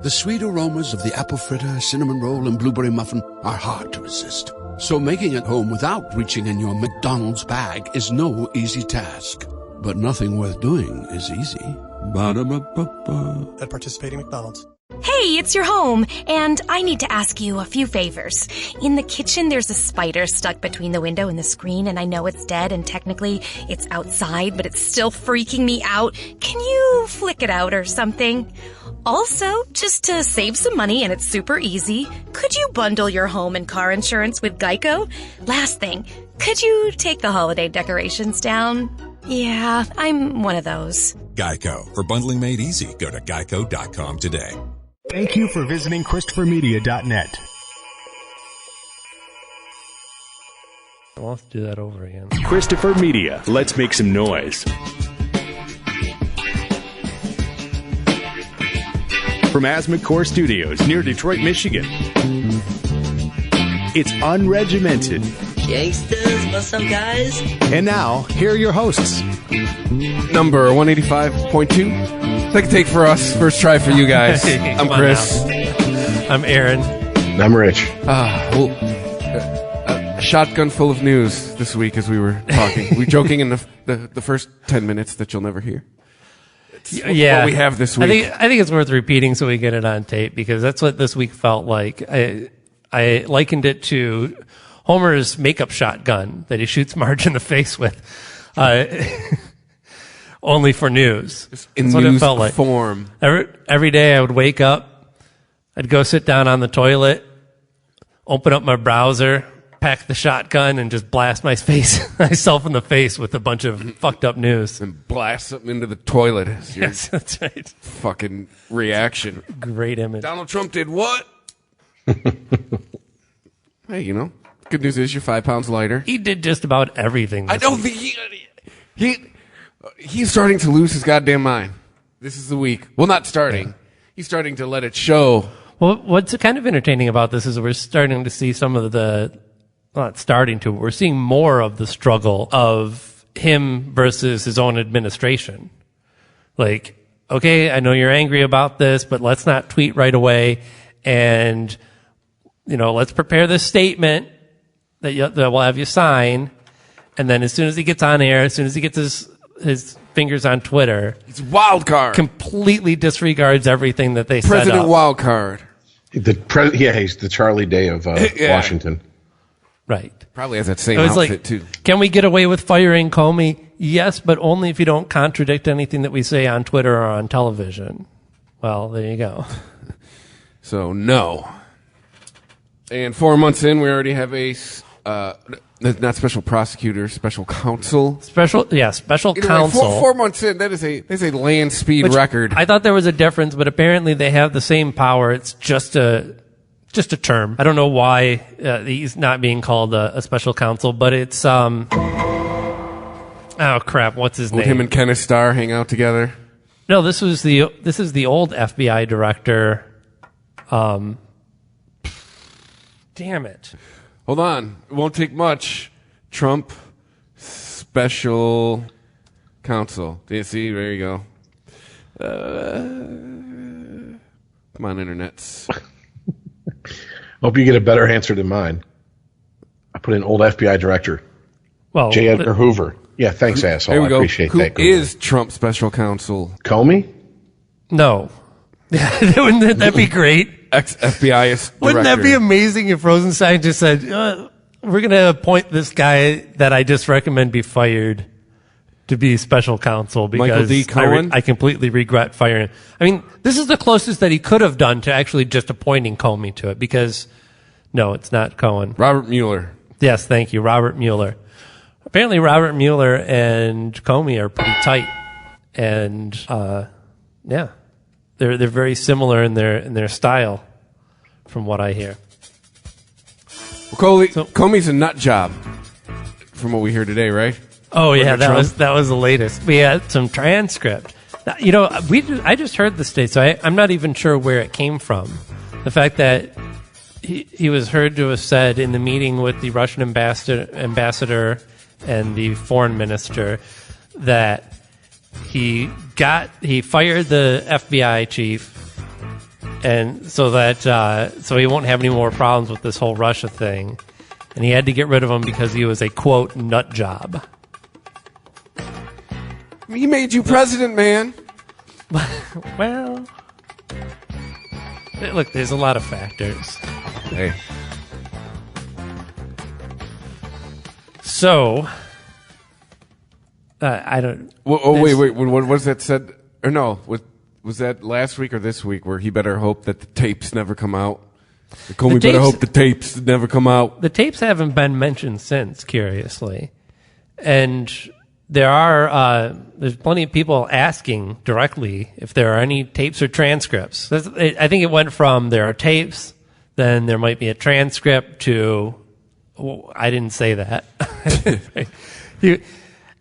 The sweet aromas of the apple fritter, cinnamon roll, and blueberry muffin are hard to resist. So making it home without reaching in your McDonald's bag is no easy task. But nothing worth doing is easy. Ba-da-ba-ba-ba. At participating McDonald's. Hey, it's your home, and I need to ask you a few favors. In the kitchen, there's a spider stuck between the window and the screen, and I know it's dead, and technically it's outside, but it's still freaking me out. Can you flick it out or something? Also, just to save some money, and it's super easy, could you bundle your home and car insurance with Geico? Last thing, could you take the holiday decorations down? Yeah, I'm one of those. Geico. For bundling made easy, go to geico.com today. Thank you for visiting ChristopherMedia.net. I'll have to do that over again. Christopher Media. Let's make some noise. From Asthma Core Studios near Detroit, Michigan. It's unregimented. Gangsters, what's up, guys? And now, here are your hosts. Number 185.2. Second take for us. First try for you guys. I'm Chris. I'm Aaron. And I'm Rich. A shotgun full of news this week as we were talking. We were joking in the first 10 minutes that you'll never hear. What we have this week. I think it's worth repeating so we get it on tape, because that's what this week felt like. I likened it to Homer's makeup shotgun that he shoots Marge in the face with. Only for news. Just in That's what news it felt like. Form. Every day I would wake up, I'd go sit down on the toilet, open up my browser, pack the shotgun, and just blast myself in the face with a bunch of fucked up news. And blast something into the toilet. Yes, that's right. Fucking reaction. Great image. Donald Trump did what? Hey, good news is you're 5 pounds lighter. He did just about everything. I don't think he's starting to lose his goddamn mind. This is the week. Well, not starting. Yeah. He's starting to let it show. Well, what's kind of entertaining about this is we're starting to see some of we're seeing more of the struggle of him versus his own administration. Like, okay, I know you're angry about this, but let's not tweet right away. And, let's prepare this statement that we'll have you sign. And then as soon as he gets on air, as soon as he gets his fingers on Twitter, it's wild card. Completely disregards everything that they President set up. Wild card. He's the Charlie Day of Washington. Right. Probably has that same outfit too. Can we get away with firing Comey? Yes, but only if you don't contradict anything that we say on Twitter or on television. Well, there you go. So no. And 4 months in, we already have a not special prosecutor, special counsel. Special counsel. 4 months in, that is a land speed record. I thought there was a difference, but apparently they have the same power. It's just a term. I don't know why he's not being called a special counsel, but it's oh crap, what's his name? Would him and Kenneth Starr hang out together? No, this is the old FBI director. Damn it. Hold on. It won't take much. Trump special counsel. Do you see? There you go. Come on, internets. Hope you get a better answer than mine. I put in old FBI director. Well, J. Edgar Hoover. Yeah, thanks, asshole. There we go. I appreciate that. Who is Trump's special counsel? Comey? No. Wouldn't that be great? Ex-FBI director. Wouldn't that be amazing if Rosenstein just said, we're going to appoint this guy that I just recommend be fired to be special counsel because Michael D. Cohen? I completely regret firing him. I mean, this is the closest that he could have done to actually just appointing Comey to it because, no, it's not Cohen. Robert Mueller. Yes, thank you, Robert Mueller. Apparently Robert Mueller and Comey are pretty tight. And, yeah. They're very similar in their style, from what I hear. Well, Comey's a nut job, from what we hear today, right? Oh yeah, that was the latest. We had some transcript. I just heard this today, so I'm not even sure where it came from. The fact that he was heard to have said in the meeting with the Russian ambassador and the foreign minister that he fired the FBI chief and so that so he won't have any more problems with this whole Russia thing. And he had to get rid of him because he was a, quote, nut job. He made you president, man. Well, look, there's a lot of factors. Hey. So, I don't... Wait. What was that said? Or no, was that last week or this week where he better hope that the tapes never come out? Comey better hope the tapes never come out. The tapes haven't been mentioned since, curiously. And there's plenty of people asking directly if there are any tapes or transcripts. I think it went from there are tapes, then there might be a transcript to, I didn't say that.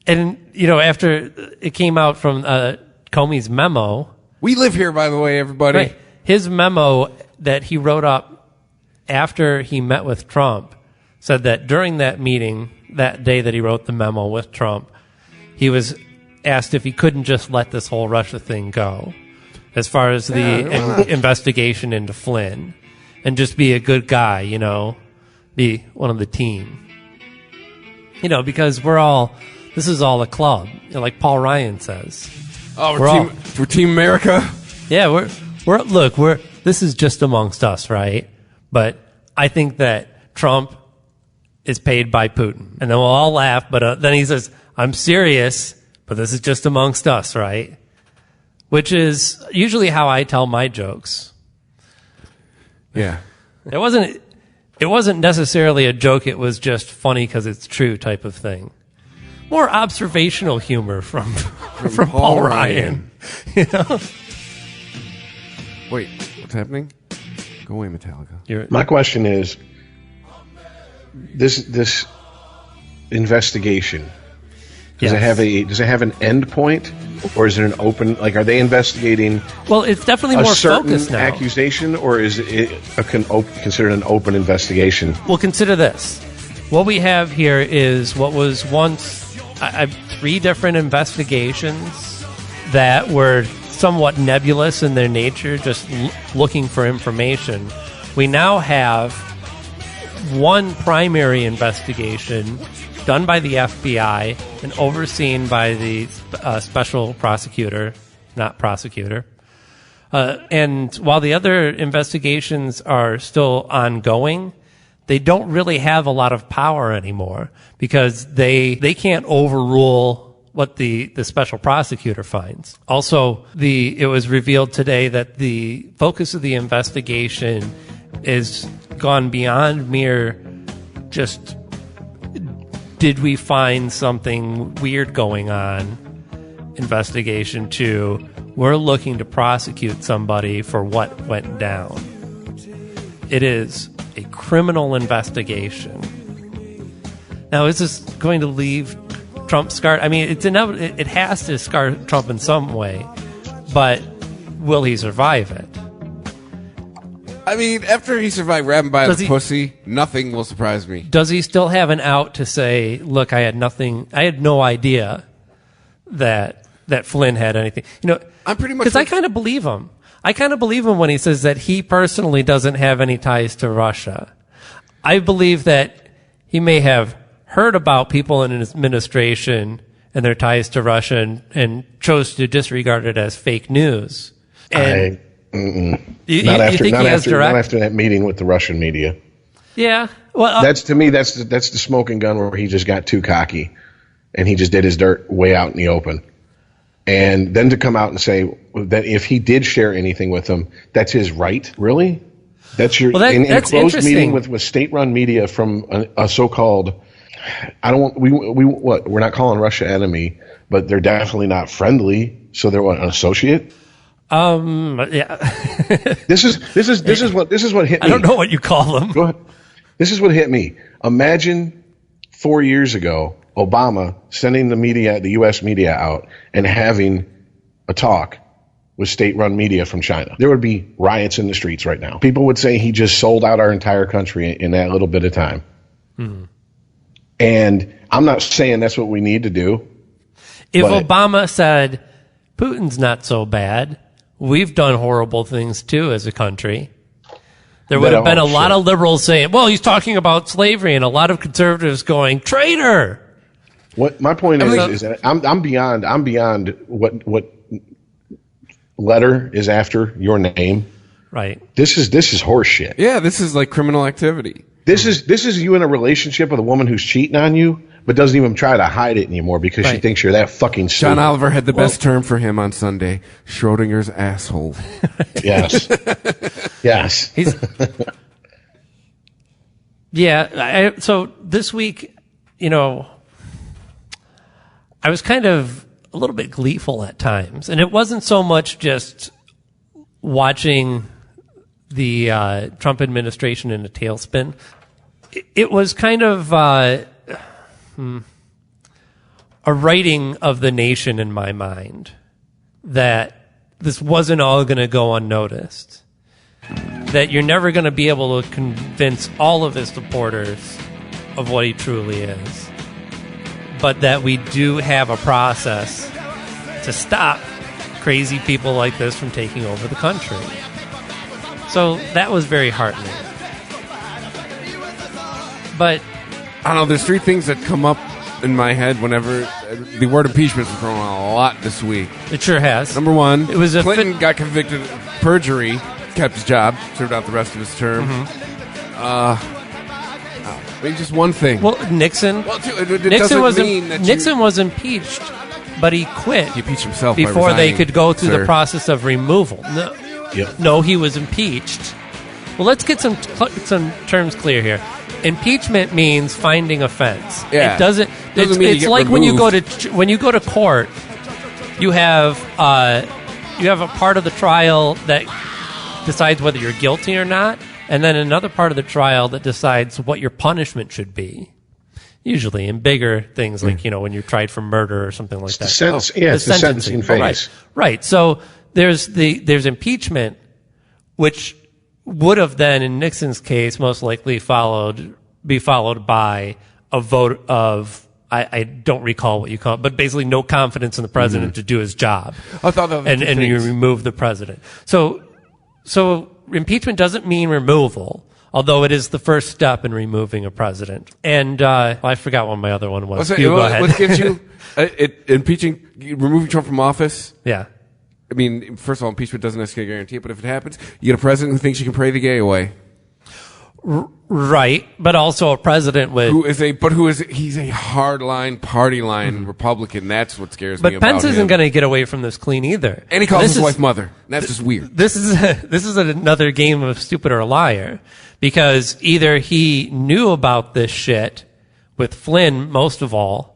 After it came out from Comey's memo. We live here, by the way, everybody. Right, his memo that he wrote up after he met with Trump said that during that meeting, that day that he wrote the memo with Trump, he was asked if he couldn't just let this whole Russia thing go as far as the investigation into Flynn and just be a good guy, be one of the team. Because this is all a club, like Paul Ryan says. Oh, we're Team America? Yeah, this is just amongst us, right? But I think that Trump is paid by Putin. And then we'll all laugh, but then he says, I'm serious, but this is just amongst us, right? Which is usually how I tell my jokes. Yeah. It wasn't necessarily a joke, it was just funny because it's true type of thing. More observational humor from Paul Ryan. Wait, what's happening? Go away, Metallica. My question is, this investigation, does it have an end point, or is it an open? Like, are they investigating? Well, it's definitely more focused now. Accusation, or is it considered an open investigation? Well, consider this. What we have here is what was once 3 different investigations that were somewhat nebulous in their nature, just looking for information. We now have one primary investigation done by the FBI and overseen by the special prosecutor, not prosecutor. And while the other investigations are still ongoing, they don't really have a lot of power anymore because they can't overrule what the special prosecutor finds. Also, it was revealed today that the focus of the investigation is gone beyond mere just did we find something weird going on investigation to we're looking to prosecute somebody for what went down. It is a criminal investigation. Now, is this going to leave Trump scarred? I mean, it's inevitable. It has to scar Trump in some way, but will he survive it? I mean, after he survived grabbing by the pussy, nothing will surprise me. Does he still have an out to say, look, I had no idea that Flynn had anything? I'm pretty much... Because I kind of believe him. I kind of believe him when he says that he personally doesn't have any ties to Russia. I believe that he may have heard about people in his administration and their ties to Russia and chose to disregard it as fake news. And not after that meeting with the Russian media. Yeah. Well, that's the smoking gun where he just got too cocky and he just did his dirt way out in the open. And then to come out and say that if he did share anything with them, that's his right. Really? That's your in a closed meeting with state-run media from a so-called. We're not calling Russia enemy, but they're definitely not friendly. So they're an associate. Yeah. This is what hit me. I don't know what you call them. Go ahead. This is what hit me. Imagine 4 years ago, Obama sending the U.S. media out and having a talk with state-run media from China. There would be riots in the streets right now. People would say he just sold out our entire country in that little bit of time. Hmm. And I'm not saying that's what we need to do. If Obama said, Putin's not so bad, we've done horrible things too as a country. There would have been a lot of liberals saying, well, he's talking about slavery, and a lot of conservatives going, traitor. What my point is that I'm beyond what letter is after your name. Right. This is horse shit. Yeah, this is like criminal activity. This is you in a relationship with a woman who's cheating on you, but doesn't even try to hide it anymore because she thinks you're that fucking stupid. John Oliver had the best term for him on Sunday: Schrodinger's asshole. Yes. Yes. So this week, I was kind of a little bit gleeful at times, and it wasn't so much just watching the Trump administration in a tailspin. It was kind of a writing of the nation in my mind that this wasn't all going to go unnoticed, that you're never going to be able to convince all of his supporters of what he truly is, but that we do have a process to stop crazy people like this from taking over the country. So that was very heartening. But I don't know, there's three things that come up in my head whenever the word impeachment is thrown around a lot this week. It sure has. Number one, it was Clinton got convicted of perjury, kept his job, served out the rest of his term. Maybe just one thing. Well, Nixon. Well, Nixon was impeached, but he quit. He impeached himself before by they could go through sir. the process of removal. No, he was impeached. Well, let's get some terms clear here. Impeachment means finding offense. Yeah. It doesn't. It's like removed. when you go to court, you have a part of the trial that decides whether you're guilty or not, and then another part of the trial that decides what your punishment should be. Usually in bigger things like, when you're tried for murder or something like that. The sentencing phase. Right. So there's impeachment, which would have then, in Nixon's case, most likely be followed by a vote of, I don't recall what you call it, but basically no confidence in the president to do his job. I thought that was and you remove the president. So impeachment doesn't mean removal, although it is the first step in removing a president. And I forgot what my other one was. Go ahead. What gives you removing Trump from office? Yeah. I mean, first of all, impeachment doesn't necessarily guarantee it, but if it happens, you get a president who thinks you can pray the gay away. Right, but also a president with he's a hardline party line Republican. That's what scares me But about Pence isn't him. going to get away from this clean either. And he calls his wife mother. That's just weird. This is another game of stupid or liar, because either he knew about this shit with Flynn most of all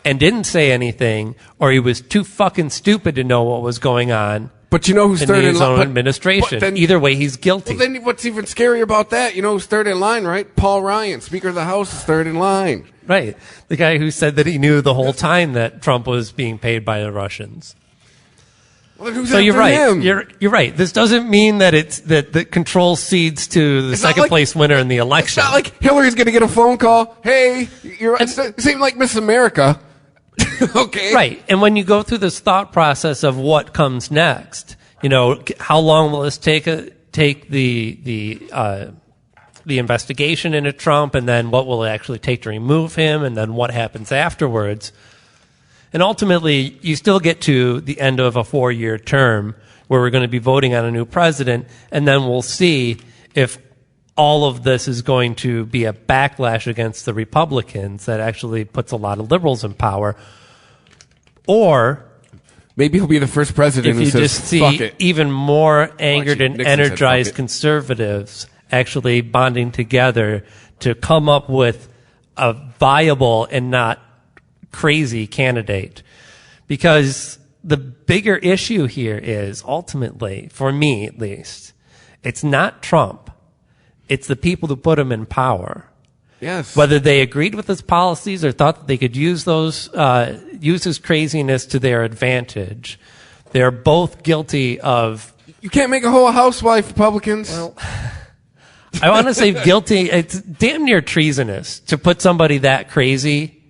and didn't say anything, or he was too fucking stupid to know what was going on. But you know who's third in his own administration. Either way, he's guilty. Well, then what's even scarier about that? You know who's third in line, right? Paul Ryan, Speaker of the House, is third in line. Right. The guy who said that he knew the whole time that Trump was being paid by the Russians. Well, then who's so you're right. him? You're right. This doesn't mean that that control cedes to the second place winner in the election. It's not like Hillary's going to get a phone call. Hey, it seemed like Miss America. Okay. Right. And when you go through this thought process of what comes next, how long will this take the investigation into Trump, and then what will it actually take to remove him, and then what happens afterwards? And ultimately, you still get to the end of a 4-year term where we're going to be voting on a new president, and then we'll see if all of this is going to be a backlash against the Republicans that actually puts a lot of liberals in power, or maybe he'll be the first president who if you says, just see fuck it. even more angered and Nixon said, energized fuck it. conservatives actually bonding together to come up with a viable and not crazy candidate. Because the bigger issue here is ultimately, for me at least, it's not Trump. It's the people who put him in power. Yes. Whether they agreed with his policies or thought that they could use his craziness to their advantage, they're both guilty of. You can't make a whole housewife, Republicans. Well, I want to say guilty. It's damn near treasonous to put somebody that crazy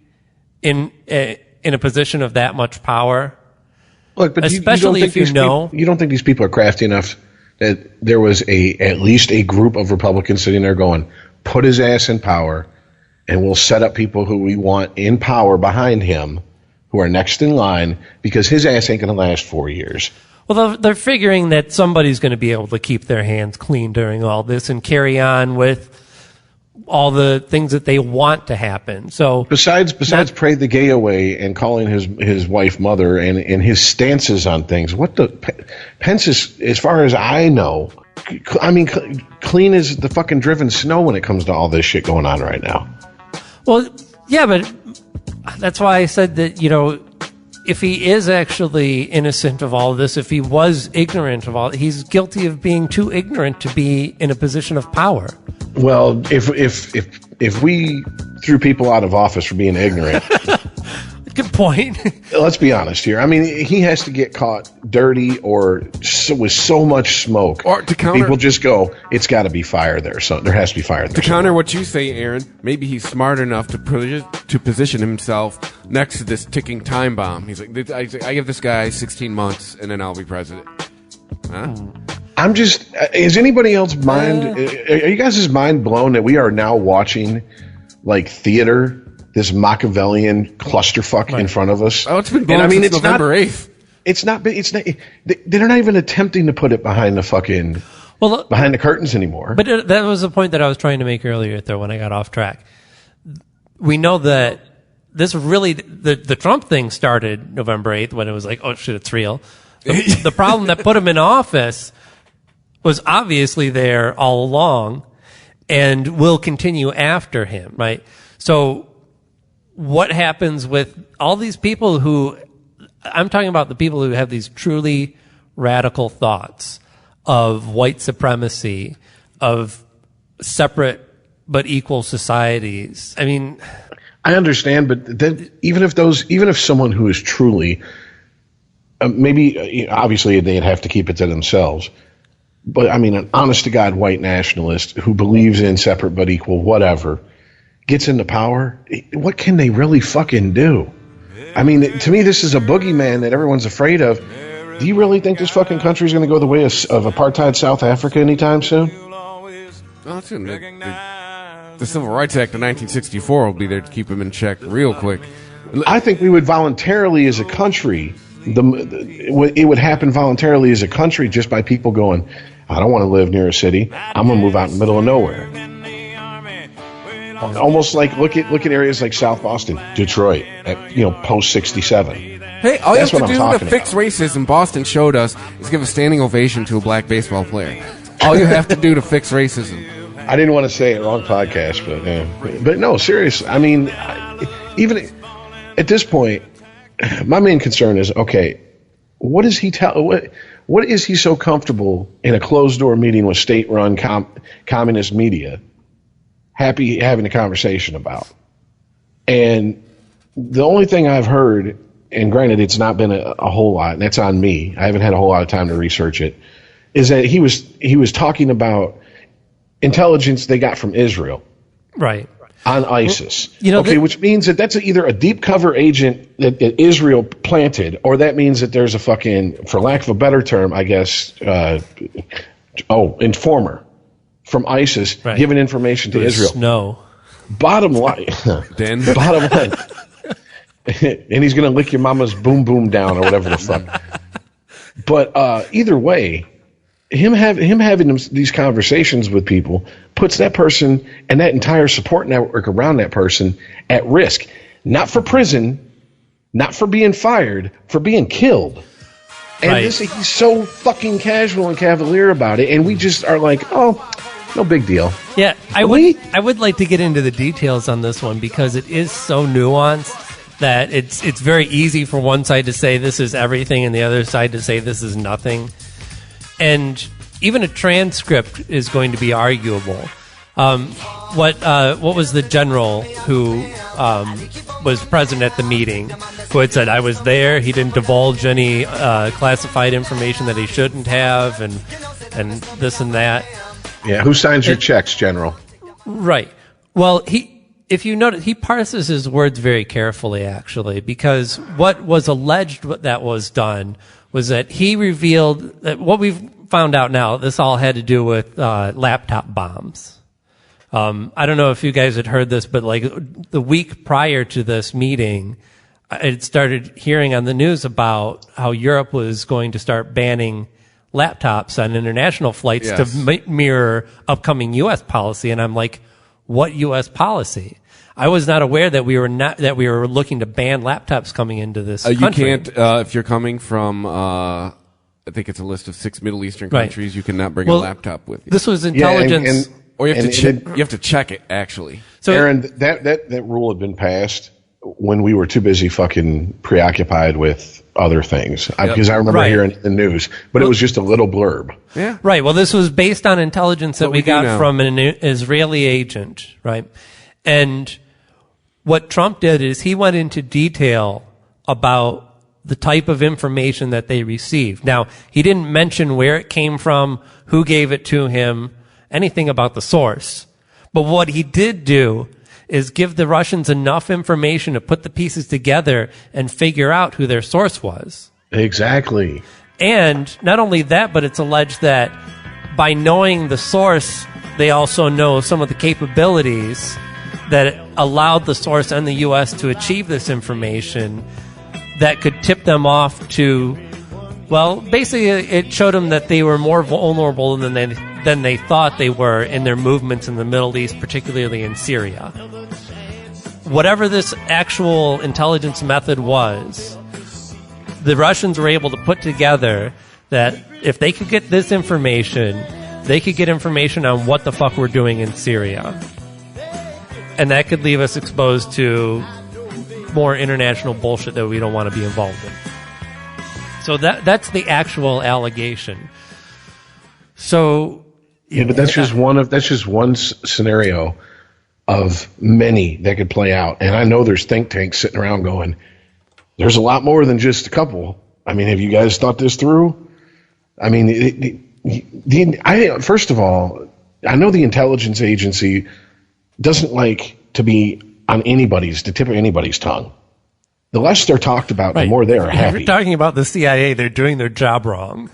in a position of that much power. Look, but especially if you know. You don't think these people are crafty enough that there was at least a group of Republicans sitting there going, put his ass in power, and we'll set up people who we want in power behind him who are next in line, because his ass ain't going to last 4 years. Well, they're figuring that somebody's going to be able to keep their hands clean during all this and carry on with all the things that they want to happen. So besides pray the gay away and calling his wife mother and his stances on things, Pence is, as far as I know, I mean, clean as the fucking driven snow when it comes to all this shit going on right now. Well, yeah, but that's why I said that, if he is actually innocent of all of this, if he was ignorant of all, he's guilty of being too ignorant to be in a position of power. Well, if we threw people out of office for being ignorant, good point. Let's be honest here. I mean, he has to get caught dirty or with so much smoke, or to counter, people just go, it's got to be fire there. So there has to be fire there. To counter what you say, Aaron, maybe he's smart enough to position himself next to this ticking time bomb. He's like, I give this guy 16 months and then I'll be president. Huh? I'm just. Is anybody else mind? Are you guys' mind blown that we are now watching like theater? This Machiavellian clusterfuck in front of us. Oh, it's been blown since November 8th. It's not. They're not even attempting to put it behind the fucking behind the curtains anymore. But that was the point that I was trying to make earlier, though, when I got off track. We know that this really the Trump thing started November 8th when it was like, oh shit, it's real. The problem that put him in office was obviously there all along, and will continue after him, right? So. What happens with all these people who, I'm talking about the people who have these truly radical thoughts of white supremacy, of separate but equal societies. I mean, I understand, but then even if someone who is truly, maybe obviously they'd have to keep it to themselves, but I mean, an honest to God white nationalist who believes in separate but equal, whatever, gets into power, what can they really fucking do? I mean, to me, this is a boogeyman that everyone's afraid of. Do you really think this fucking country is going to go the way of apartheid South Africa anytime soon? Well, the Civil Rights Act of 1964 will be there to keep them in check real quick. I think we would voluntarily as a country, it would happen voluntarily as a country just by people going, I don't want to live near a city. I'm going to move out in the middle of nowhere. Almost like look at areas like South Boston, Detroit, post 67. Hey, all you have to do to fix racism, Boston showed us, is give a standing ovation to a black baseball player. All you have to do to fix racism. I didn't want to say it, wrong podcast, but no, seriously. I mean, even at this point, my main concern is, okay, what is he what is he so comfortable in a closed door meeting with state-run communist media? Happy having a conversation about. And the only thing I've heard, and granted it's not been a whole lot, and that's on me, I haven't had a whole lot of time to research it, is that he was talking about intelligence they got from Israel. Right. On ISIS. Which means that's either a deep cover agent that Israel planted, or that means that there's a fucking, for lack of a better term, I guess, informer from ISIS giving information to Israel. No. Bottom line. Bottom line. And he's going to lick your mama's boom boom down or whatever the fuck. But either way, him having these conversations with people puts that person and that entire support network around that person at risk. Not for prison, not for being fired, for being killed. And he's so fucking casual and cavalier about it, and we just are like, oh, no big deal. Yeah, I would like to get into the details on this one because it is so nuanced that it's very easy for one side to say this is everything and the other side to say this is nothing. And even a transcript is going to be arguable. What was the general who was present at the meeting who had said, I was there, he didn't divulge any classified information that he shouldn't have, and this and that. Yeah, who signs your checks, General? Right. Well, if you notice, he parses his words very carefully, actually, because what was alleged that was done was that he revealed that what we've found out now, this all had to do with laptop bombs. I don't know if you guys had heard this, but like the week prior to this meeting, I had started hearing on the news about how Europe was going to start banning laptops on international flights to mirror upcoming U.S. policy. And I'm like, what U.S. policy? I was not aware that we were looking to ban laptops coming into this country. You can't, if you're coming from, I think it's a list of 6 Middle Eastern countries, you cannot bring a laptop with you. This was intelligence. Or you have you have to check it, actually. So, Aaron, that rule had been passed when we were too busy fucking preoccupied with other things. Because I remember hearing the news, but it was just a little blurb. Yeah. Right. Well, this was based on intelligence that we got from an Israeli agent, right? And what Trump did is he went into detail about the type of information that they received. Now, he didn't mention where it came from, who gave it to him, anything about the source. But what he did do is give the Russians enough information to put the pieces together and figure out who their source was. Exactly. And not only that, but it's alleged that by knowing the source, they also know some of the capabilities that allowed the source and the U.S. to achieve this information that could tip them off to, well, basically it showed them that they were more vulnerable than they thought they were in their movements in the Middle East, particularly in Syria. Whatever this actual intelligence method was, the Russians were able to put together that if they could get this information, they could get information on what the fuck we're doing in Syria. And that could leave us exposed to more international bullshit that we don't want to be involved in. So that's the actual allegation. So yeah, but that's just one scenario of many that could play out. And I know there's think tanks sitting around going, there's a lot more than just a couple. I mean, have you guys thought this through? I mean, first of all, I know the intelligence agency doesn't like to be on the tip of anybody's tongue. The less they're talked about, the more they are happy. You're talking about the CIA, they're doing their job wrong.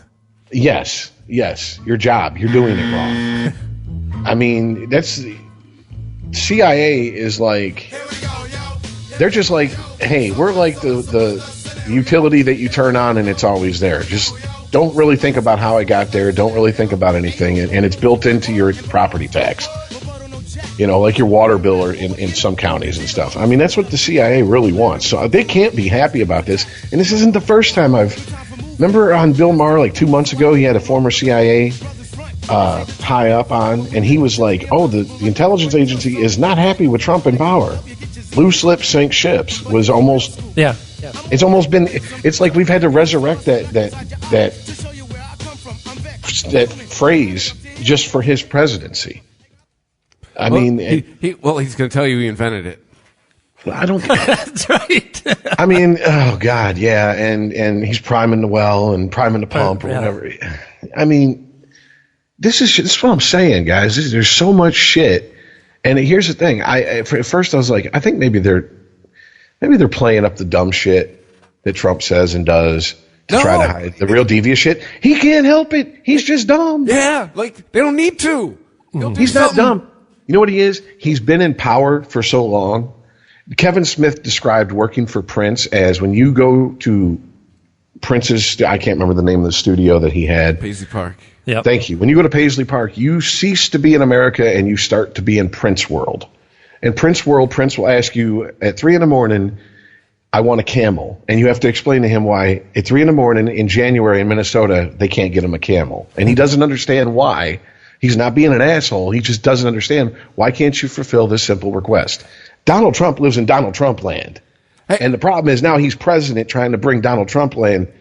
Yes, your job, you're doing it wrong. I mean, CIA is like, they're just like, hey, we're like the utility that you turn on and it's always there. Just don't really think about how it got there. Don't really think about anything. And it's built into your property tax. You know, like your water bill or in some counties and stuff. I mean, that's what the CIA really wants. So they can't be happy about this. And this isn't the first time remember on Bill Maher, like 2 months ago, he had a former CIA high up on, and he was like, oh, the intelligence agency is not happy with Trump in power. Loose lips sink ships was almost, it's almost been, it's like we've had to resurrect that phrase just for his presidency. I mean, he's going to tell you he invented it. I don't. That's right. I mean, oh God, yeah, and he's priming the well and priming the pump or whatever. I mean, this is what I'm saying, guys. There's so much shit, and here's the thing. At first I was like, I think maybe they're playing up the dumb shit that Trump says and does to try to hide the real devious shit. He can't help it. He's just dumb. Yeah, like they don't need to. He's not dumb. You know what he is? He's been in power for so long. Kevin Smith described working for Prince as when you go to Prince's, I can't remember the name of the studio that he had. Paisley Park. Yep. Thank you. When you go to Paisley Park, you cease to be in America and you start to be in Prince world. In Prince world, Prince will ask you at 3 a.m, I want a camel. And you have to explain to him why at 3 a.m. in January in Minnesota, they can't get him a camel. And he doesn't understand why. He's not being an asshole. He just doesn't understand. Why can't you fulfill this simple request? Donald Trump lives in Donald Trump land. Hey. And the problem is now he's president trying to bring Donald Trump land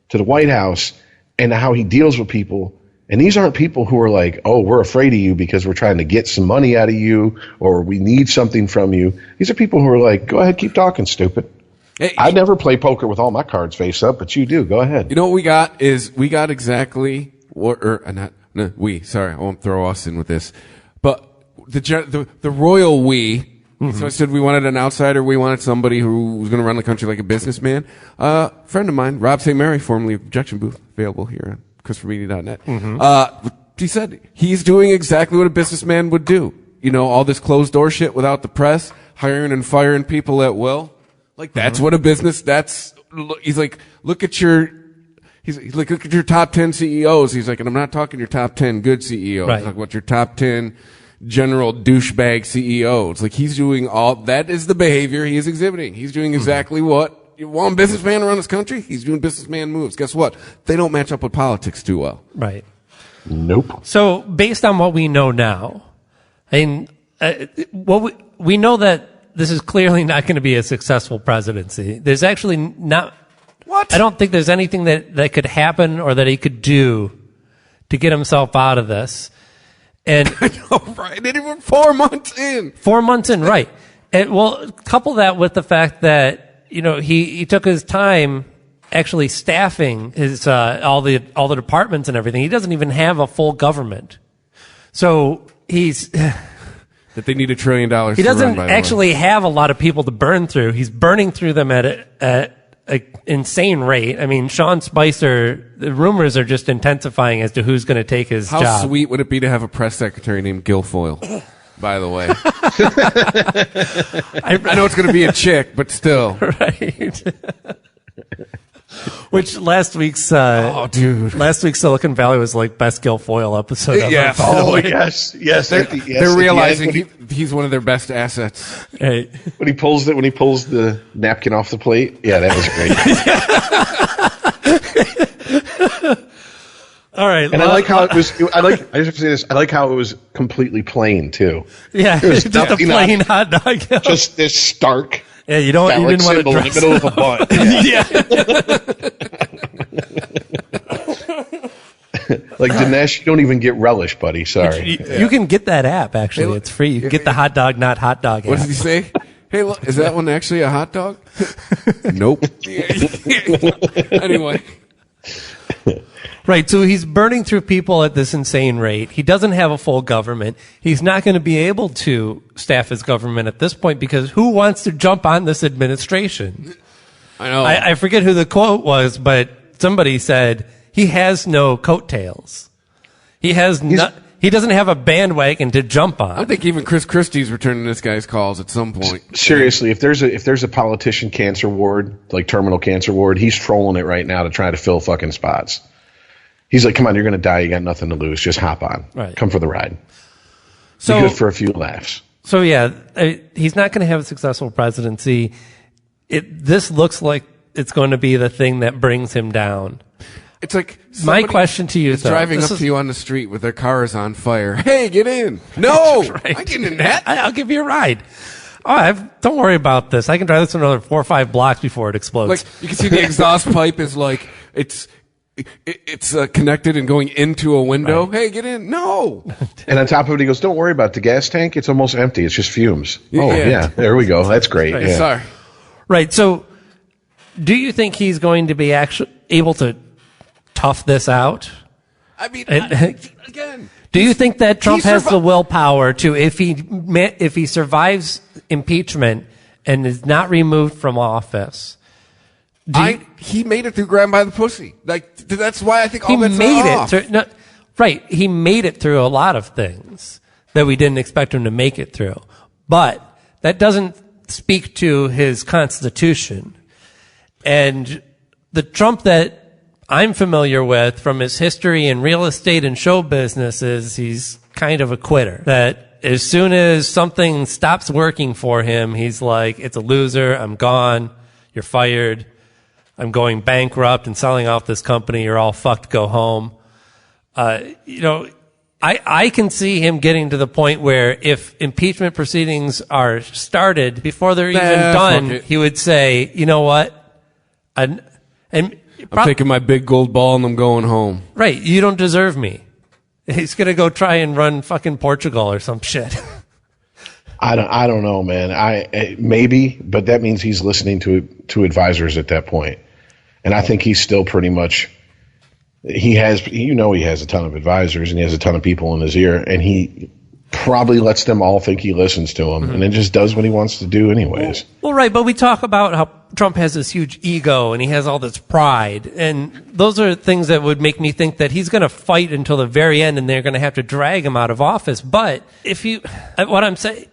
to the White House and how he deals with people. And these aren't people who are like, oh, we're afraid of you because we're trying to get some money out of you or we need something from you. These are people who are like, go ahead, keep talking, stupid. Hey, I never play poker with all my cards face up, but you do. Go ahead. You know what we got exactly what, sorry, I won't throw us in with this. But the royal we So I said we wanted an outsider. We wanted somebody who was going to run the country like a businessman. Friend of mine, Rob St. Mary, formerly of Objection Booth, available here on ChristopherMedia.net. He said he's doing exactly what a businessman would do. You know, all this closed door shit without the press, hiring and firing people at will. Like, that's what a business, he's like, look at your top 10 CEOs. He's like, and I'm not talking your top 10 good CEOs. Right. He's like, what your top 10 general douchebag CEOs. Like, he's doing that is the behavior he is exhibiting. He's doing exactly what you want a businessman to run this country. He's doing businessman moves. Guess what? They don't match up with politics too well. Right. Nope. So based on what we know now, I mean, we know that this is clearly not going to be a successful presidency. There's actually not. What? I don't think there's anything that could happen or that he could do to get himself out of this. And I know, right? And even 4 months in. 4 months in, right. And well, couple that with the fact that, you know, he took his time actually staffing his, all the departments and everything. He doesn't even have a full government. So he's, that they need $1 trillion. He doesn't actually have a lot of people to burn through. He's burning through them at an insane rate. I mean, Sean Spicer, the rumors are just intensifying as to who's going to take his job. How sweet would it be to have a press secretary named Guilfoyle? By the way, I know it's going to be a chick, but still, right? Which last week's Silicon Valley was like best Guilfoyle episode ever. Yeah. Oh yes. They're realizing he's one of their best assets. Right. When he pulls the napkin off the plate. Yeah, that was great. All right. And I like how it was. I just have to say this. I like how it was completely plain too. Yeah, it was just a plain hot dog. Just this stark. Yeah, you didn't want to symbol in the middle of a bun. Yeah. Like Dinesh, you don't even get relish, buddy. Sorry. You can get that app actually. It's free. You can get the hot dog, not hot dog app. What did he say? Hey, look, is that one actually a hot dog? Nope. Anyway. Right, so he's burning through people at this insane rate. He doesn't have a full government. He's not going to be able to staff his government at this point because who wants to jump on this administration? I know. I forget who the quote was, but somebody said he has no coattails. He doesn't have a bandwagon to jump on. I think even Chris Christie's returning this guy's calls at some point. Seriously, if there's a politician cancer ward, like terminal cancer ward, he's trolling it right now to try to fill fucking spots. He's like, come on, you're going to die. You got nothing to lose. Just hop on. Right. Come for the ride. So be good for a few laughs. So, yeah, he's not going to have a successful presidency. This looks like it's going to be the thing that brings him down. It's like my question to you is driving up to you on the street with their car is on fire. Hey, get in. No, right. I get in that. I'll give you a ride. Don't worry about this. I can drive this another 4 or 5 blocks before it explodes. Like you can see the exhaust pipe is like it's connected and going into a window. Right. Hey, get in. No. And on top of it, he goes, don't worry about the gas tank. It's almost empty. It's just fumes. Oh, yeah. There we go. That's great. Right. Yeah. Sorry. Right. So do you think he's going to be actually able to tough this out? I mean, again. Do you think that Trump has the willpower to, if he survives impeachment and is not removed from office? He made it through grab by the pussy. Like that's why I think all bets are off. Right. He made it through a lot of things that we didn't expect him to make it through. But that doesn't speak to his constitution. And the Trump that I'm familiar with from his history in real estate and show business is he's kind of a quitter. That as soon as something stops working for him, he's like, it's a loser. I'm gone. You're fired. I'm going bankrupt and selling off this company. You're all fucked. Go home. I can see him getting to the point where if impeachment proceedings are started before they're even done, he would say, you know what? I'm taking my big gold ball and I'm going home. Right. You don't deserve me. He's going to go try and run fucking Portugal or some shit. I don't know, man. Maybe, but that means he's listening to advisors at that point. And I think he's still pretty much, he has a ton of advisors and he has a ton of people in his ear. And probably lets them all think he listens to them, and then just does what he wants to do anyways. Well, right, but we talk about how Trump has this huge ego and he has all this pride, and those are things that would make me think that he's going to fight until the very end and they're going to have to drag him out of office. But if you, what I'm saying,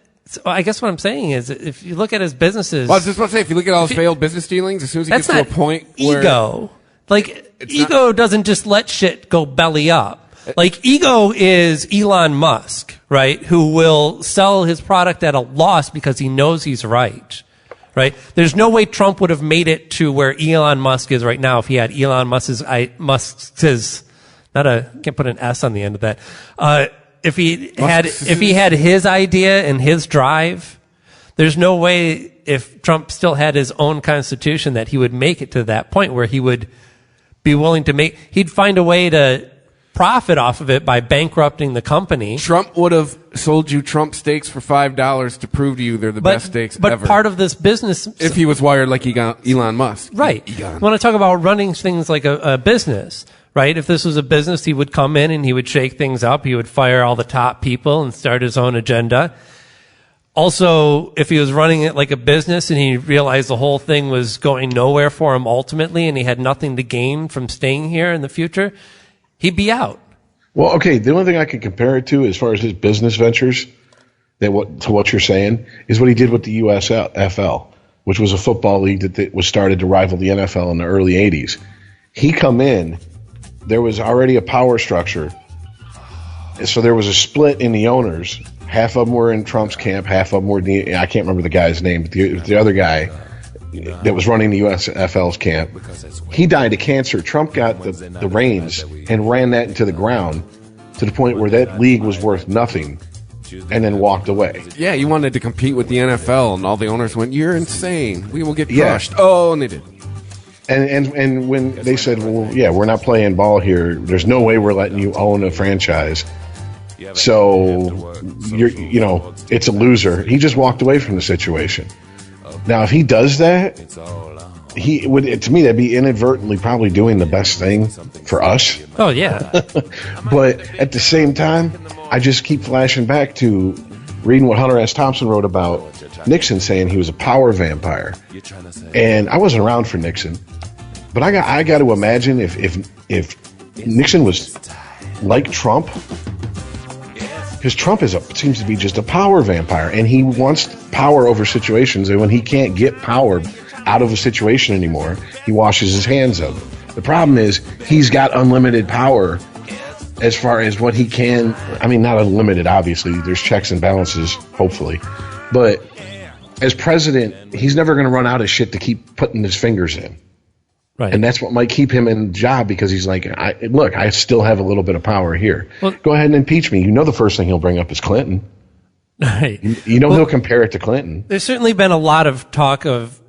I guess what I'm saying is, if you look at his businesses, Well, I was just about to say, if you look at all his failed business dealings, as soon as he gets to a point where ego, like ego doesn't just let shit go belly up. Like, ego is Elon Musk, right? Who will sell his product at a loss because he knows he's right. Right? There's no way Trump would have made it to where Elon Musk is right now if he had Elon Musk's can't put an S on the end of that. If he had his idea and his drive, there's no way if Trump still had his own constitution that he would make it to that point where he would be willing to he'd find a way to profit off of it by bankrupting the company. Trump would have sold you Trump steaks for $5 to prove to you they're the best steaks ever. But part of this business, if he was wired like Elon Musk. Right. When I talk about running things like a business, right? If this was a business, he would come in and he would shake things up. He would fire all the top people and start his own agenda. Also, if he was running it like a business and he realized the whole thing was going nowhere for him ultimately and he had nothing to gain from staying here in the future, he'd be out. Well, okay, the only thing I can compare it to as far as his business ventures to what you're saying is what he did with the USFL, which was a football league that was started to rival the NFL in the early 80s. He come in, there was already a power structure. So there was a split in the owners. Half of them were in Trump's camp, half of them were I can't remember the guy's name, but the other guy that was running the USFL's camp, he died of cancer. Trump got the reins and ran that into the ground to the point where that league was worth nothing and then walked away. Yeah, you wanted to compete with the NFL, and all the owners went, "You're insane. We will get crushed." Yeah. Oh, and they did. And when they said, "Well, yeah, we're not playing ball here. There's no way we're letting you own a franchise. So it's a loser." He just walked away from the situation. Now, if he does that, he would, to me, that'd be inadvertently probably doing the best thing for us. Oh, yeah. But at the same time, I just keep flashing back to reading what Hunter S. Thompson wrote about Nixon, saying he was a power vampire. And I wasn't around for Nixon, but I got to imagine if Nixon was like Trump, because Trump seems to be just a power vampire, and he wants power over situations, and when he can't get power out of a situation anymore, he washes his hands of it. The problem is he's got unlimited power as far as what he can. I mean, not unlimited, obviously. There's checks and balances, hopefully. But as president, he's never going to run out of shit to keep putting his fingers in. Right. And that's what might keep him in the job, because he's like, look, I still have a little bit of power here. Well, go ahead and impeach me. You know the first thing he'll bring up is Clinton. Right. He'll compare it to Clinton. There's certainly been a lot of talk of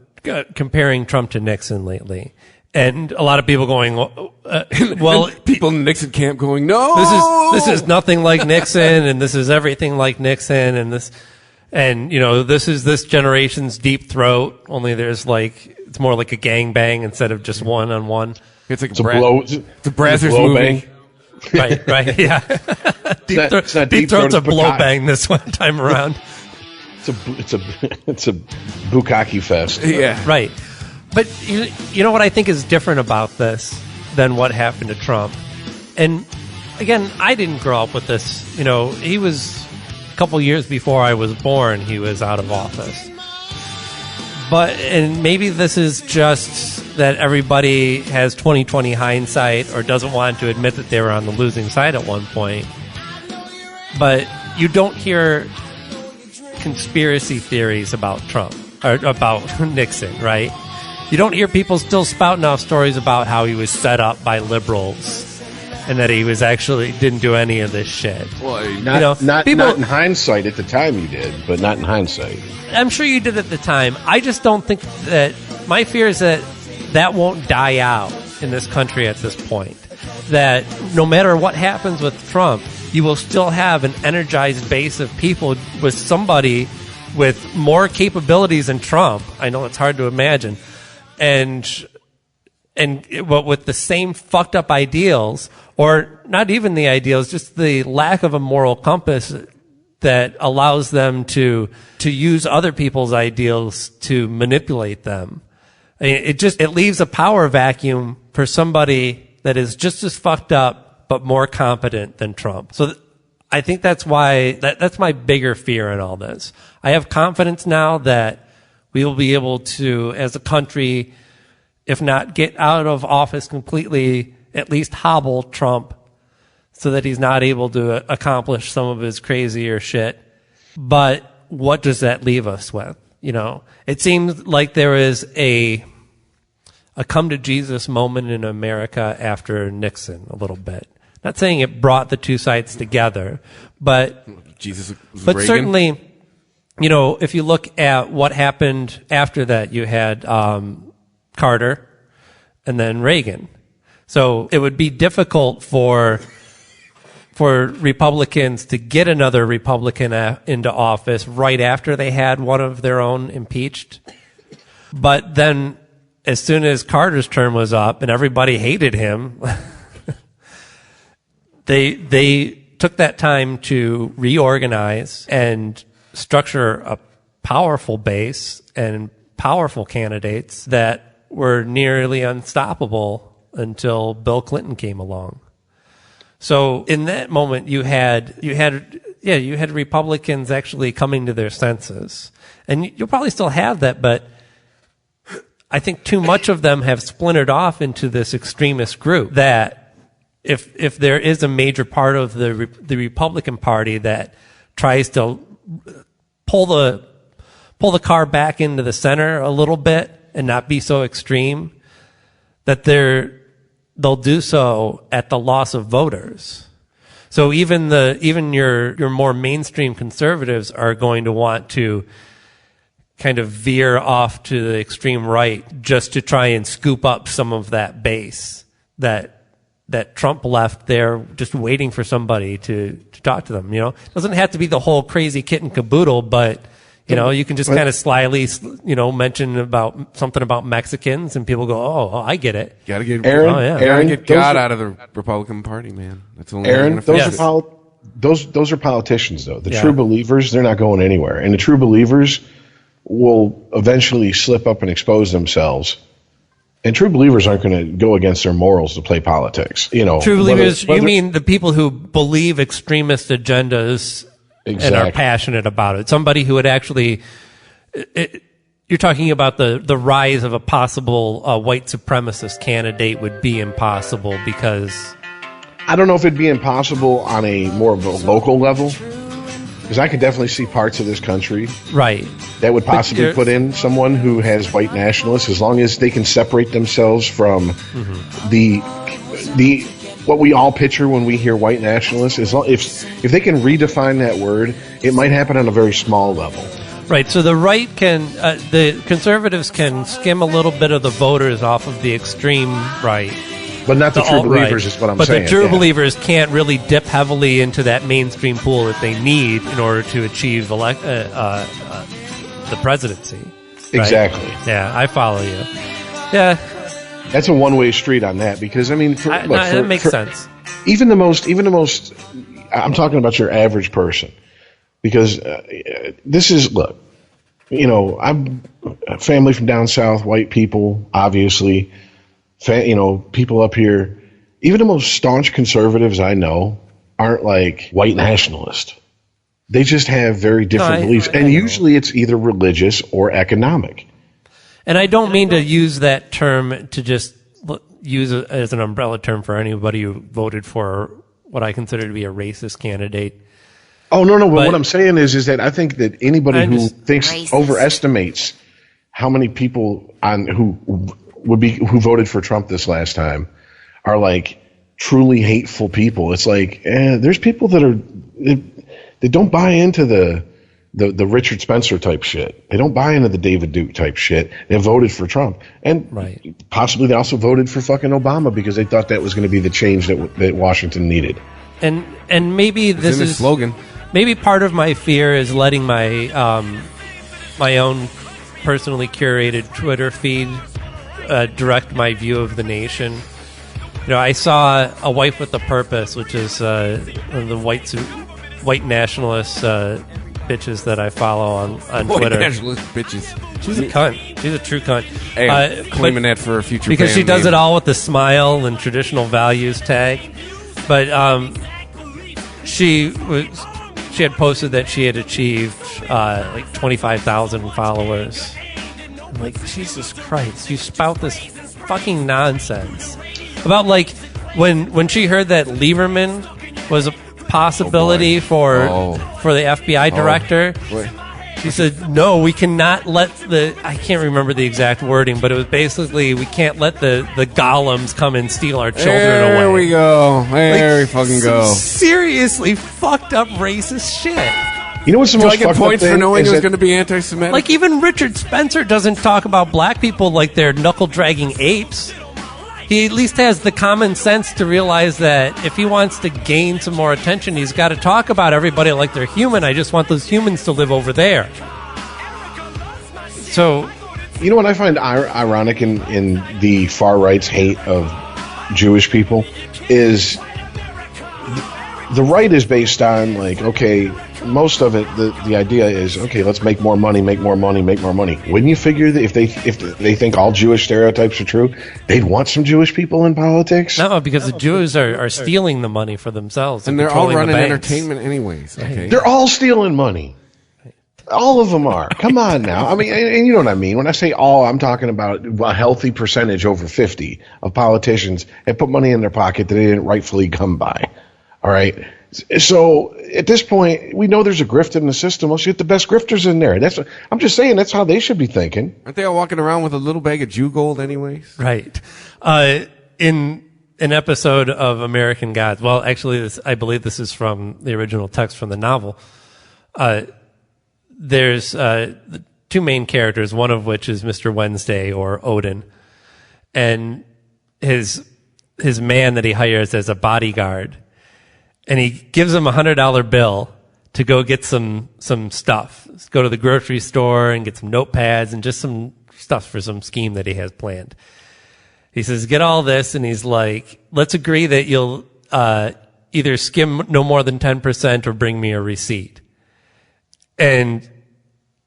comparing Trump to Nixon lately. And a lot of people going, well, people in the Nixon camp going, no, this is nothing like Nixon, and this is everything like Nixon, and this is this generation's Deep Throat. Only there's it's more like a gangbang instead of just one-on-one. It's like it's a Brazzers movie. Right, yeah. Deep Throat's a blow bang this one time around. It's a bukkake fest. Yeah, right. But you know what I think is different about this than what happened to Trump? And again, I didn't grow up with this. He was a couple years before I was born, he was out of office. And maybe this is just that everybody has 20/20 hindsight or doesn't want to admit that they were on the losing side at one point. But you don't hear conspiracy theories about Trump or about Nixon, right? You don't hear people still spouting off stories about how he was set up by liberals and that he was actually didn't do any of this shit. Well, not in hindsight. At the time you did, but not in hindsight. I'm sure you did at the time. I just don't think that, my fear is that won't die out in this country at this point. That no matter what happens with Trump, you will still have an energized base of people with somebody with more capabilities than Trump. I know it's hard to imagine. And with the same fucked up ideals, or not even the ideals, just the lack of a moral compass that allows them to use other people's ideals to manipulate them. I mean, it leaves a power vacuum for somebody that is just as fucked up but more competent than Trump. So I think that's why that's my bigger fear in all this. I have confidence now that we will be able to, as a country, if not get out of office completely, at least hobble Trump so that he's not able to accomplish some of his crazier shit. But what does that leave us with? You know, it seems like there is a come to Jesus moment in America after Nixon a little bit. Not saying it brought the two sides together, but Reagan. Certainly, you know, if you look at what happened after that, you had Carter and then Reagan. So it would be difficult for Republicans to get another Republican into office right after they had one of their own impeached. But then as soon as Carter's term was up and everybody hated him, they took that time to reorganize and structure a powerful base and powerful candidates that were nearly unstoppable until Bill Clinton came along. So in that moment, you had Republicans actually coming to their senses, and you'll probably still have that, but I think too much of them have splintered off into this extremist group that if there is a major part of the Republican Party that tries to pull the car back into the center a little bit and not be so extreme, that they'll do so at the loss of voters. So even your more mainstream conservatives are going to want to kind of veer off to the extreme right just to try and scoop up some of that base that Trump left there just waiting for somebody to talk to them. You know, it doesn't have to be the whole crazy kit and caboodle, but you know, you can just kind of slyly, you know, mention about something about Mexicans, and people go, "Oh, I get it." Gotta get Aaron, get God out of the Republican Party, man. That's the only Aaron, those those are politicians, though. The true believers, they're not going anywhere, and the true believers will eventually slip up and expose themselves. And true believers aren't going to go against their morals to play politics. You know, true believers. You mean the people who believe extremist agendas. Exactly. And are passionate about it. Somebody who would actually, you're talking about the rise of a possible white supremacist candidate would be impossible because... I don't know if it'd be impossible on a more of a local level, because I could definitely see parts of this country that would possibly put in someone who has white nationalists, as long as they can separate themselves from the what we all picture when we hear white nationalists. If they can redefine that word, it might happen on a very small level. Right. So the right the conservatives can skim a little bit of the voters off of the extreme right. But not the true believers is what I'm saying. But the true believers can't really dip heavily into that mainstream pool that they need in order to achieve the presidency. Right? Exactly. Yeah, I follow you. Yeah. That's a one-way street on that, because I mean, that makes sense. Even the most, I'm talking about your average person, because this is, look, you know, I'm a family from down south, white people, obviously, you know, people up here. Even the most staunch conservatives I know aren't like white nationalists. They just have very different beliefs, and usually it's either religious or economic. And I don't mean to use that term to just use it as an umbrella term for anybody who voted for what I consider to be a racist candidate. Oh, no. But what I'm saying is that I think that anybody who overestimates how many people who voted for Trump this last time are like truly hateful people. It's like, there's people that don't buy into the Richard Spencer type shit. They don't buy into the David Duke type shit. They voted for Trump. And possibly they also voted for fucking Obama because they thought that was going to be the change that Washington needed. And maybe this is slogan. Maybe part of my fear is letting my my own personally curated Twitter feed direct my view of the nation. You know, I saw A Wife with a Purpose, which is one of the white nationalist bitches that I follow on Twitter. White nationalist bitches. She's a cunt. She's a true cunt. Hey, I'm claiming that for a future because she band does name. it all with the smile and traditional values tag. But she had posted that she had achieved like 25,000 followers. I'm like, Jesus Christ! You spout this fucking nonsense about like when she heard that Lieberman was a possibility for the FBI director. She said, no, we cannot let I can't remember the exact wording, but it was basically, we can't let the golems come and steal our children away. There we go. There we fucking go. Seriously fucked up racist shit. You know what's the most I get fucked points up for thing knowing is it was that- going to be anti-Semitic? Like, even Richard Spencer doesn't talk about black people like they're knuckle-dragging apes. He at least has the common sense to realize that if he wants to gain some more attention, he's got to talk about everybody like they're human. I just want those humans to live over there. So, you know what I find ironic in the far right's hate of Jewish people is the right is based on, like, okay, most of it, the idea is, okay, let's make more money, make more money, make more money. Wouldn't you figure that if they think all Jewish stereotypes are true, they'd want some Jewish people in politics? no, because the Jews are stealing the money for themselves. and they're all controlling the running banks. entertainment anyways. Okay. They're all stealing money. All of them are. Come on now. I mean, and you know what I mean. When I say all, I'm talking about a healthy percentage, over 50, of politicians that put money in their pocket that they didn't rightfully come by. All right. So at this point, we know there's a grift in the system. Let's get the best grifters in there. I'm just saying that's how they should be thinking. Aren't they all walking around with a little bag of Jew gold anyways? Right. In an episode of American Gods, well, actually, I believe this is from the original text from the novel. There's the two main characters, one of which is Mr. Wednesday, or Odin, and his man that he hires as a bodyguard, and he gives him $100 bill to go get some stuff. Go to the grocery store and get some notepads and just some stuff for some scheme that he has planned. He says, get all this, and he's like, let's agree that you'll either skim no more than 10% or bring me a receipt. And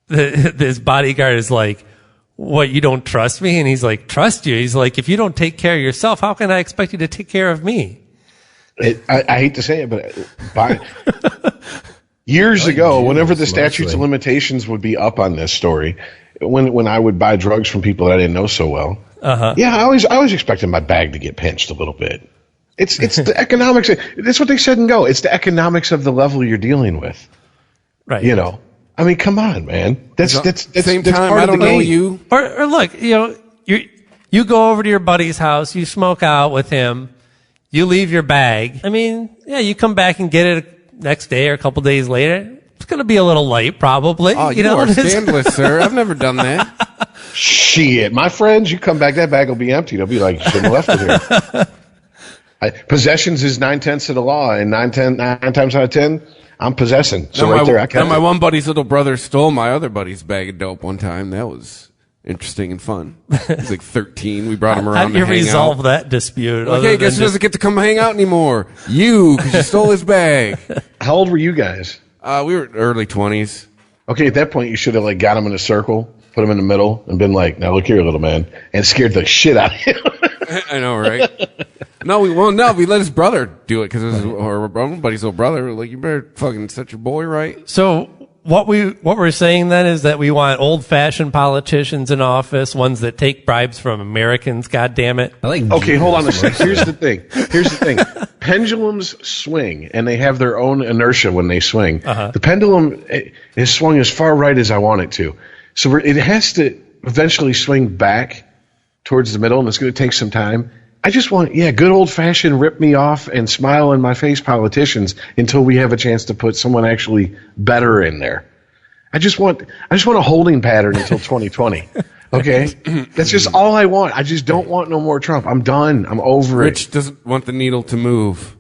this bodyguard is like, what, you don't trust me? And he's like, trust you? He's like, if you don't take care of yourself, how can I expect you to take care of me? I hate to say it, but years ago, whenever the statutes of limitations would be up on this story, when I would buy drugs from people that I didn't know so well, yeah, I was expecting my bag to get pinched a little bit. It's the economics. That's what they said and go. It's the economics of the level you're dealing with. Right. You know, I mean, come on, man. That's same that's time. part I of the don't know game. you. Or look, you know, you go over to your buddy's house, you smoke out with him, you leave your bag. I mean, yeah, you come back and get it next day or a couple days later. It's going to be a little light, probably. Oh, you are scandalous, sir. I've never done that. Shit, my friends, you come back, that bag will be empty. They'll be like, you shouldn't have left it here. Possessions is 9/10 of the law, and 9 times out of 10, I'm possessing. So right there, I my one buddy's little brother stole my other buddy's bag of dope one time. That was interesting and fun. He was like 13. We brought him How around do you to hang resolve out. that dispute? Like, hey, guess who doesn't get to come hang out anymore? You, because you stole his bag. How old were you guys? We were early 20s. Okay, at that point, you should have like got him in a circle, put him in the middle, and been like, "Now look here, little man," and scared the shit out of him. I know, right? We let his brother do it because it was our buddy's little brother. Like, you better fucking set your boy right. So what we're saying then is that we want old-fashioned politicians in office, ones that take bribes from Americans. God damn it! Okay, hold on a sec. Here's the thing. Pendulums swing, and they have their own inertia when they swing. The pendulum is swung as far right as I want it to. So it has to eventually swing back towards the middle, and it's going to take some time. I just want, good old-fashioned rip me off and smile in my face politicians until we have a chance to put someone actually better in there. I just want a holding pattern until 2020. Okay? That's just all I want. I just don't want no more Trump. I'm done. I'm over it. Rich doesn't want the needle to move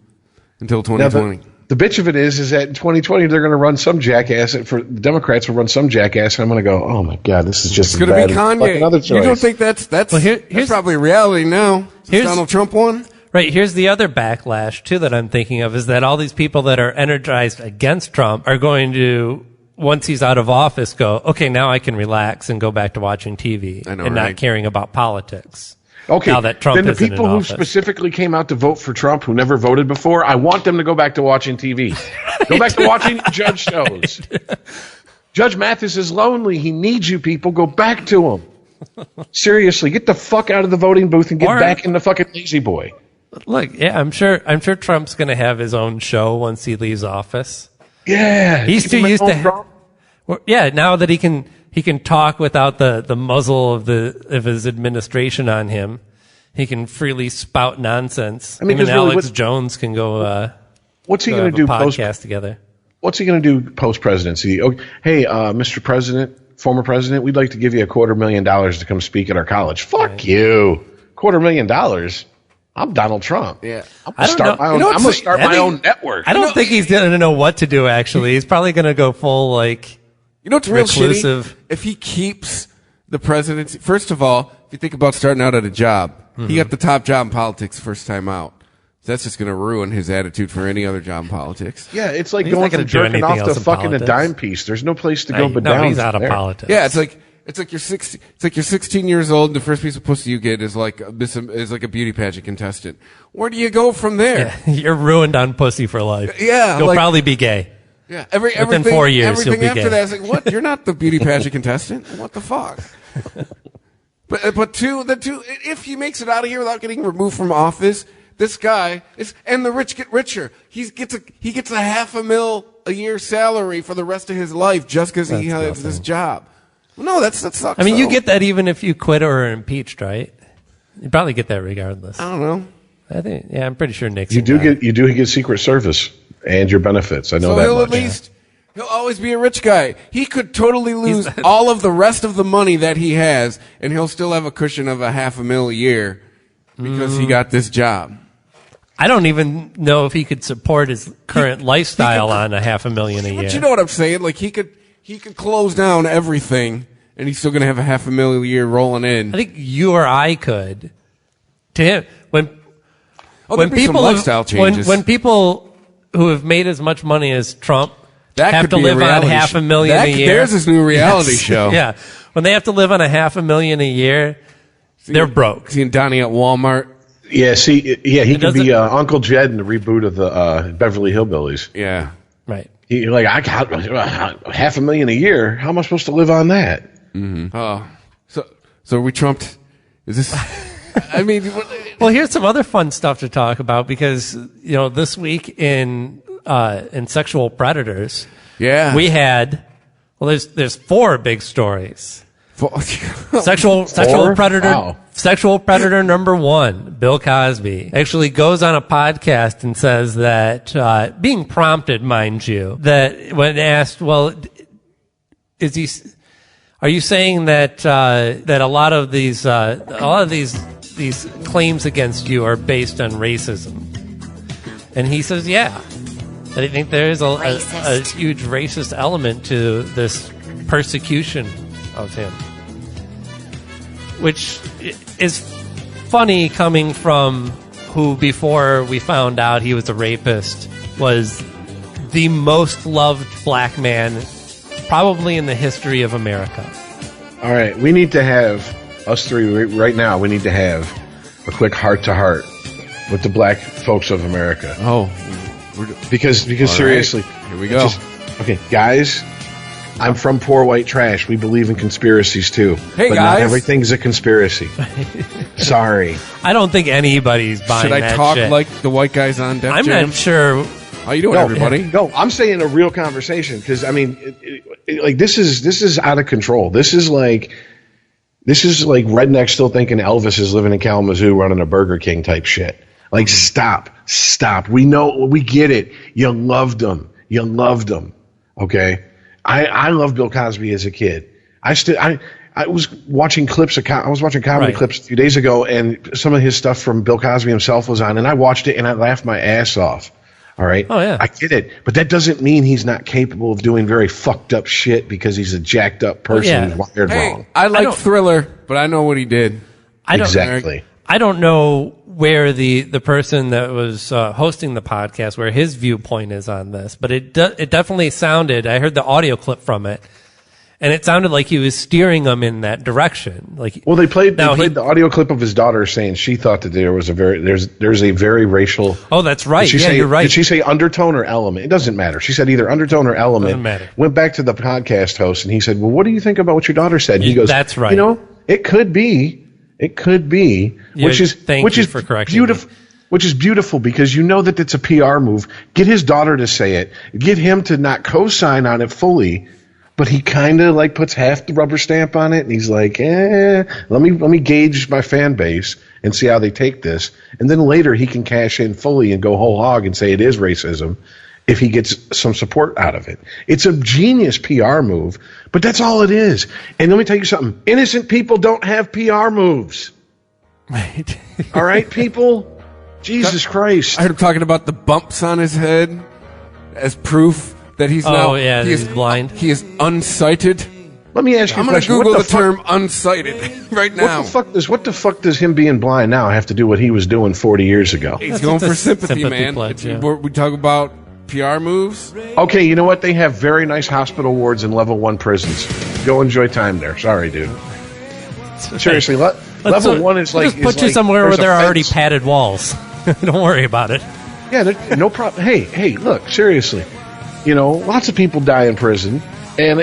until 2020. Now, the bitch of it is that in 2020 they're going to run some jackass. The Democrats will run some jackass, and I'm going to go, oh my god, this is just It's going to be Kanye. Another choice. You don't think that's Well, here's probably reality now? Donald Trump won. Right. Here's the other backlash, too, that I'm thinking of, is that all these people that are energized against Trump are going to, once he's out of office, go, okay, now I can relax and go back to watching TV and not caring about politics. Okay, now that Trump then the isn't people in who office. specifically came out to vote for Trump, who never voted before, I want them to go back to watching TV. Go back to watching judge shows. Judge Mathis is lonely. He needs you people. Go back to him. Seriously, get the fuck out of the voting booth and get back in the fucking lazy boy. Look, yeah, I'm sure Trump's going to have his own show once he leaves office. Yeah, he's too used to. Well, yeah, now that he can talk without the muzzle of his administration on him, he can freely spout nonsense. I mean, really, Alex Jones can go. What's he going to do? Podcast together. What's he going to do post presidency? Okay, hey, Mr. President, former president, we'd like to give you $250,000 to come speak at our college. Fuck you, $250,000. I'm Donald Trump. Yeah, I'm gonna start my own network. I don't think he's going to know what to do. Actually, he's probably going to go full like. You know what's real reclusive. shitty? If he keeps the presidency, first of all, if you think about starting out at a job, he got the top job in politics first time out. So that's just going to ruin his attitude for any other job in politics. Yeah, it's like going from jerking off to fucking a dime piece. There's no place to go but down. He's out of politics. Yeah, it's like you're 16 years old. And the first piece of pussy you get is like a beauty pageant contestant. Where do you go from there? Yeah, you're ruined on pussy for life. Yeah, you'll probably be gay. Yeah, within 4 years, everything you'll be after gay. that is like, what? You're not the beauty pageant contestant. What the fuck? But if he makes it out of here without getting removed from office, this guy is, and the rich get richer. He gets a $500,000 a year salary for the rest of his life just because he has this job. No, that sucks. I mean, you get that even if you quit or are impeached, right? You probably get that regardless. I don't know. I think, yeah, I'm pretty sure Nixon. You do get Secret Service and your benefits. I know that. He'll always be a rich guy. He could totally lose all of the rest of the money that he has, and he'll still have a cushion of $500,000 a year because he got this job. I don't even know if he could support his current lifestyle on $500,000 a year. But you know what I'm saying? Like he could close down everything, and he's still going to have $500,000 a year rolling in. I think you or I could. To him, when people who have made as much money as Trump have to live on $500,000 a year. There's his new reality show. Yeah, when they have to live on $500,000 a year, they're broke. Seeing Donnie at Walmart. Yeah, he could be Uncle Jed in the reboot of the Beverly Hillbillies. Yeah, right. You're like, I got $500,000 a year. How am I supposed to live on that? Mm-hmm. Oh, so we trumped. Is this? I mean, well, here's some other fun stuff to talk about because this week in sexual predators, we had there's 4 big stories. Sexual predator. Wow. Sexual predator number 1, Bill Cosby, actually goes on a podcast and says that, being prompted, mind you, that when asked, well, are you saying that a lot of these claims against you are based on racism? And he says, yeah. I think there is a huge racist element to this persecution of him. Which is funny coming from who, before we found out he was a rapist, was the most loved black man probably in the history of America. All right, we need to have, us three right now, we need to have a quick heart-to-heart with the black folks of America. Oh. Because seriously. Right. Here we go. Okay, guys. I'm from poor white trash. We believe in conspiracies too. Hey, but guys. Not everything's a conspiracy. Sorry. I don't think anybody's buying that shit. Should I talk shit. like the white guys on Def I'm Jam? not sure. How you doing, everybody? No, I'm saying a real conversation because I mean, like this is out of control. This is like rednecks still thinking Elvis is living in Kalamazoo running a Burger King type shit. Like, stop. We know, we get it. You loved him. Okay. I loved Bill Cosby as a kid. I was watching clips. I was watching comedy clips a few days ago, and some of his stuff from Bill Cosby himself was on, and I watched it and I laughed my ass off. All right. Oh yeah. I get it, but that doesn't mean he's not capable of doing very fucked up shit because he's a jacked up person who's wired wrong. I like Thriller, but I know what he did. Exactly. I don't know where the person that was hosting the podcast, where his viewpoint is on this, but it definitely sounded, I heard the audio clip from it, and it sounded like he was steering them in that direction. Like, well, they played the audio clip of his daughter saying she thought that there was there's a very racial. Oh, that's right. Yeah, you're right. Did she say undertone or element? It doesn't matter. She said either undertone or element. Doesn't matter. Went back to the podcast host and he said, "Well, what do you think about what your daughter said?" And he goes, "That's right. You know, it could be, which is for correcting beautiful." Which is beautiful because you know that it's a PR move. Get his daughter to say it. Get him to not co-sign on it fully. But he kind of like puts half the rubber stamp on it, and he's like, let me gauge my fan base and see how they take this. And then later he can cash in fully and go whole hog and say it is racism if he gets some support out of it. It's a genius PR move, but that's all it is. And let me tell you something. Innocent people don't have PR moves. Right. All right, people? Jesus Christ. I heard him talking about the bumps on his head as proof that he's he's blind. He is unsighted. Let me ask you a question. I'm going to Google the term unsighted right now. What the fuck does him being blind now have to do with what he was doing 40 years ago? He's going for sympathy, man. Pledge, yeah. We talk about PR moves. Okay, you know what? They have very nice hospital wards in level 1 prisons. Go enjoy time there. Sorry, dude. Seriously, level 1 is like... Just put you somewhere where there are already padded walls. Don't worry about it. Yeah, no problem. Hey, look, seriously. You know, lots of people die in prison, and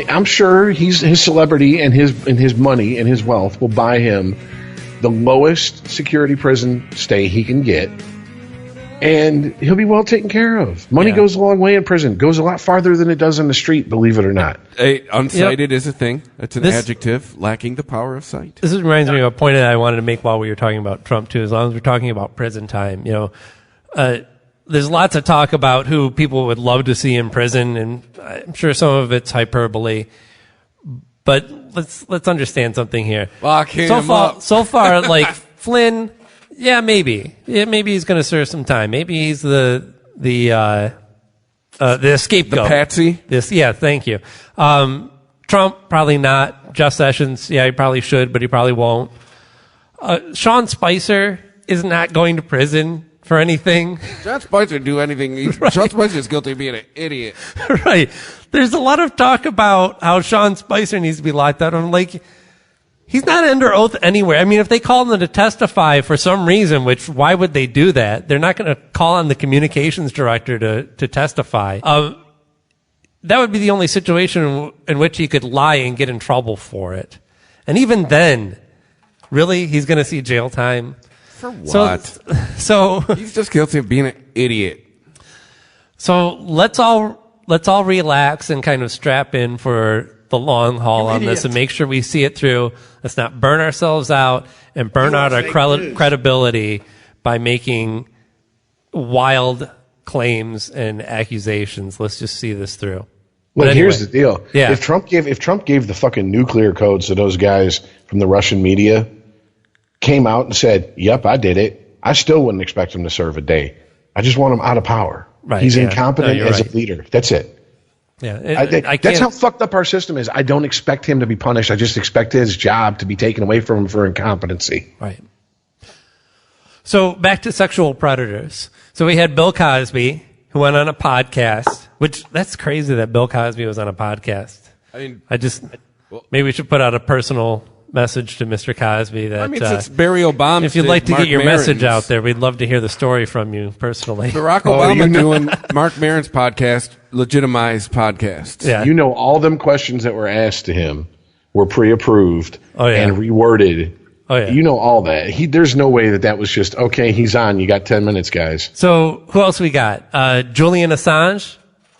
I'm sure his celebrity and his money and his wealth will buy him the lowest security prison stay he can get, and he'll be well taken care of. Money goes a long way in prison. Goes a lot farther than it does on the street, believe it or not. Unsighted is a thing. It's an adjective lacking the power of sight. This reminds me of a point that I wanted to make while we were talking about Trump, too, as long as we're talking about prison time. You know, there's lots of talk about who people would love to see in prison, and I'm sure some of it's hyperbole. But let's understand something here. Lock him up. So far, like Flynn, maybe he's going to serve some time. Maybe he's the scapegoat, the patsy. Thank you. Trump probably not. Jeff Sessions, he probably should, but he probably won't. Sean Spicer is not going to prison for anything. Sean Spicer would do anything. Right. Sean Spicer is guilty of being an idiot. Right. There's a lot of talk about how Sean Spicer needs to be locked up. I'm like, he's not under oath anywhere. I mean, if they call him to testify for some reason, which why would they do that? They're not going to call on the communications director to testify. That would be the only situation in which he could lie and get in trouble for it. And even then, really, he's going to see jail time. For what? So he's just guilty of being an idiot. So let's all relax and kind of strap in for the long haul on this and make sure we see it through. Let's not burn ourselves out and burn out our credibility by making wild claims and accusations. Let's just see this through. Well, here's the deal. Yeah. If Trump gave the fucking nuclear codes to those guys from the Russian media, came out and said, "Yep, I did it," I still wouldn't expect him to serve a day. I just want him out of power. Right, He's incompetent as a leader. That's it. Yeah, that's how fucked up our system is. I don't expect him to be punished. I just expect his job to be taken away from him for incompetency. Right. So back to sexual predators. So we had Bill Cosby, who went on a podcast, which that's crazy that Bill Cosby was on a podcast. I mean, maybe we should put out a personal message to Mr. Cosby that since Barry Obama, if you'd like to get your message out there, we'd love to hear the story from you personally. Barack Obama doing Mark Maron's podcast, legitimized podcast. Yeah. You know, all them questions that were asked to him were pre-approved and reworded. Oh, yeah. You know all that. There's no way that was just, okay, he's on. You got 10 minutes, guys. So who else we got? Julian Assange.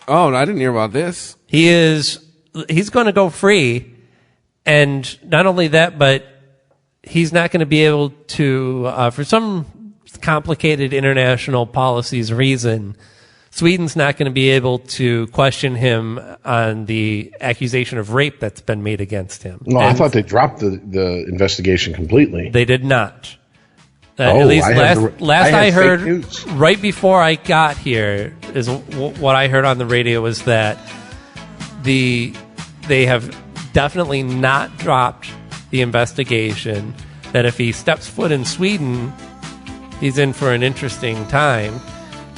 Oh, I didn't hear about this. He's going to go free. And not only that, but he's not going to be able to, for some complicated international policies reason, Sweden's not going to be able to question him on the accusation of rape that's been made against him. No, I thought they dropped the investigation completely. They did not. At least last I heard, right before I got here, is what I heard on the radio was that they have definitely not dropped the investigation, that if he steps foot in Sweden, he's in for an interesting time,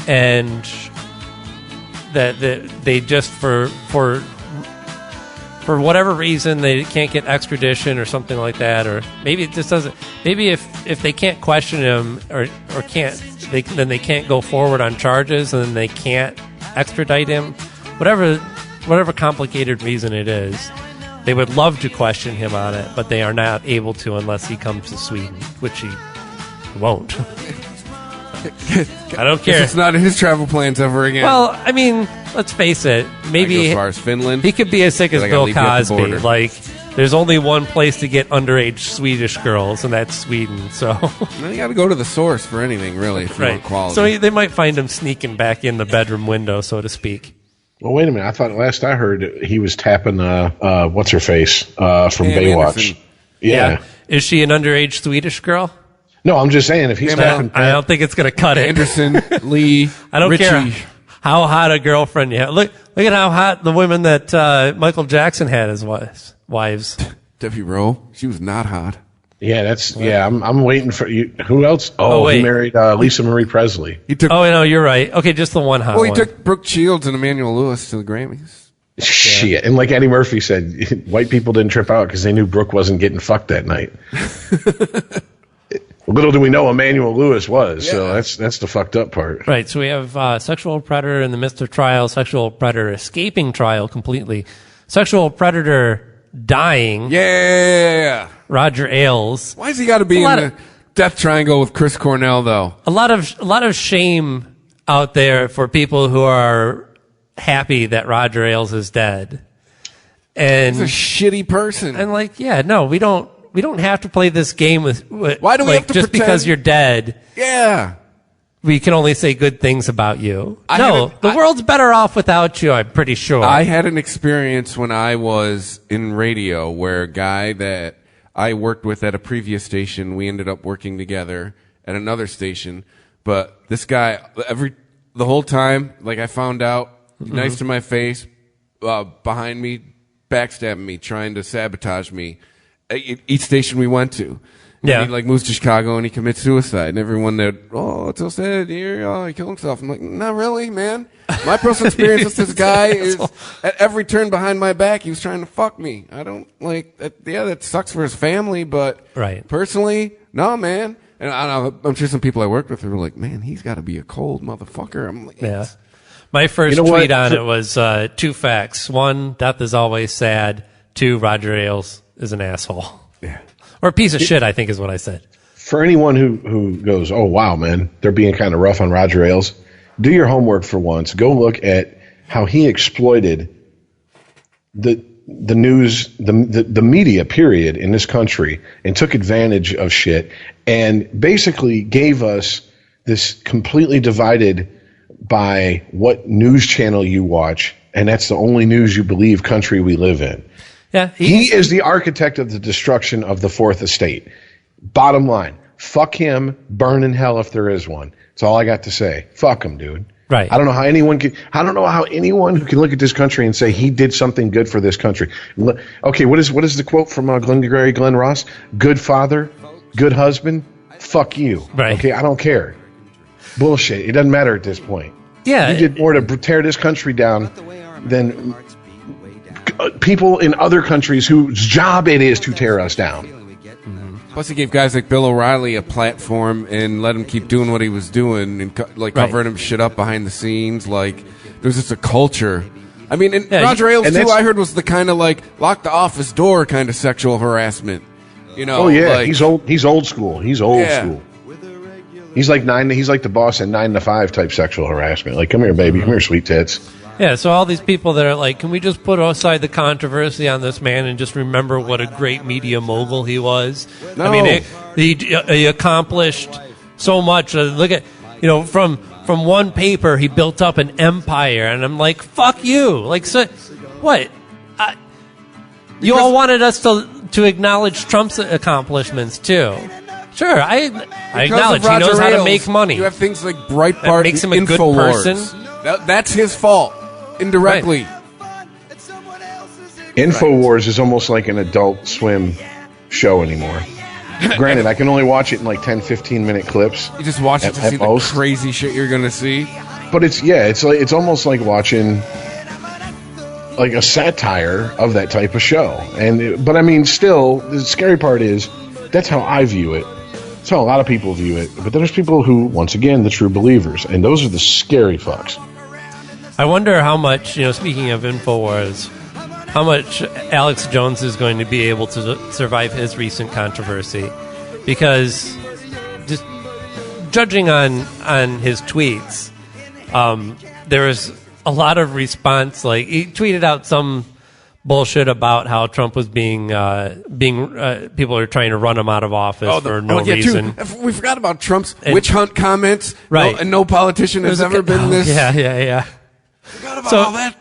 and that they just for whatever reason they can't get extradition or something like that, or maybe it just doesn't. Maybe if they can't question him or can't, then they can't go forward on charges, and then they can't extradite him. Whatever complicated reason it is, they would love to question him on it, but they are not able to unless he comes to Sweden, which he won't. I don't care. It's not in his travel plans ever again. Well, I mean, let's face it. Maybe as far as Finland, he could be as sick as Bill Cosby. Like, there's only one place to get underage Swedish girls, and that's Sweden. So you got to go to the source for anything, really, if you want quality. So they might find him sneaking back in the bedroom window, so to speak. Well, wait a minute. I thought last I heard he was tapping what's her face from Baywatch. Yeah. Is she an underage Swedish girl? No, I'm just saying if he's tapping. I don't think it's going to cut it. Anderson, Lee, I don't Richie. care how hot a girlfriend you have. Look at how hot the women that Michael Jackson had as wives. Debbie Rowe, she was not hot. Yeah, I'm waiting for you. Who else? Oh, he married Lisa Marie Presley. No, you're right. Okay, just the one hot one. Well, he took Brooke Shields and Emmanuel Lewis to the Grammys. Shit. And like Eddie Murphy said, white people didn't trip out because they knew Brooke wasn't getting fucked that night. Little do we know Emmanuel Lewis was, so that's the fucked up part. Right, so we have sexual predator in the midst of trial, sexual predator escaping trial completely, sexual predator dying. Yeah. Roger Ailes. Why has he got to be in the death triangle with Chris Cornell, though? A lot of shame out there for people who are happy that Roger Ailes is dead. And he's a shitty person. And we don't have to play this game with why do we have to just pretend? Because you're dead? Yeah. We can only say good things about you. The world's better off without you, I'm pretty sure. I had an experience when I was in radio where a guy that I worked with at a previous station, we ended up working together at another station. But this guy, the whole time, like I found out, nice to my face, behind me, backstabbing me, trying to sabotage me. Each station we went to. And he moves to Chicago and he commits suicide. And everyone there, it's so sad here. He killed himself. I'm like, not really, man. My personal experience with this guy is at every turn behind my back, he was trying to fuck me. I don't like that. Yeah, that sucks for his family, but personally, no, man. And I don't know, I'm sure some people I worked with were like, man, he's got to be a cold motherfucker. I'm like, my first tweet on it was 2 facts. 1, death is always sad. 2, Roger Ailes is an asshole. Yeah. Or a piece of shit, I think is what I said. For anyone who goes, oh, wow, man, they're being kind of rough on Roger Ailes, do your homework for once. Go look at how he exploited the news, the media, period, in this country and took advantage of shit and basically gave us this completely divided by what news channel you watch, and that's the only news you believe country we live in. Yeah, he is the architect of the destruction of the Fourth Estate. Bottom line, fuck him, burn in hell if there is one. That's all I got to say. Fuck him, dude. Right. I don't know how anyone who can look at this country and say he did something good for this country. Okay, what is the quote from Glengarry Glen Ross? Good father, good husband, fuck you. Right. Okay, I don't care. Bullshit. It doesn't matter at this point. Yeah. You did more to tear this country down than people in other countries whose job it is to tear us down. Plus, he gave guys like Bill O'Reilly a platform and let him keep doing what he was doing and covering him shit up behind the scenes. Like, there's just a culture. I mean, and Roger Ailes, too, I heard was the kind of lock the office door kind of sexual harassment. You know? Oh, yeah. He's old school. He's old school. He's like the boss in 9 to 5 type sexual harassment. Like, come here, baby. Come here, sweet tits. Yeah, so all these people that are like, can we just put aside the controversy on this man and just remember what a great media mogul he was? No. I mean, he accomplished so much. Look at, from one paper, he built up an empire, and I'm like, fuck you. Like, so, what? You all wanted us to acknowledge Trump's accomplishments, too. Sure, I acknowledge he knows how to make money. You have things like Breitbart that makes him a good person. That's his fault. Indirectly. Right. InfoWars is almost like an Adult Swim show anymore. Granted, I can only watch it in like 10, 15-minute clips. You just watch it to see the crazy shit you're going to see. But it's almost like watching like a satire of that type of show. But I mean, still, the scary part is that's how I view it. That's how a lot of people view it. But there's people who, once again, the true believers, and those are the scary fucks. I wonder how much, speaking of InfoWars, how much Alex Jones is going to be able to survive his recent controversy. Because just judging on his tweets, there was a lot of response. Like, he tweeted out some bullshit about how Trump was people are trying to run him out of office for no reason. Dude, we forgot about Trump's witch hunt comments. Right. And no politician has ever been this. Yeah. Forgot about all that.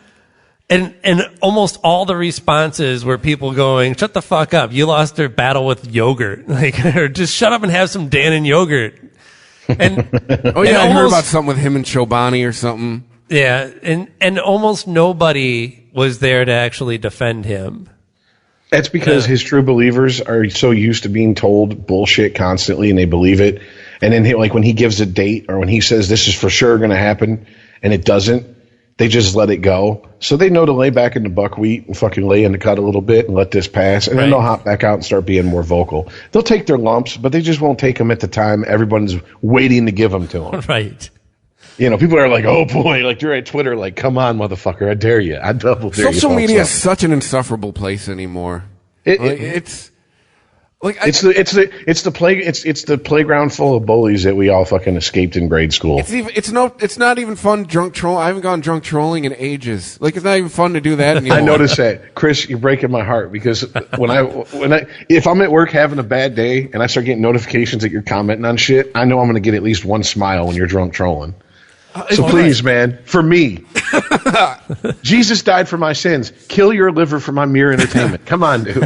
And almost all the responses were people going, "Shut the fuck up! You lost their battle with yogurt." Or just shut up and have some Dannon yogurt. And I heard about something with him and Chobani or something. Yeah, and almost nobody was there to actually defend him. That's because his true believers are so used to being told bullshit constantly, and they believe it. And then, when he gives a date or when he says this is for sure going to happen, and it doesn't, they just let it go. So they know to lay back in the buckwheat and fucking lay in the cut a little bit and let this pass. And then they'll hop back out and start being more vocal. They'll take their lumps, but they just won't take them at the time everyone's waiting to give them to them. Right. People are like, oh boy, like you're at Twitter, like, come on, motherfucker, I dare you. I double dare you. Social media is such an insufferable place anymore. It's the playground full of bullies that we all fucking escaped in grade school. It's not even fun drunk troll. I haven't gone drunk trolling in ages. Like, it's not even fun to do that anymore. I noticed that, Chris. You're breaking my heart because if I'm at work having a bad day and I start getting notifications that you're commenting on shit, I know I'm going to get at least one smile when you're drunk trolling. So please, man, for me, Jesus died for my sins. Kill your liver for my mere entertainment. Come on, dude.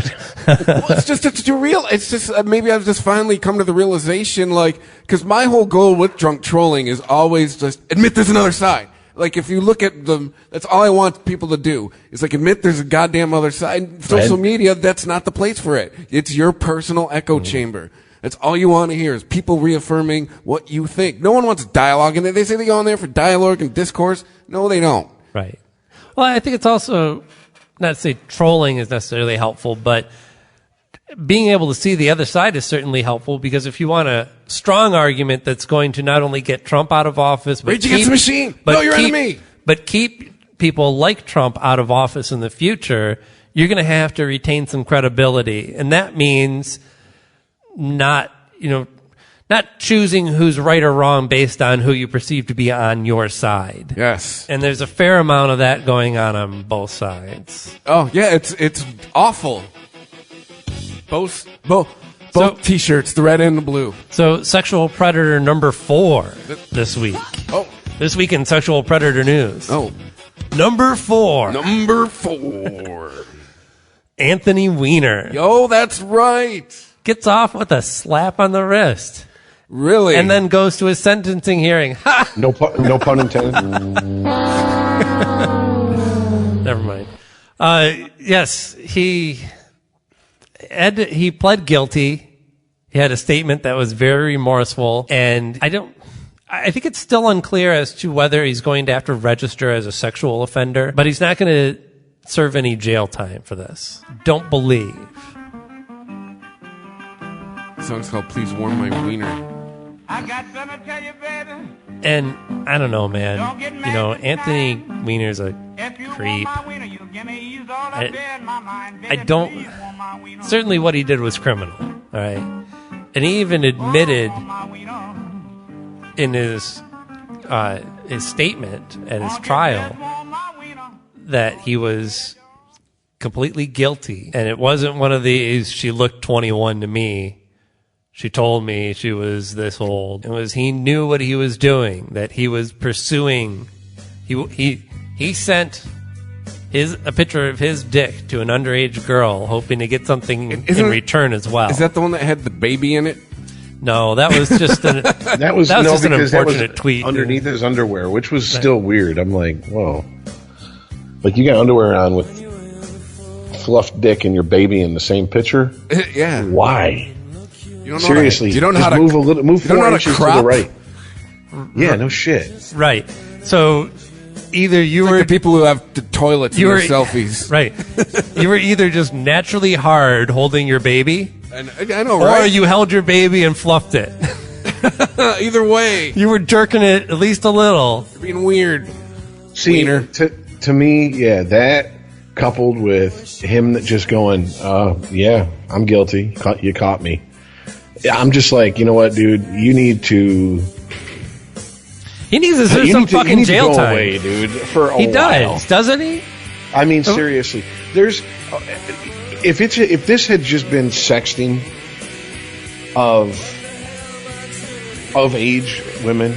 Well, it's real. It's just maybe I've just finally come to the realization, because my whole goal with drunk trolling is always just admit there's another side. Like, if you look at them, that's all I want people to do. Is admit there's a goddamn other side. Social media, that's not the place for it. It's your personal echo chamber. That's all you want to hear is people reaffirming what you think. No one wants dialogue, and they say they go on there for dialogue and discourse. No, they don't. Right. Well, I think it's also, not to say trolling is necessarily helpful, but being able to see the other side is certainly helpful, because if you want a strong argument that's going to not only get Trump out of office, but Rage Against the Machine. No, your enemy. But keep people like Trump out of office in the future, you're going to have to retain some credibility. And that means not choosing who's right or wrong based on who you perceive to be on your side. Yes. And there's a fair amount of that going on both sides. Oh, yeah, it's awful. Both T-shirts, the red and the blue. So, sexual predator number 4 this week. Oh. This week in sexual predator news. Oh. Number 4. Anthony Weiner. Yo, that's right. Gets off with a slap on the wrist. Really? And then goes to his sentencing hearing. Ha! No pun intended. Never mind. Yes, he pled guilty. He had a statement that was very remorseful, and I think it's still unclear as to whether he's going to have to register as a sexual offender, but he's not going to serve any jail time for this. Don't believe. The song's called Please Warm My Wiener. I got something to tell you, baby. And I don't know, man. Anthony Weiner's a creep. I don't. Certainly, what he did was criminal. All right, and he even admitted in his statement at his trial that he was completely guilty, and it wasn't one of these. She looked 21 to me. She told me she was this old. It was he knew what he was doing, that he was pursuing. He sent a picture of his dick to an underage girl, hoping to get something in return as well. Is that the one that had the baby in it? No, that was just an just an unfortunate tweet underneath his underwear, which was still weird. I'm like, whoa, like you got underwear on with fluffed dick and your baby in the same picture? Yeah. Why? You don't know Seriously, you don't know just how to move a little, move you don't 4 know how to inches to crop? the right. Yeah, no shit. Right. So either you It's were like the people who have the toilets you in were their selfies. Right. You were either just naturally hard holding your baby, And I know, or right? you held your baby and fluffed it. Either way, You were jerking it at least a little. you're being weird. See, Wiener. to me, yeah, that coupled with him just going, yeah, I'm guilty. You caught me. Yeah, I'm just like, you know what, dude? You need to. He needs to serve you some need to- you fucking need to jail go time. away, dude. For a He while. doesn't he? I mean, seriously, there's if this had just been sexting of age women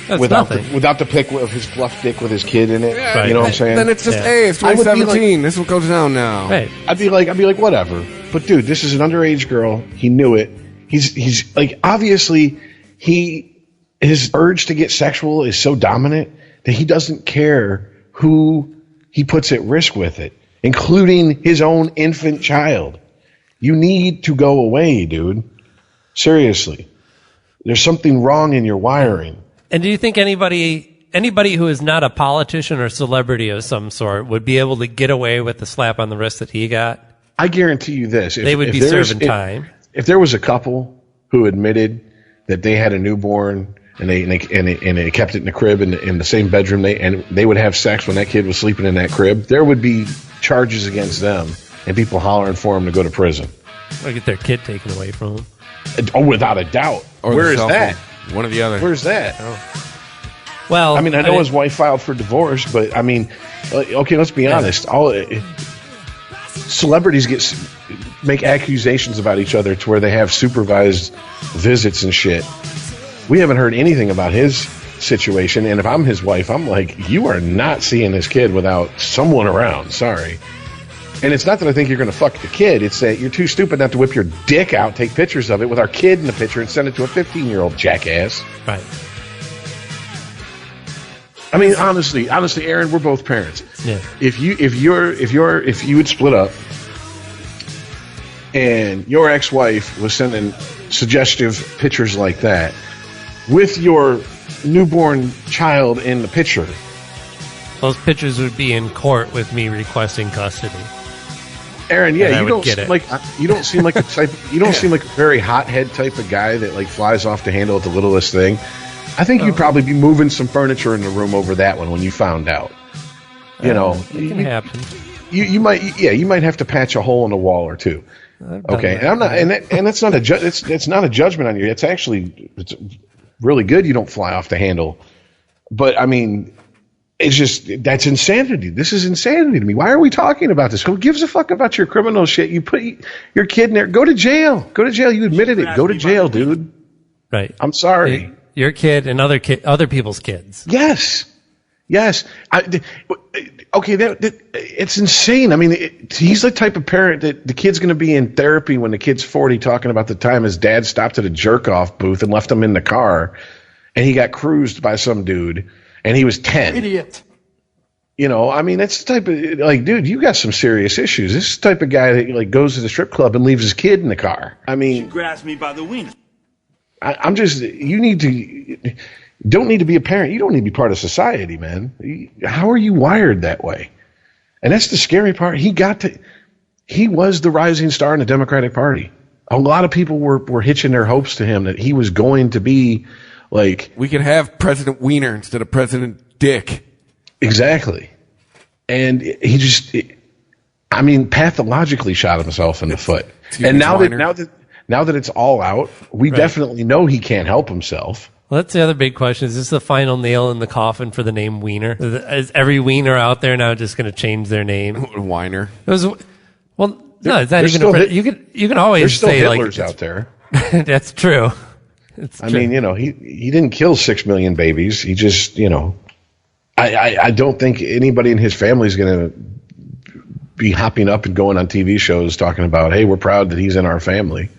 That's without nothing. without the pic of his fluff dick with his kid in it, Yeah, you know what I'm saying? Then it's just, Yeah. hey, it's I would be 2017. This will go down now. Right. I'd be like, whatever. But dude, this is an underage girl. He knew it. He's like, obviously, his urge to get sexual is so dominant that he doesn't care who he puts at risk with it, including his own infant child. You need to go away, dude. Seriously. There's something wrong in your wiring. And do you think anybody who is not a politician or celebrity of some sort would be able to get away with the slap on the wrist that he got? I guarantee you this. They would be serving time. If there was a couple who admitted that they had a newborn and they kept it in the crib in the same bedroom, they would have sex when that kid was sleeping in that crib, there would be charges against them and people hollering for them to go to prison. Or get their kid taken away from them. Oh, without a doubt. Or Where the is cell that? phone. One or the other. Where's that? Well, I mean, I know his wife filed for divorce, but I mean, okay, let's be honest. Celebrities make accusations about each other to where they have supervised visits and shit. We haven't heard anything about his situation, and if I'm his wife, I'm like, you are not seeing this kid without someone around. Sorry. And it's not that I think you're going to fuck the kid. It's that you're too stupid not to whip your dick out, take pictures of it with our kid in the picture, and send it to a 15-year-old jackass. Right. I mean, honestly, Aaron, we're both parents. Yeah. If you would split up, and your ex-wife was sending suggestive pictures like that with your newborn child in the picture, Those pictures would be in court with me requesting custody. Aaron, And I you would don't get seem it. like you don't seem like a type. You don't seem like a very hothead type of guy that like flies off the handle at the littlest thing. I think you'd probably be moving some furniture in the room over that one when you found out. You know, It can happen. you might have to patch a hole in the wall or two. Okay, and I'm not, and that's not it's not a judgment on you. It's really good you don't fly off the handle. But I mean, it's just that's insanity. This is insanity to me. Why are we talking about this? Who gives a fuck about your criminal shit? You put your kid in there. Go to jail. Go to jail. You admitted it. Go to jail, dude. Right. I'm sorry. Your kid and other people's kids. Yes. Okay, it's insane. I mean, he's the type of parent that the kid's going to be in therapy when the kid's 40 talking about the time his dad stopped at a jerk-off booth and left him in the car, and he got cruised by some dude, and he was 10. Idiot. You know, I mean, that's the type of, like, dude, you got some serious issues. This is the type of guy that, like, goes to the strip club and leaves his kid in the car. I mean, Grabs me by the wiener. I'm just, don't need to be a parent. You don't need to be part of society, man. How are you wired that way? And that's the scary part. He was the rising star in the Democratic Party. A lot of people were hitching their hopes to him that he was going to be like. We could have President Weiner instead of President Dick. Exactly. And he just, I mean, pathologically shot himself in the foot. And now that it's all out, we definitely know he can't help himself. Well, that's the other big question. Is this the final nail in the coffin for the name Weiner? Is every Wiener out there now just going to change their name? Weiner. No, it's not There's even. You can always There's still say Hitlers like out there. that's true. I mean, you know, he didn't kill 6 million babies. He just, you know, I don't think anybody in his family is going to be hopping up and going on TV shows talking about, hey, we're proud that he's in our family.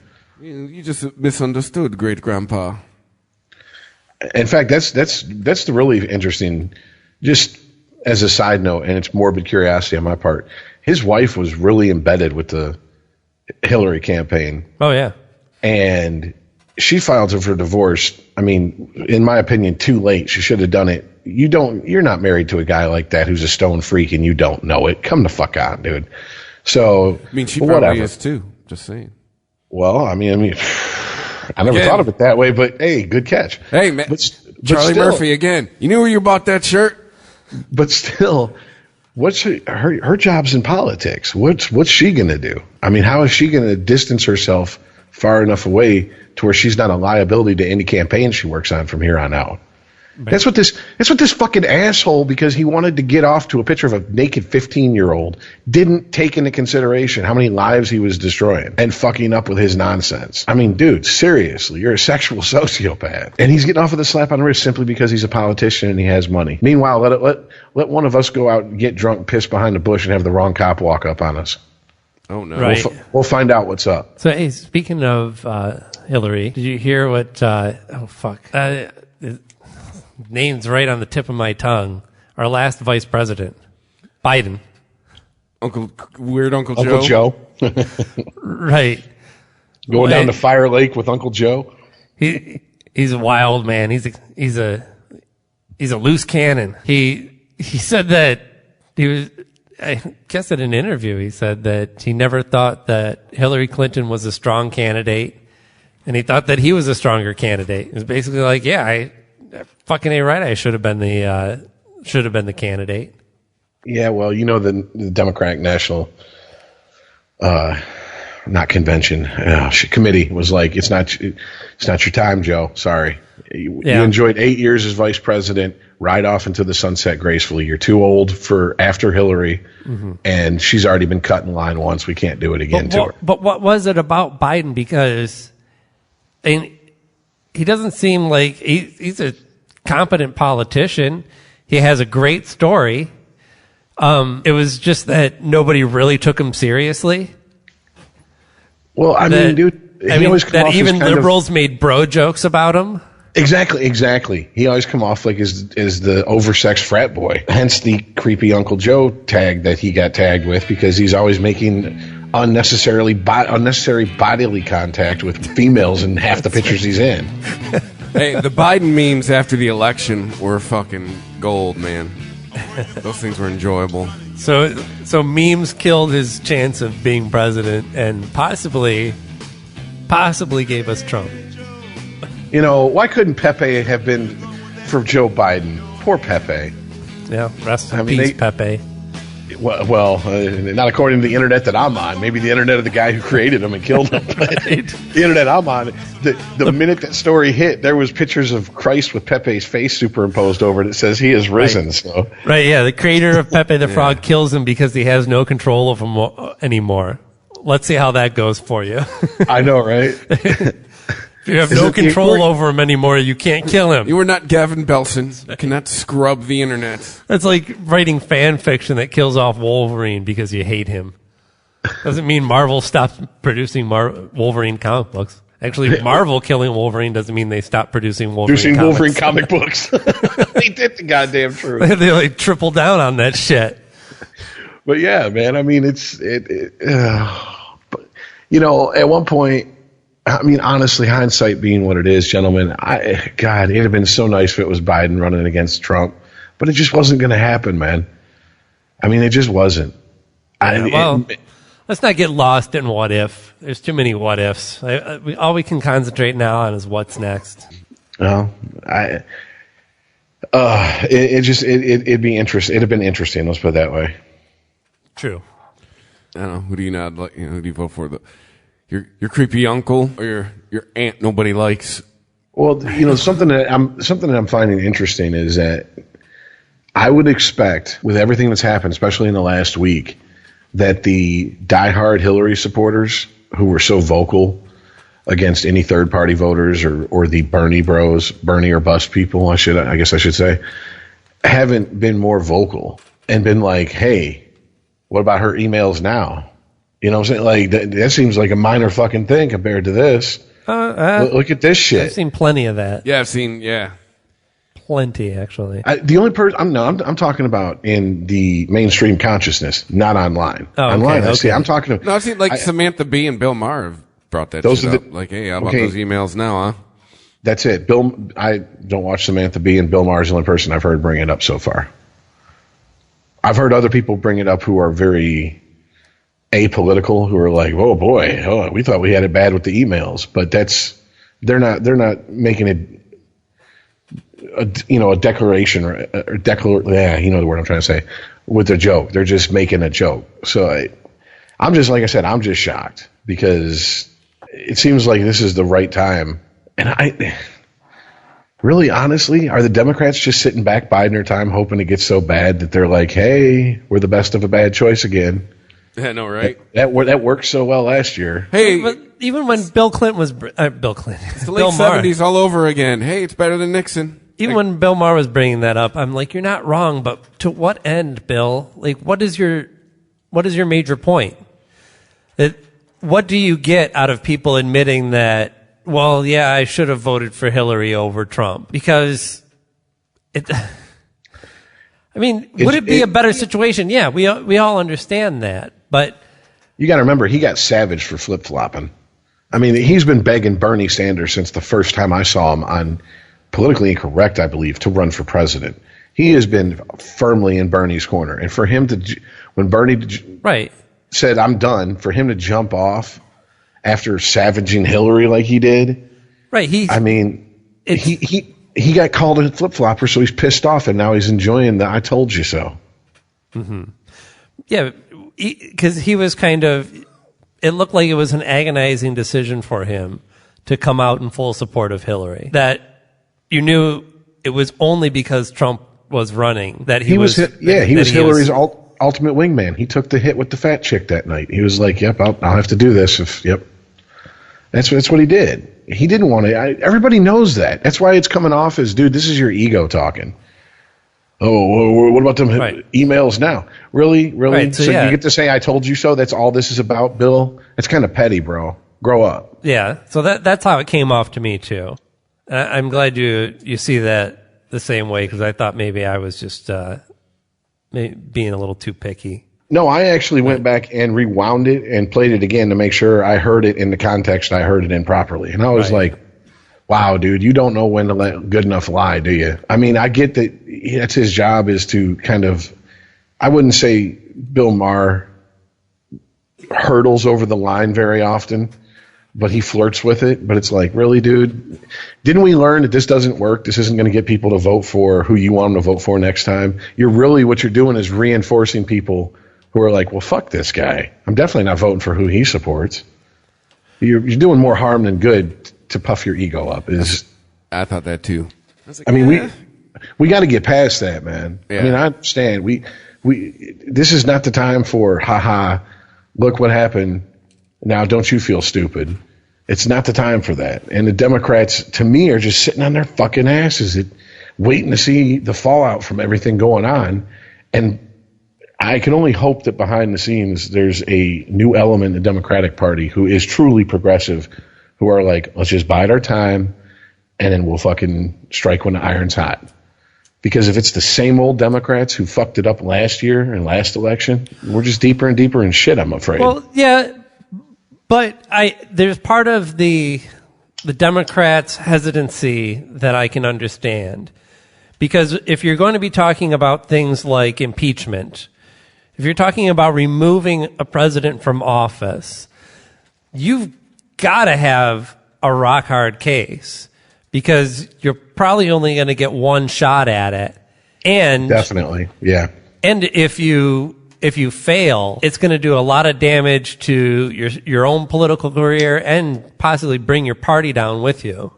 You just misunderstood, great grandpa. In fact, that's the really interesting, just as a side note, and it's morbid curiosity on my part. His wife was really embedded with the Hillary campaign. Oh yeah. and she filed for divorce. I mean, in my opinion, too late. She should have done it. You're not married to a guy like that who's a stone freak and you don't know it. Come the fuck on, dude. So, I mean, she probably is too. Just saying. Well, I mean, I never thought of it that way, but hey, good catch. Hey, man, Charlie Murphy again. You knew where you bought that shirt? But still, what's her job's in politics? What's she gonna do? I mean, how is she gonna distance herself far enough away to where she's not a liability to any campaign she works on from here on out? That's what this fucking asshole, because he wanted to get off to a picture of a naked 15-year-old, didn't take into consideration how many lives he was destroying and fucking up with his nonsense. I mean, dude, seriously, you're a sexual sociopath. And he's getting off with a slap on the wrist simply because he's a politician and he has money. Meanwhile, let one of us go out and get drunk, piss behind the bush, and have the wrong cop walk up on us. Oh, no. Right. We'll find out what's up. So, hey, speaking of Hillary, did you hear what, name's right on the tip of my tongue. Our last vice president, Biden. Uncle Joe. Uncle Joe. Right. Going down to Fire Lake with Uncle Joe. He's a wild man. He's a loose cannon. He said that he was, I guess at an interview, he said that he never thought that Hillary Clinton was a strong candidate, and he thought that he was a stronger candidate. It was basically like, yeah, I fucking ain't right. I should have been the candidate. Yeah, well, you know, the Democratic National, not convention, committee was like, it's not your time, Joe. Sorry. You enjoyed 8 years as vice president, ride off into the sunset gracefully. You're too old for after Hillary, and she's already been cut in line once. We can't do it again to her. But what was it about Biden? Because he doesn't seem like he's a competent politician. He has a great story. It was just that nobody really took him seriously. Well, dude, that even liberals made bro jokes about him. Exactly. He always come off like as the oversexed frat boy. Hence the creepy Uncle Joe tag that he got tagged with, because he's always making unnecessary bodily contact with females in half the pictures he's in. Hey, the Biden memes after the election were fucking gold, man. Those things were enjoyable. So memes killed his chance of being president and possibly gave us Trump. You know, why couldn't Pepe have been for Joe Biden? Poor Pepe. Yeah, rest in peace, Pepe. Well, not according to the internet that I'm on. Maybe the internet of the guy who created him and killed him. The internet I'm on, the minute that story hit, there was pictures of Christ with Pepe's face superimposed over it. It says he is risen. Right. So. Right, yeah. The creator of Pepe the Frog kills him because he has no control of him anymore. Let's see how that goes for you. I know, right? If you have no control over him anymore, you can't kill him. You are not Gavin Belson. You cannot scrub the internet. That's like writing fan fiction that kills off Wolverine because you hate him. Doesn't mean Marvel stopped producing Wolverine comic books. Actually, Marvel killing Wolverine doesn't mean they stopped producing Wolverine comic books. They did the goddamn truth. They like triple down on that shit. But yeah, man, I mean, but, you know, at one point, I mean, honestly, hindsight being what it is, gentlemen, God, it'd have been so nice if it was Biden running against Trump, but it just wasn't going to happen, man. I mean, it just wasn't. Let's not get lost in what if. There's too many what ifs. All we can concentrate now on is what's next. Well, it'd be interesting. It'd have been interesting. Let's put it that way. True. I don't know. Who do you not like? Who do you vote for? Your creepy uncle or your aunt nobody likes? Well, you know, something that I'm finding interesting is that I would expect, with everything that's happened, especially in the last week, that the diehard Hillary supporters who were so vocal against any third party voters or the Bernie bros, Bernie or bust people, I guess I should say, haven't been more vocal and been like, hey, what about her emails now? You know what I'm saying? Like, that seems like a minor fucking thing compared to this. Look at this shit. I've seen plenty of that. Yeah, I've seen, plenty, actually. The only person, I'm talking about in the mainstream consciousness, not online. Oh, online, okay. I'm talking about. No, I've seen Samantha Bee and Bill Maher have brought that Those shit are up. the- Like, hey, how about okay. those emails now, huh? That's it. I don't watch Samantha Bee, and Bill Maher's the only person I've heard bring it up so far. I've heard other people bring it up who are very apolitical, who are like, "Oh boy, we thought we had it bad with the emails," but they're not making it a declaration or you know the word I'm trying to say, with a joke. They're just making a joke. So I'm just, like I said, I'm just shocked because it seems like this is the right time. And I really, honestly, are the Democrats just sitting back biding their time, hoping it gets so bad that they're like, hey, we're the best of a bad choice again? Yeah, no, right? That worked so well last year. Hey, But even when Bill Clinton was Bill Clinton, it's the Bill late Maher, 70s all over again. Hey, it's better than Nixon. even when Bill Maher was bringing that up, I'm like, you're not wrong, but to what end, Bill? Like, what is your major point? What do you get out of people admitting that? Well, yeah, I should have voted for Hillary over Trump because would it be a better situation? Yeah, we all understand that, but You got to remember, he got savaged for flip-flopping. I mean, he's been begging Bernie Sanders since the first time I saw him on Politically Incorrect, I believe, to run for president. He has been firmly in Bernie's corner. And for him to, when Bernie said, I'm done, for him to jump off after savaging Hillary like he did. Right. He got called a flip-flopper, so he's pissed off, and now he's enjoying the I told you so. Mm-hmm. Yeah, because he was it looked like it was an agonizing decision for him to come out in full support of Hillary. That you knew it was only because Trump was running that he was Hillary's ultimate wingman. He took the hit with the fat chick that night. He was like, "Yep, I'll have to do this." That's what he did. He didn't want to. Everybody knows that. That's why it's coming off as, dude, this is your ego talking. Oh, what about them emails now? Really? Right, so you get to say, I told you so? That's all this is about, Bill? That's kind of petty, bro. Grow up. Yeah, so that's how it came off to me, too. I'm glad you see that the same way, because I thought maybe I was just being a little too picky. No, I actually went back and rewound it and played it again to make sure I heard it in the context I heard it in properly. And I was like, wow, dude, you don't know when to let good enough lie, do you? I mean, I get that that's his job, is to kind of, I wouldn't say Bill Maher hurdles over the line very often, but he flirts with it. But it's like, really, dude, didn't we learn that this doesn't work? This isn't going to get people to vote for who you want them to vote for next time. What you're doing is reinforcing people who are like, well, fuck this guy. I'm definitely not voting for who he supports. You're doing more harm than good to puff your ego up. I thought that too. We got to get past that, man. Yeah. I mean, I understand. This is not the time for, haha, look what happened. Now don't you feel stupid? It's not the time for that. And the Democrats, to me, are just sitting on their fucking asses, waiting to see the fallout from everything going on. And I can only hope that behind the scenes there's a new element in the Democratic Party who is truly progressive, who are like, let's just bide our time, and then we'll fucking strike when the iron's hot. Because if it's the same old Democrats who fucked it up last year and last election, we're just deeper and deeper in shit, I'm afraid. Well, yeah, but there's part of the Democrats' hesitancy that I can understand. Because if you're going to be talking about things like impeachment, if you're talking about removing a president from office, you've got to have a rock hard case, because you're probably only going to get one shot at it. And definitely, yeah. And if you fail, it's going to do a lot of damage to your own political career and possibly bring your party down with you.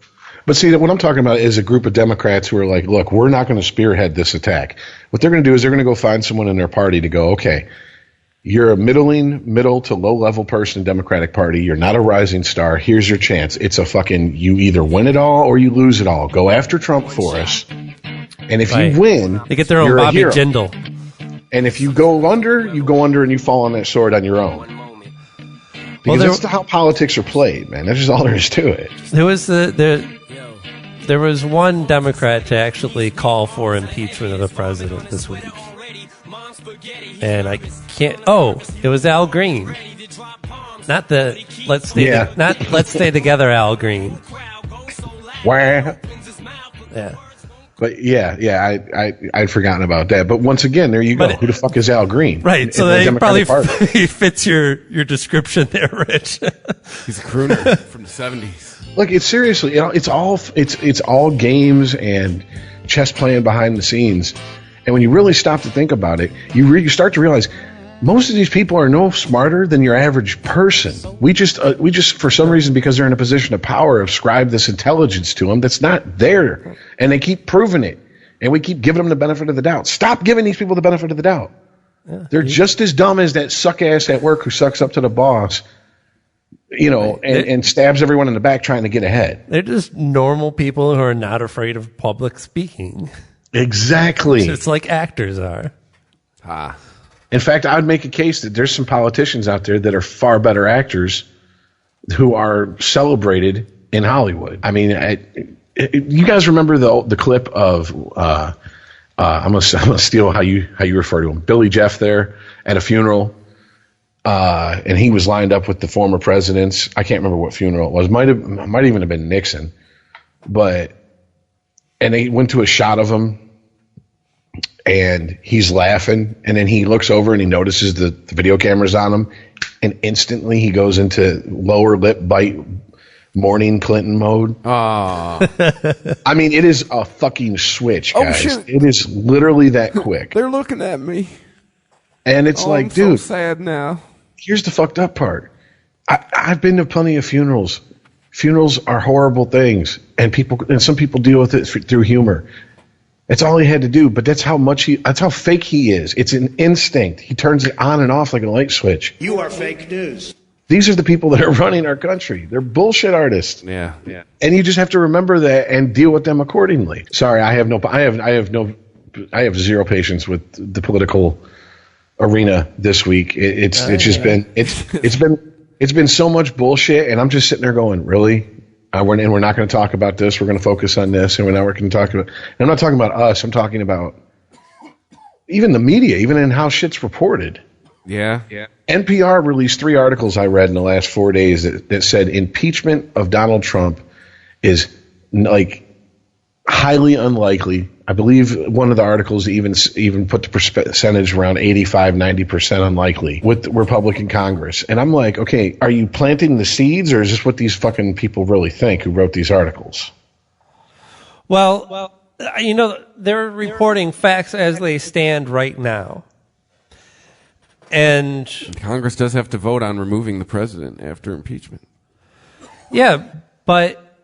But see, what I'm talking about is a group of Democrats who are like, look, we're not going to spearhead this attack. What they're going to do is they're going to go find someone in their party to go, okay, you're a middle to low-level person in the Democratic Party. You're not a rising star. Here's your chance. It's a fucking, you either win it all or you lose it all. Go after Trump for us. And if you win, they get their own Bobby Jindal. And if you go under and you fall on that sword on your own. Because that's how politics are played, man. That's just all there is to it. There was one Democrat to actually call for impeachment of the president this week. And I can't... Oh, it was Al Green. Not the let's stay together, Al Green. Wah. Yeah. But I'd forgotten about that. But once again, there you go. Who the fuck is Al Green? Right. So that probably he fits your description there, Rich. He's a crooner from the 70s. Look, it's seriously, it's all games and chess playing behind the scenes. And when you really stop to think about it, you start to realize most of these people are no smarter than your average person. We just for some reason, because they're in a position of power, ascribe this intelligence to them that's not there, and they keep proving it, and we keep giving them the benefit of the doubt. Stop giving these people the benefit of the doubt. Yeah, they're just as dumb as that suck ass at work who sucks up to the boss, and stabs everyone in the back trying to get ahead. They're just normal people who are not afraid of public speaking. Exactly. It's like actors are. In fact, I would make a case that there's some politicians out there that are far better actors who are celebrated in Hollywood. I mean, you guys remember the clip of I'm gonna steal how you refer to him, Billy Jeff there at a funeral, and he was lined up with the former presidents. I can't remember what funeral it was. Might even have been Nixon, and they went to a shot of him. And he's laughing, and then he looks over and he notices the video camera's on him, and instantly he goes into lower lip bite mourning Clinton mode. I mean, it is a fucking switch, guys. Oh, shit. It is literally that quick. They're looking at me. And it's like, I'm dude. so sad now. Here's the fucked up part. I've been to plenty of funerals. Funerals are horrible things, and some people deal with it through humor. That's all he had to do, but that's how fake he is. It's an instinct. He turns it on and off like a light switch. You are fake news. These are the people that are running our country. They're bullshit artists. Yeah. And you just have to remember that and deal with them accordingly. Sorry, I have zero patience with the political arena this week. It's been so much bullshit, and I'm just sitting there going, really? We're not going to talk about this. We're going to focus on this, and we're going to talk about. And I'm not talking about us. I'm talking about even the media, even in how shit's reported. Yeah. NPR released 3 articles I read in the last 4 days that said impeachment of Donald Trump is like highly unlikely. I believe one of the articles even put the percentage around 85-90% unlikely with the Republican Congress. And I'm like, okay, are you planting the seeds, or is this what these fucking people really think who wrote these articles? Well, they're reporting facts as they stand right now. And Congress does have to vote on removing the president after impeachment. Yeah, but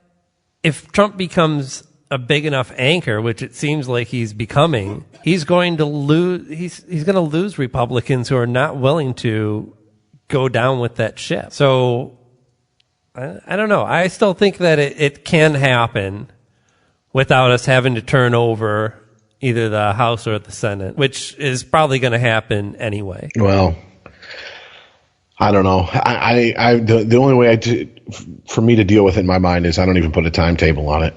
if Trump becomes a big enough anchor, which it seems like he's becoming, he's going to lose. He's going to lose Republicans who are not willing to go down with that ship. So I don't know. I still think that it can happen without us having to turn over either the House or the Senate, which is probably going to happen anyway. Well, I don't know. The only way for me to deal with it in my mind is I don't even put a timetable on it.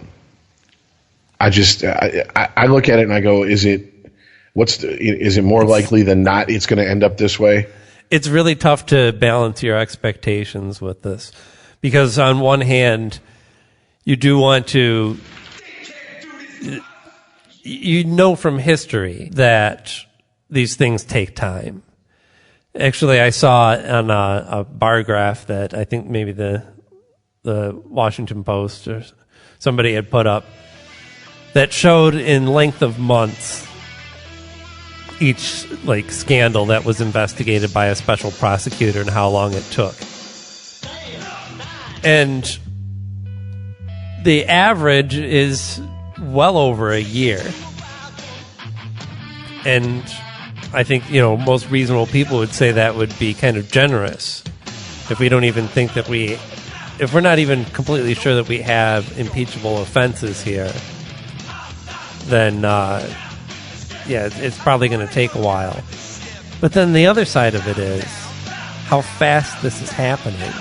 I look at it and I go, is it more likely than not it's going to end up this way? It's really tough to balance your expectations with this, because on one hand, you do want to, from history that these things take time. Actually, I saw on a bar graph that I think maybe the Washington Post or somebody had put up, that showed in length of months each scandal that was investigated by a special prosecutor and how long it took. And the average is well over a year. And I think, most reasonable people would say that would be kind of generous if we don't even think that if we're not even completely sure that we have impeachable offenses here, then it's probably going to take a while. But then the other side of it is how fast this is happening.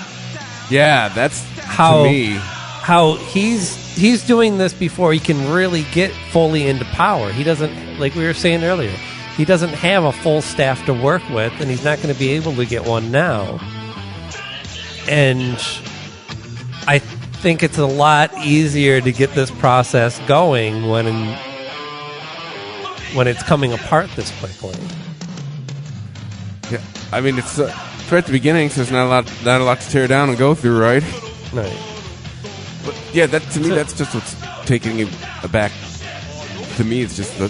Yeah, that's how to me. How he's doing this before he can really get fully into power. He doesn't, like we were saying earlier, he doesn't have a full staff to work with, and he's not going to be able to get one now. And I think it's a lot easier to get this process going when it's coming apart this quickly. Yeah, I mean it's right at the beginning, so there's not a lot to tear down and go through, right? Right. But yeah, that to me, that's just what's taking it aback. To me, it's just the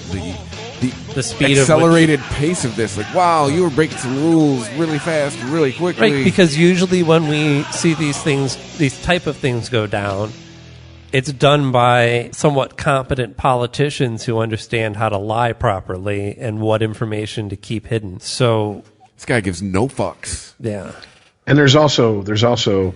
speed, accelerated pace of this. Like, wow, you were breaking some rules really fast, really quickly. Right, because usually when we see these type of things go down, it's done by somewhat competent politicians who understand how to lie properly and what information to keep hidden. So this guy gives no fucks. Yeah. And there's also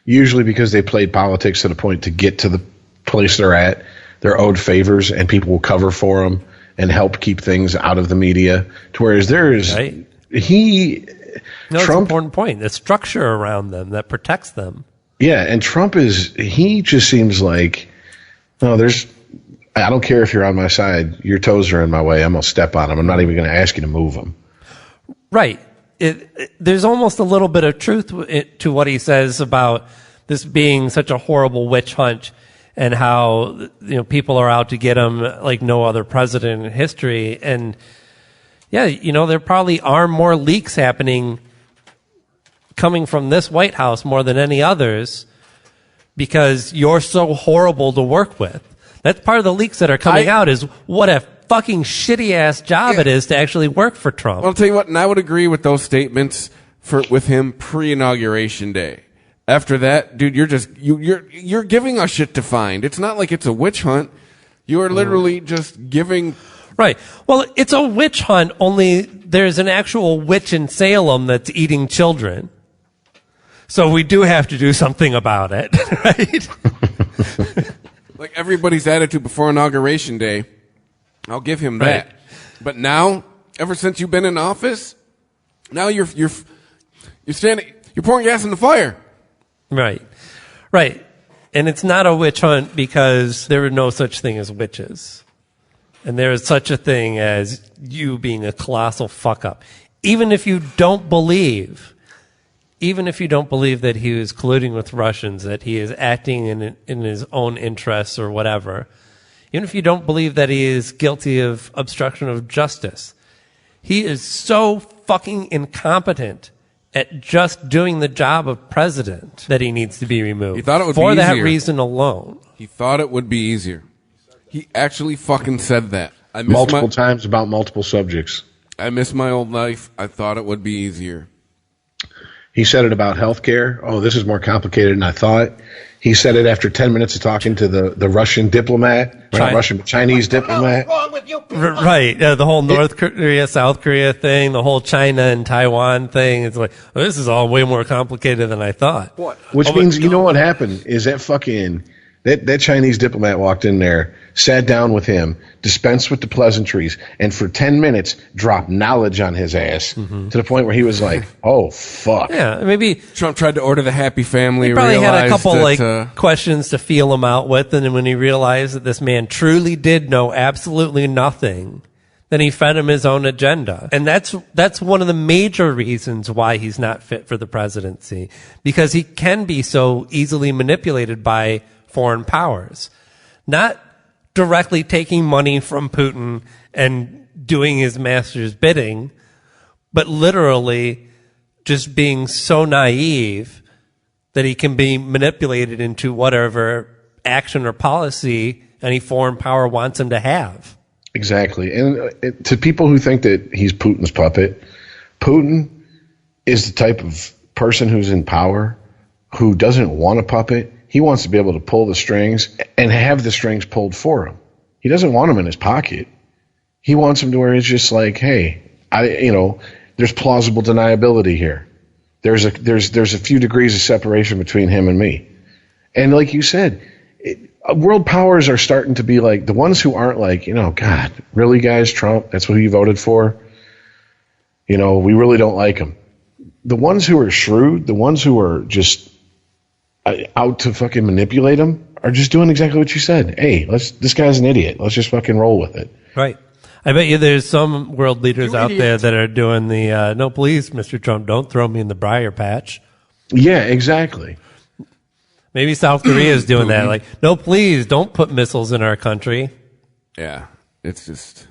usually because they played politics to the point to get to the place they're at, they're owed favors and people will cover for them and help keep things out of the media. To whereas there is right. It's an important point. The structure around them that protects them. Yeah, and Trump he just seems like, no, I don't care if you're on my side, your toes are in my way, I'm going to step on them. I'm not even going to ask you to move them. Right. There's almost a little bit of truth to what he says about this being such a horrible witch hunt and how people are out to get him like no other president in history. And yeah, there probably are more leaks happening coming from this White House more than any others because you're so horrible to work with. That's part of the leaks that are coming out is what a fucking shitty ass job it is to actually work for Trump. Well, I'll tell you what, and I would agree with those statements with him pre-inauguration day. After that, dude, you're giving us shit to find. It's not like it's a witch hunt. You are literally just giving. Right. Well, it's a witch hunt, only there's an actual witch in Salem that's eating children. So we do have to do something about it, right? Like everybody's attitude before inauguration day, I'll give him that. Right. But now, ever since you've been in office, now you're pouring gas in the fire. Right. Right. And it's not a witch hunt because there is no such thing as witches. And there is such a thing as you being a colossal fuck up. Even if you don't believe that he was colluding with Russians, that he is acting in his own interests or whatever, even if you don't believe that he is guilty of obstruction of justice, he is so fucking incompetent at just doing the job of president that he needs to be removed. He thought it would for be that easier. reason alone. He thought it would be easier. He actually fucking said that. Multiple times about multiple subjects. I miss my old life. I thought it would be easier. He said it about healthcare. Oh, this is more complicated than I thought. He said it after 10 minutes of talking to the Russian diplomat, Chinese diplomat. Right. The whole North Korea, South Korea thing, the whole China and Taiwan thing. It's like, well, this is all way more complicated than I thought. What? Which means, you know what happened is that Chinese diplomat walked in there, sat down with him, dispensed with the pleasantries, and for 10 minutes dropped knowledge on his ass to the point where he was like, oh, fuck. Yeah, maybe Trump tried to order the happy family. He probably had a couple questions to feel him out with, and then when he realized that this man truly did know absolutely nothing, then he fed him his own agenda. And that's one of the major reasons why he's not fit for the presidency, because he can be so easily manipulated by foreign powers. Not directly taking money from Putin and doing his master's bidding, but literally just being so naive that he can be manipulated into whatever action or policy any foreign power wants him to have. Exactly. And to people who think that he's Putin's puppet, Putin is the type of person who's in power who doesn't want a puppet. He wants to be able to pull the strings and have the strings pulled for him. He doesn't want them in his pocket. He wants them to where it's just like, hey, there's plausible deniability here. There's a few degrees of separation between him and me. And like you said, world powers are starting to be like the ones who aren't like, God, really, guys, Trump, that's who you voted for. We really don't like him. The ones who are shrewd, the ones who are just out to fucking manipulate him are just doing exactly what you said. Hey, this guy's an idiot. Let's just fucking roll with it. Right. I bet you there's some world leaders out there that are doing the, no, please, Mr. Trump, don't throw me in the briar patch. Yeah, exactly. Maybe South Korea is doing that. Like, no, please don't put missiles in our country. Yeah, it's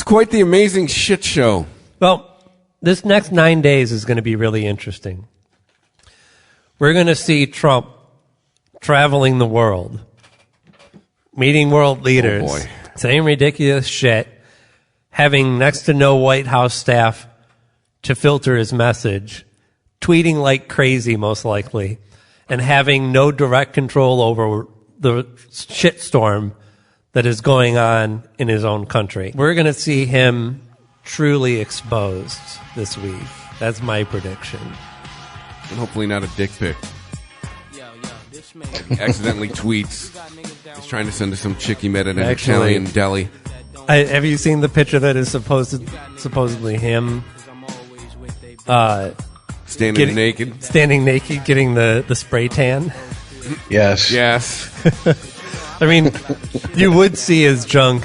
quite the amazing shit show. Well, this next 9 days is going to be really interesting. We're going to see Trump traveling the world, meeting world leaders, saying ridiculous shit, having next to no White House staff to filter his message, tweeting like crazy most likely, and having no direct control over the shitstorm that is going on in his own country. We're going to see him truly exposed this week. That's my prediction. And hopefully not a dick pic. Accidentally tweets. He's trying to send to some chick he met at an Italian deli. Have you seen the picture that is supposedly him standing naked, getting the spray tan? Yes. I mean, you would see his junk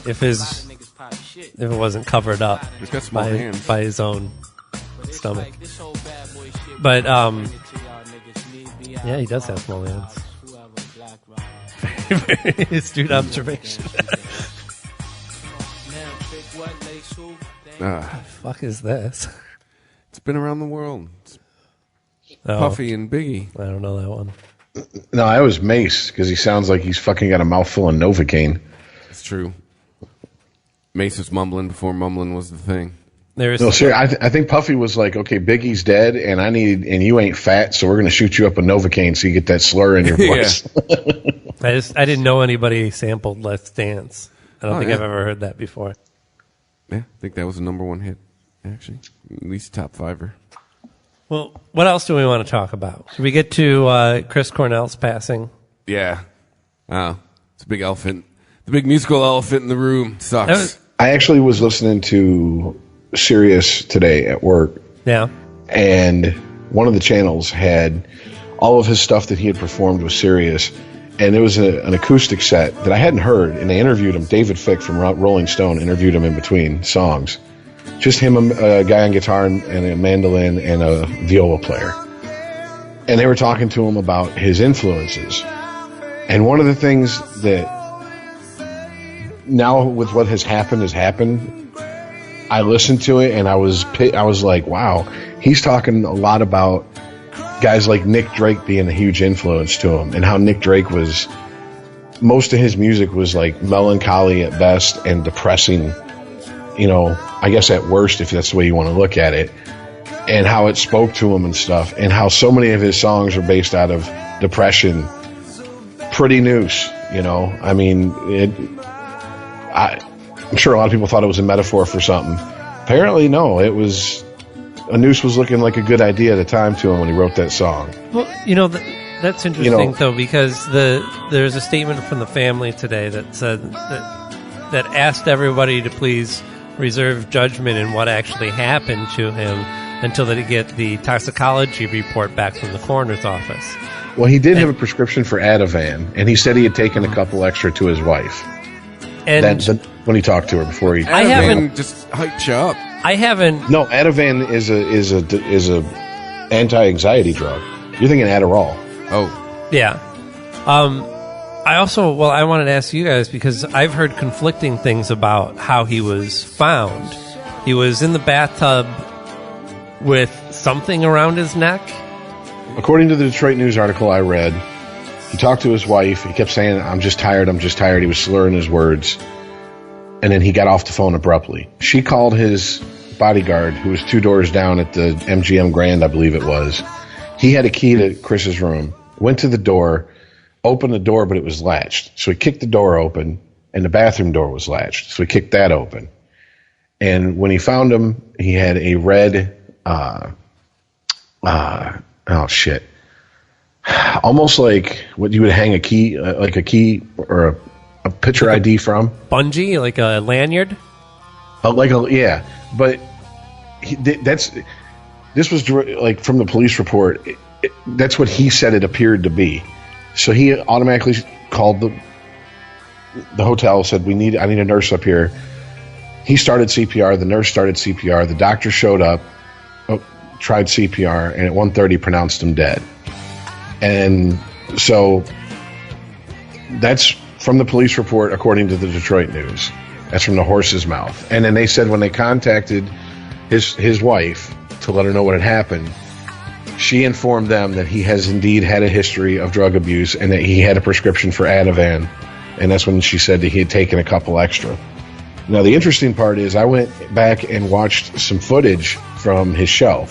if it wasn't covered up by his own stomach. But yeah, he does have small hands. Astute observation. Fuck is this? It's been around the world. Puffy and Biggie. I don't know that one. No, I was Mace because he sounds like he's fucking got a mouthful of Novocaine. It's true. Mace was mumbling before mumbling was the thing. No, seriously, I think Puffy was like, okay, Biggie's dead, and you ain't fat, so we're going to shoot you up with Novocaine so you get that slur in your voice. I didn't know anybody sampled Let's Dance. I don't think I've ever heard that before. Yeah, I think that was the -- hit, actually. At least top fiver. Well, what else do we want to talk about? Should we get to Chris Cornell's passing? Yeah. Wow. It's a big elephant. The big musical elephant in the room. Sucks. I actually was listening to Sirius today at work. Yeah. And one of the channels had all of his stuff that he had performed with Sirius. And it was an acoustic set that I hadn't heard. And they interviewed him. David Fick from Rolling Stone interviewed him in between songs. Just him, a guy on guitar and a mandolin and a viola player. And they were talking to him about his influences. And one of the things that now with what has happened, I listened to it and I was like, wow, he's talking a lot about guys like Nick Drake being a huge influence to him, and how Nick Drake was, most of his music was like melancholy at best and depressing, I guess at worst, if that's the way you want to look at it, and how it spoke to him and stuff, and how so many of his songs are based out of depression. Pretty noose, I mean, I'm sure a lot of people thought it was a metaphor for something. Apparently, no, it was. A noose was looking like a good idea at the time to him when he wrote that song. Well, that's interesting, though, because there's a statement from the family today that said that asked everybody to please reserve judgment in what actually happened to him until they get the toxicology report back from the coroner's office. Well, he did have a prescription for Ativan, and he said he had taken a couple extra to his wife. And when he talked to her before he, I haven't just hyped you up. I haven't. No, Ativan is a anti-anxiety drug. You're thinking Adderall. Oh, yeah. I wanted to ask you guys because I've heard conflicting things about how he was found. He was in the bathtub with something around his neck. According to the Detroit News article I read, he talked to his wife. He kept saying, I'm just tired. He was slurring his words. And then he got off the phone abruptly. She called his bodyguard, who was 2 doors down at the MGM Grand, I believe it was. He had a key to Chris's room, went to the door, opened the door, but it was latched. So he kicked the door open, and the bathroom door was latched. So he kicked that open. And when he found him, he had a red, almost like what you would hang a key, like a key or a picture ID from. Bungee, like a lanyard? Yeah. But this was like from the police report. That's what he said it appeared to be. So he automatically called the hotel, said, I need a nurse up here. He started CPR. The nurse started CPR. The doctor showed up. tried CPR, and at 1:30 pronounced him dead. And so that's from the police report, according to the Detroit News. That's from the horse's mouth. And then they said when they contacted his wife to let her know what had happened, she informed them that he has indeed had a history of drug abuse and that he had a prescription for Ativan. And that's when she said that he had taken a couple extra. Now, the interesting part is I went back and watched some footage from his show,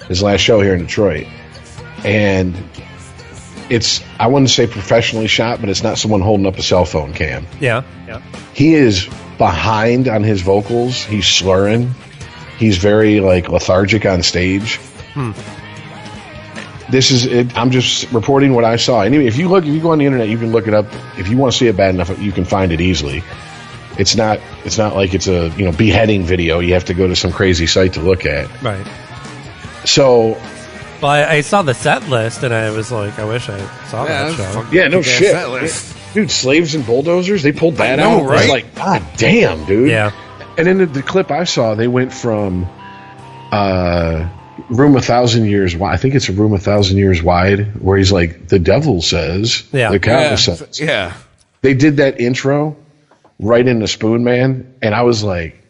his last show here in Detroit. And it's, I wouldn't say professionally shot, but it's not someone holding up a cell phone cam. Yeah. He is behind on his vocals. He's slurring. He's very lethargic on stage. This is it. I'm just reporting what I saw. Anyway, if you go on the internet, you can look it up. If you want to see it bad enough, you can find it easily. It's not like it's a beheading video. You have to go to some crazy site to look at. Right. So, well, I saw the set list and I was like, I wish I saw that show. Yeah, no shit, dude. Slaves and bulldozers. They pulled that out. Right? I was like, God damn, dude. Yeah. And then the clip I saw, they went from Room 1,000 Years Wide. I think it's a Room 1,000 Years Wide, where he's like, the devil says, the cow says. Yeah. They did that intro right into Spoon Man, and I was like,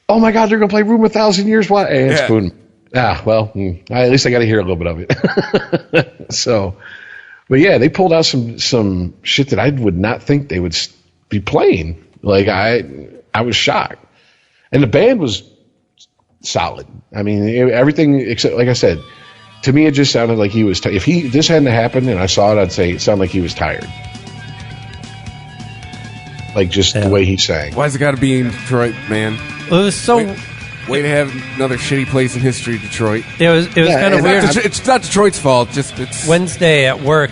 oh my God, they're going to play Room 1,000 Years Wide. And Spoon. Well, at least I got to hear a little bit of it. So, but yeah, they pulled out some shit that I would not think they would be playing. Like, I was shocked. And the band was solid. I mean, everything except, like I said, to me it just sounded like he was if this hadn't happened and I saw it, I'd say it sounded like he was tired. Like just the way he sang. Why's it got to be in Detroit, man? Well, it was so way to have another shitty place in history, Detroit. It was kind of weird. It's not Detroit's fault. Just it's Wednesday at work,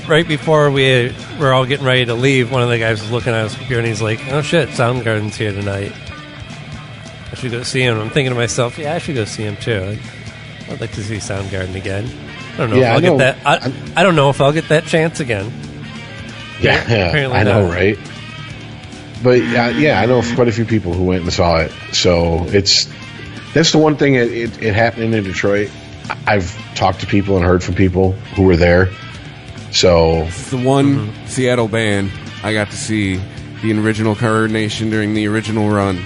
right before we were all getting ready to leave. One of the guys was looking at his computer and he's like, "Oh shit, Soundgarden's here tonight. I should go see him." I'm thinking to myself, yeah, I should go see him too. I'd like to see Soundgarden again. I don't know if I'll get that. I don't know if I'll get that chance again. Yeah, I know, right? But I know quite a few people who went and saw it. So that's the one thing. It happened in Detroit. I've talked to people and heard from people who were there. So it's the one Seattle band I got to see the original Coronation during the original run.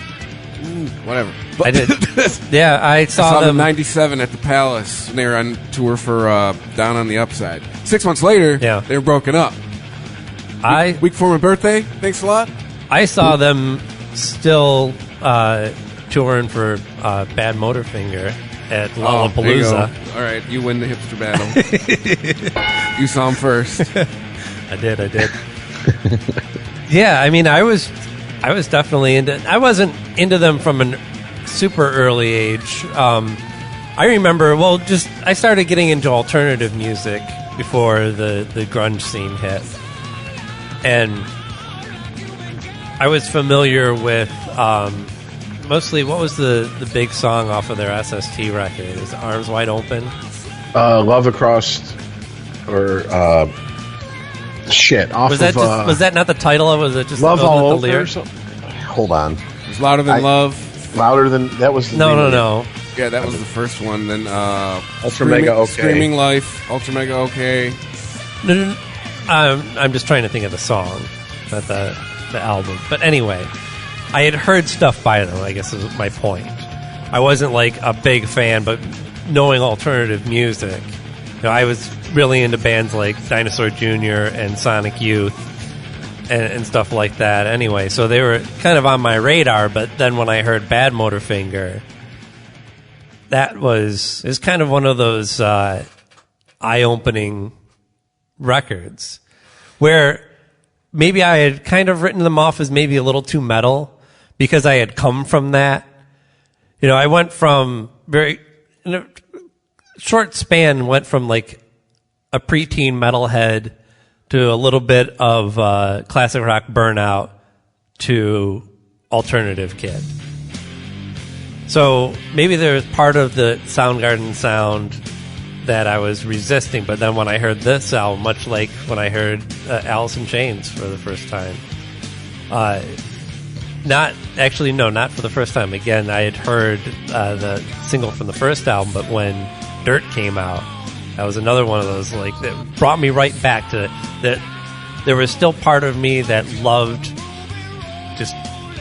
Whatever. But I did. Yeah, I saw them in '97 at the Palace. And they were on tour for Down on the Upside. 6 months later, they were broken up. Week before my birthday. Thanks a lot. I saw them still touring for Bad Motorfinger at Lollapalooza. All right, you win the hipster battle. You saw them first. I did. Yeah, I mean, I was definitely into. I wasn't into them from a super early age. I remember, I started getting into alternative music before the grunge scene hit, and I was familiar with mostly what was the big song off of their SST record? Is it Arms Wide Open? Love Across, or shit. Off was that not the title of it? Was it just Love All Over? The lyrics? Hold on. It's Louder Than Love. Louder Than that was the no. Yeah, that was the first one. Then Ultra Mega OK. Screaming Life, Ultra Mega OK. No. I'm just trying to think of the song, not the album. But anyway, I had heard stuff by them, I guess is my point. I wasn't like a big fan, but knowing alternative music, I was really into bands like Dinosaur Jr. and Sonic Youth and stuff like that anyway. So they were kind of on my radar, but then when I heard Bad Motorfinger, it was kind of one of those eye-opening records where maybe I had kind of written them off as maybe a little too metal because I had come from that. I went from in a short span, went from like a preteen metalhead to a little bit of classic rock burnout to alternative kid. So maybe there's part of the Soundgarden sound that I was resisting, but then when I heard this album, much like when I heard Alice in Chains for the first time, Not for the first time. Again, I had heard the single from the first album, but when Dirt came out, that was another one of those like that brought me right back to that. There was still part of me that loved just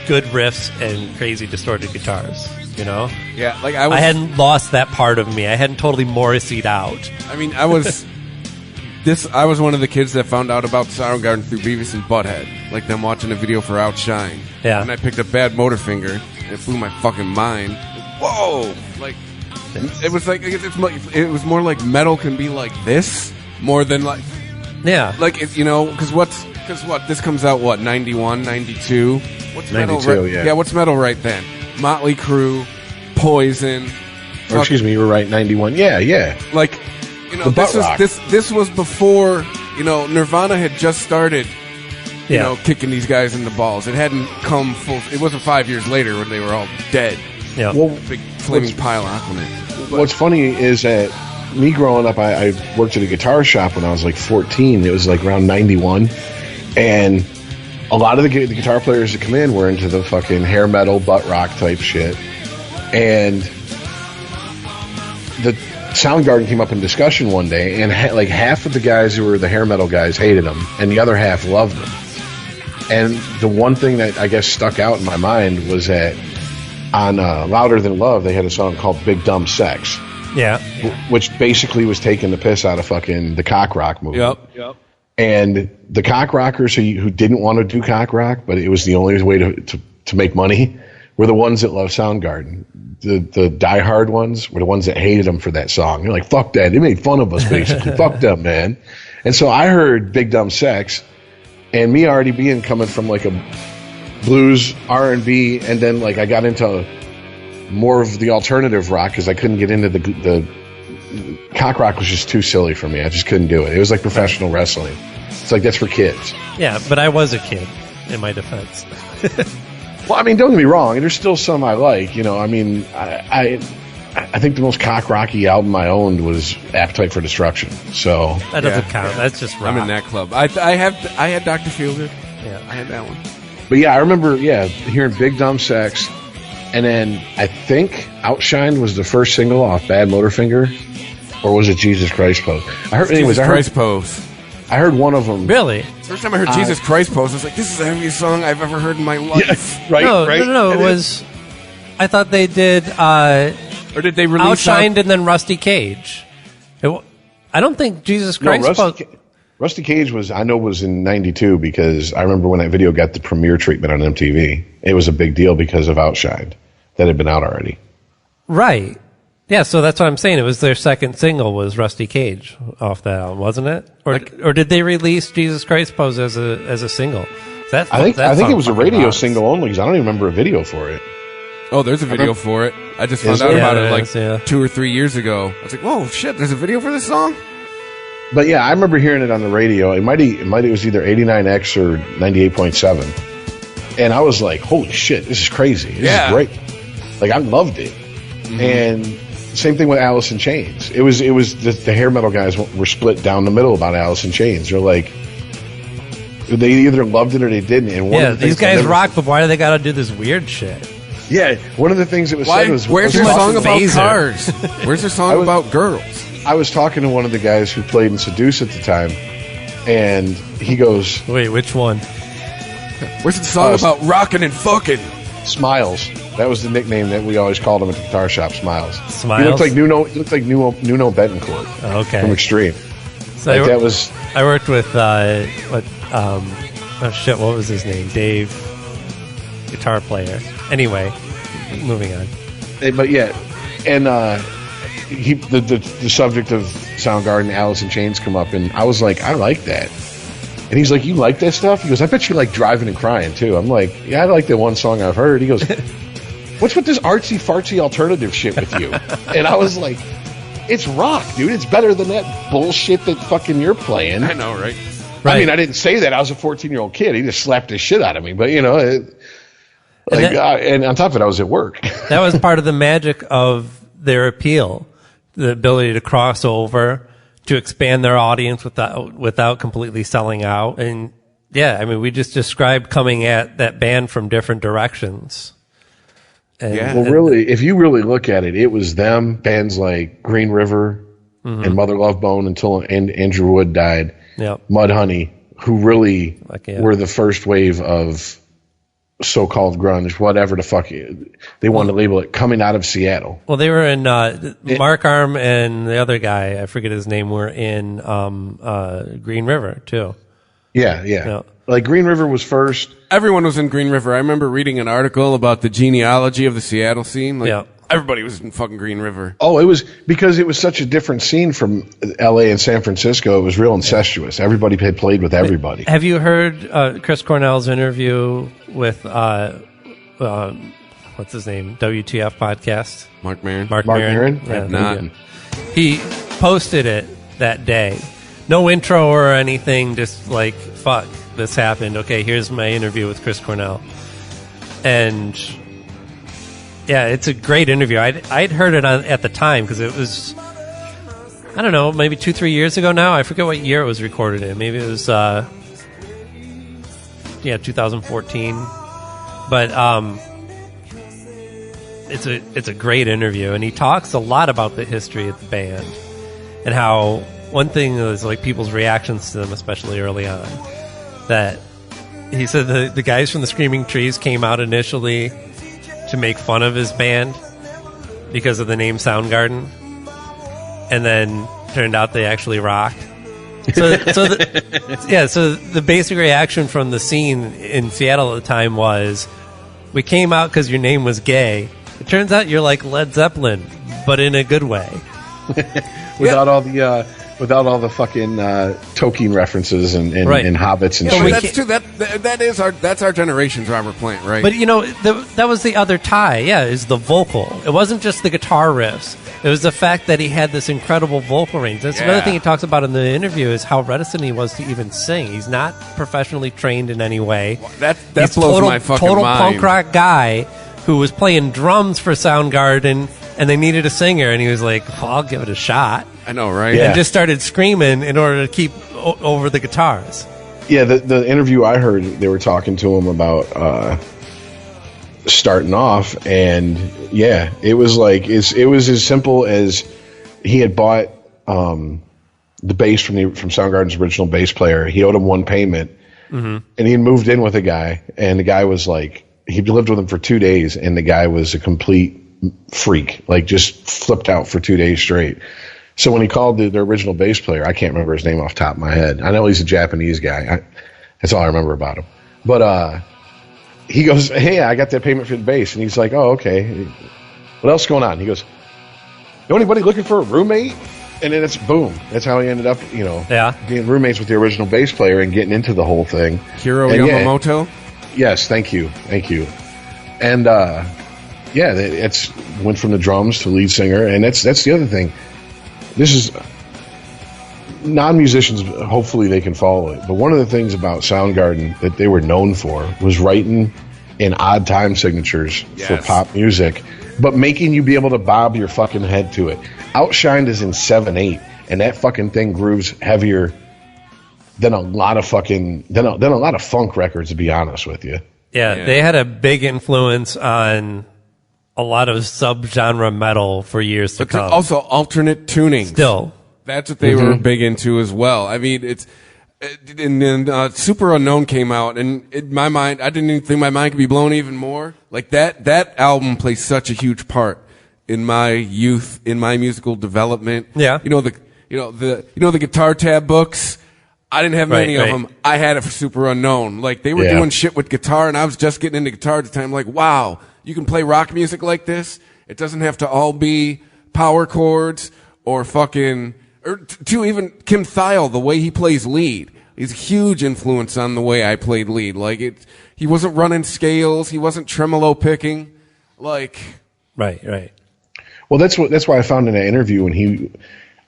good riffs and crazy distorted guitars. You know? Yeah, like I hadn't lost that part of me. I hadn't totally Morrissey'd out. I mean, I was one of the kids that found out about Soundgarden through Beavis and Butthead, like them watching a video for Outshine. Yeah. And I picked up Bad Motorfinger, and it blew my fucking mind. Whoa! Like, it was like it was more like metal can be like this more than like like because what this comes out 91, 92. What's 92, metal? yeah. What's metal right then? Motley Crue, Poison. Or excuse me, you were right, 91. Yeah. Like, this was before, Nirvana had just started, kicking these guys in the balls. It hadn't come full. It wasn't 5 years later when they were all dead. Yeah. Well, big flaming pile of Aquaman. What's funny is that me growing up, I worked at a guitar shop when I was like 14. It was like around 91, and a lot of the guitar players that come in were into the fucking hair metal, butt rock type shit. And the Soundgarden came up in discussion one day, and like half of the guys who were the hair metal guys hated them, and the other half loved them. And the one thing that I guess stuck out in my mind was that on Louder Than Love, they had a song called Big Dumb Sex. Yeah. Which basically was taking the piss out of fucking the cock rock movement. Yep. And the cock rockers who didn't want to do cock rock, but it was the only way to make money, were the ones that loved Soundgarden. The diehard ones were the ones that hated them for that song. They're like, fuck that. They made fun of us, basically. Fuck them, man. And so I heard Big Dumb Sex, and me already being coming from like a blues, R&B, and then like I got into more of the alternative rock because I couldn't get into the cock rock was just too silly for me. I just couldn't do it. It was like professional wrestling. It's like, that's for kids. Yeah, but I was a kid, in my defense. Well, I mean, don't get me wrong. There's still some I like. I mean, I think the most cock rocky album I owned was Appetite for Destruction. So that doesn't count. That's just rock. I'm in that club. I had Dr. Feelgood. Yeah, I had that one. But yeah, I remember hearing Big Dumb Sex, and then I think Outshine was the first single off Bad Motorfinger, or was it Jesus Christ Pose? I heard Pose. I heard one of them. Really? First time I heard Jesus Christ Pose, I was like, this is the heaviest song I've ever heard in my life. Yes, right? No, it was. I thought they did. Or did they release Outshined and then Rusty Cage? I don't think Jesus Christ Pose. Rusty Cage was in 92 because I remember when that video got the premiere treatment on MTV. It was a big deal because of Outshined that had been out already. Right. Yeah, so that's what I'm saying. It was their second single was Rusty Cage off that album, wasn't it? Or did they release Jesus Christ Pose as a single? I think it was a radio single only because I don't even remember a video for it. Oh, there's a video for it. I just found out about it 2 or 3 years ago. I was like, whoa, shit, there's a video for this song? But yeah, I remember hearing it on the radio. It was either 89X or 98.7. And I was like, holy shit, this is crazy. This is great. Like, I loved it. Mm-hmm. And same thing with Alice in Chains. It was the hair metal guys were split down the middle about Alice in Chains. They're like, they either loved it or they didn't. And these guys rock, but why do they got to do this weird shit? Yeah, one of the things that was said was, where's your song about cars? Where's your song about girls? I was talking to one of the guys who played in Seduce at the time, and he goes, wait, which one? Where's the song about rocking and fucking? Smiles. That was the nickname that we always called him at the guitar shop, Smiles. Smiles? He looked like Nuno Betancourt. Okay. From Extreme. So I worked with, what was his name? Dave, guitar player. Anyway, moving on. But yeah, and the subject of Soundgarden, Alice in Chains come up, and I was like, I like that. And he's like, you like that stuff? He goes, I bet you like Driving and Crying too. I'm like, yeah, I like the one song I've heard. He goes, what's with this artsy fartsy alternative shit with you? And I was like, it's rock, dude. It's better than that bullshit that fucking you're playing. I know, right? I mean, I didn't say that. I was a 14-year-old kid. He just slapped the shit out of me. But and on top of it, I was at work. That was part of the magic of their appeal, the ability to cross over, to expand their audience without completely selling out. And Yeah, I mean, we just described coming at that band from different directions. And, Well, really, if you really look at it, it was them, bands like Green River and Mother Love Bone until Andrew Wood died, Mudhoney, who really were the first wave of so-called grunge, whatever the fuck they wanted to label it, coming out of Seattle. Well, they were in Mark Arm and the other guy, I forget his name, were in Green River too. Yeah. Like Green River was first. Everyone was in Green River. I remember reading an article about the genealogy of the Seattle scene. Everybody was in fucking Green River. Oh, it was because it was such a different scene from L.A. and San Francisco. It was real incestuous. Everybody had played with everybody. Have you heard Chris Cornell's interview with what's his name? WTF podcast? Mark Maron. Mark Maron? Yeah, not. He posted it that day. No intro or anything. Just like, fuck, this happened. Okay, here's my interview with Chris Cornell. And yeah, it's a great interview. I'd heard it at the time because it was, I don't know, maybe 2-3 years ago now. I forget what year it was recorded in. Maybe it was 2014. But it's a great interview, and he talks a lot about the history of the band and how one thing is like people's reactions to them, especially early on. That he said the guys from the Screaming Trees came out initially to make fun of his band because of the name Soundgarden, and then turned out they actually rocked. So the basic reaction from the scene in Seattle at the time was, we came out because your name was gay. It turns out you're like Led Zeppelin, but in a good way. Without all the fucking Tolkien references and hobbits and shit. That's true. That's our generation's Robert Plant, right? But you know, that was the other tie. Yeah, is the vocal. It wasn't just the guitar riffs. It was the fact that he had this incredible vocal range. That's another thing he talks about in the interview, is how reticent he was to even sing. He's not professionally trained in any way. That blows my fucking total mind. Punk rock guy who was playing drums for Soundgarden, and they needed a singer, and he was like, well, I'll give it a shot. I know, right? And just started screaming in order to keep over the guitars. Yeah, the interview I heard, they were talking to him about starting off, and yeah, it was like it was as simple as he had bought the bass from Soundgarden's original bass player. He owed him one payment, and he had moved in with a guy, and the guy was like, he lived with him for 2 days, and the guy was a complete freak, like just flipped out for 2 days straight. So when he called the original bass player, I can't remember his name off the top of my head. I know he's a Japanese guy. That's all I remember about him. But he goes, hey, I got that payment for the bass. And he's like, oh, okay. What else is going on? He goes, know anybody looking for a roommate? And then it's boom. That's how he ended up, being roommates with the original bass player and getting into the whole thing. Hiro Yamamoto? Yes, thank you. And it's went from the drums to lead singer, and that's the other thing. This is non-musicians. Hopefully, they can follow it. But one of the things about Soundgarden that they were known for was writing in odd time signatures for pop music, but making you be able to bob your fucking head to it. Outshined is in 7/8, and that fucking thing grooves heavier than a lot of funk records, to be honest with you. Yeah, they had a big influence on a lot of subgenre metal for years to come. Also, alternate tuning. Still, that's what they were big into as well. I mean, and then Super Unknown came out, and in my mind, I didn't even think my mind could be blown even more. Like that album plays such a huge part in my youth, in my musical development. Yeah, the guitar tab books. I didn't have many of them. I had it for Super Unknown. Like, they were doing shit with guitar, and I was just getting into guitar at the time. Like, wow, you can play rock music like this? It doesn't have to all be power chords or to even Kim Thayil, the way he plays lead. He's a huge influence on the way I played lead. Like, he wasn't running scales. He wasn't tremolo picking. Like. Right. Well, that's why I found in that interview when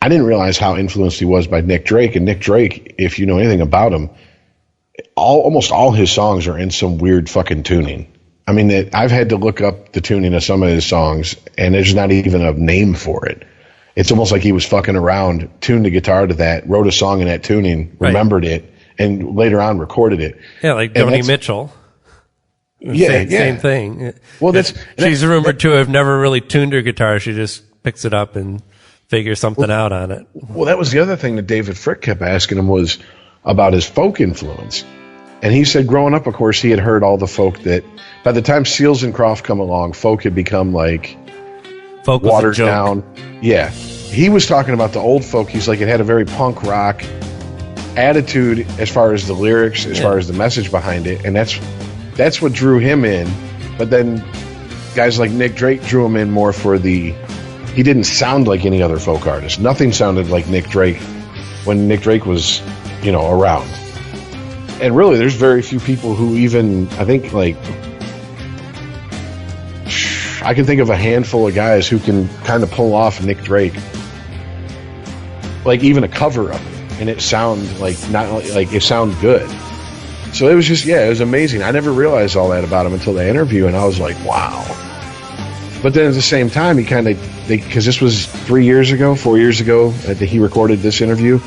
I didn't realize how influenced he was by Nick Drake. And Nick Drake, if you know anything about him, almost all his songs are in some weird fucking tuning. I mean, I've had to look up the tuning of some of his songs, and there's not even a name for it. It's almost like he was fucking around, tuned the guitar to that, wrote a song in that tuning, remembered it, and later on recorded it. Yeah, like Joni Mitchell. Same thing. Well, she's rumored to have never really tuned her guitar. She just picks it up and figures something out on it. Well, that was the other thing that David Frick kept asking him was about his folk influence. And he said growing up, of course, he had heard all the folk that by the time Seals and Croft come along, folk had become like folk watered down. Yeah. He was talking about the old folk. He's like, it had a very punk rock attitude as far as the lyrics, as far as the message behind it. And that's what drew him in. But then guys like Nick Drake drew him in more for he didn't sound like any other folk artist. Nothing sounded like Nick Drake when Nick Drake was, around. And really, there's very few people who even, I think, like, I can think of a handful of guys who can kind of pull off Nick Drake. Like, even a cover of it. And it sound like, not like, it sound good. So it was just, it was amazing. I never realized all that about him until the interview, and I was like, wow. But then at the same time, because this was 4 years ago that he recorded this interview,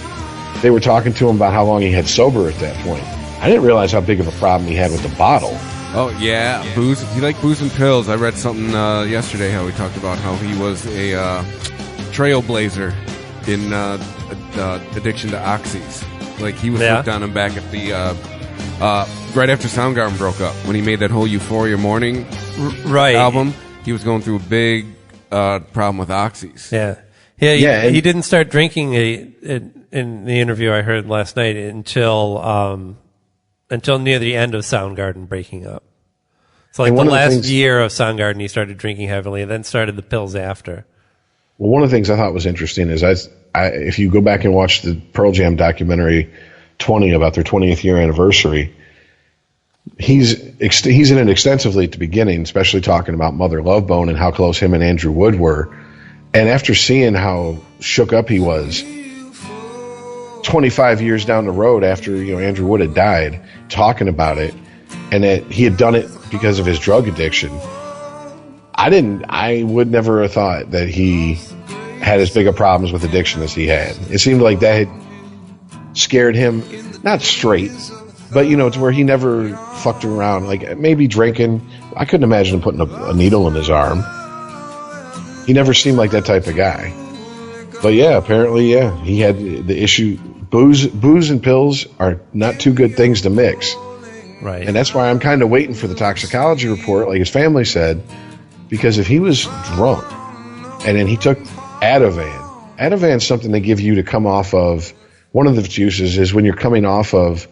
they were talking to him about how long he had sober at that point. I didn't realize how big of a problem he had with the bottle. Oh, yeah. Booze. He liked booze and pills. I read something yesterday how he talked about how he was a trailblazer in addiction to oxys. Like, he was hooked on him back at the right after Soundgarden broke up. When he made that whole Euphoria Morning album, he was going through a big problem with oxys. He didn't start drinking in the interview I heard last night until near the end of Soundgarden breaking up. So like the last year of Soundgarden, he started drinking heavily, and then started the pills after. Well, one of the things I thought was interesting is if you go back and watch the Pearl Jam documentary 20 about their 20th year anniversary, he's in it extensively at the beginning, especially talking about Mother Love Bone and how close him and Andrew Wood were. And after seeing how shook up he was 25 years down the road after Andrew Wood had died, talking about it, and that he had done it because of his drug addiction, I would never have thought that he had as big a problems with addiction as he had. It seemed like that had scared him, not straight, but to where he never fucked around. Like maybe drinking. I couldn't imagine him putting a needle in his arm. He never seemed like that type of guy. But apparently, he had the issue. Booze and pills are not two good things to mix. Right. And that's why I'm kind of waiting for the toxicology report, like his family said, because if he was drunk and then he took Ativan's something they give you to come off of. One of the juices is when you're coming off of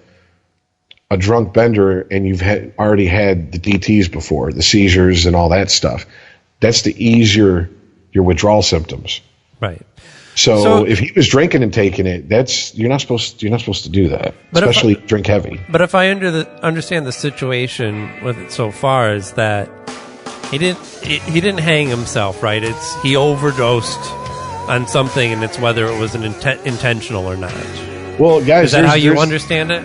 a drunk bender and you've already had the DTs before, the seizures and all that stuff. That's to ease your withdrawal symptoms. Right. So if he was drinking and taking it, you're not supposed to do that, especially drink heavy. But if I understand the situation with it so far is that he didn't hang himself, right? He overdosed on something, and it's whether it was intentional or not. Well, guys, is that how you understand it?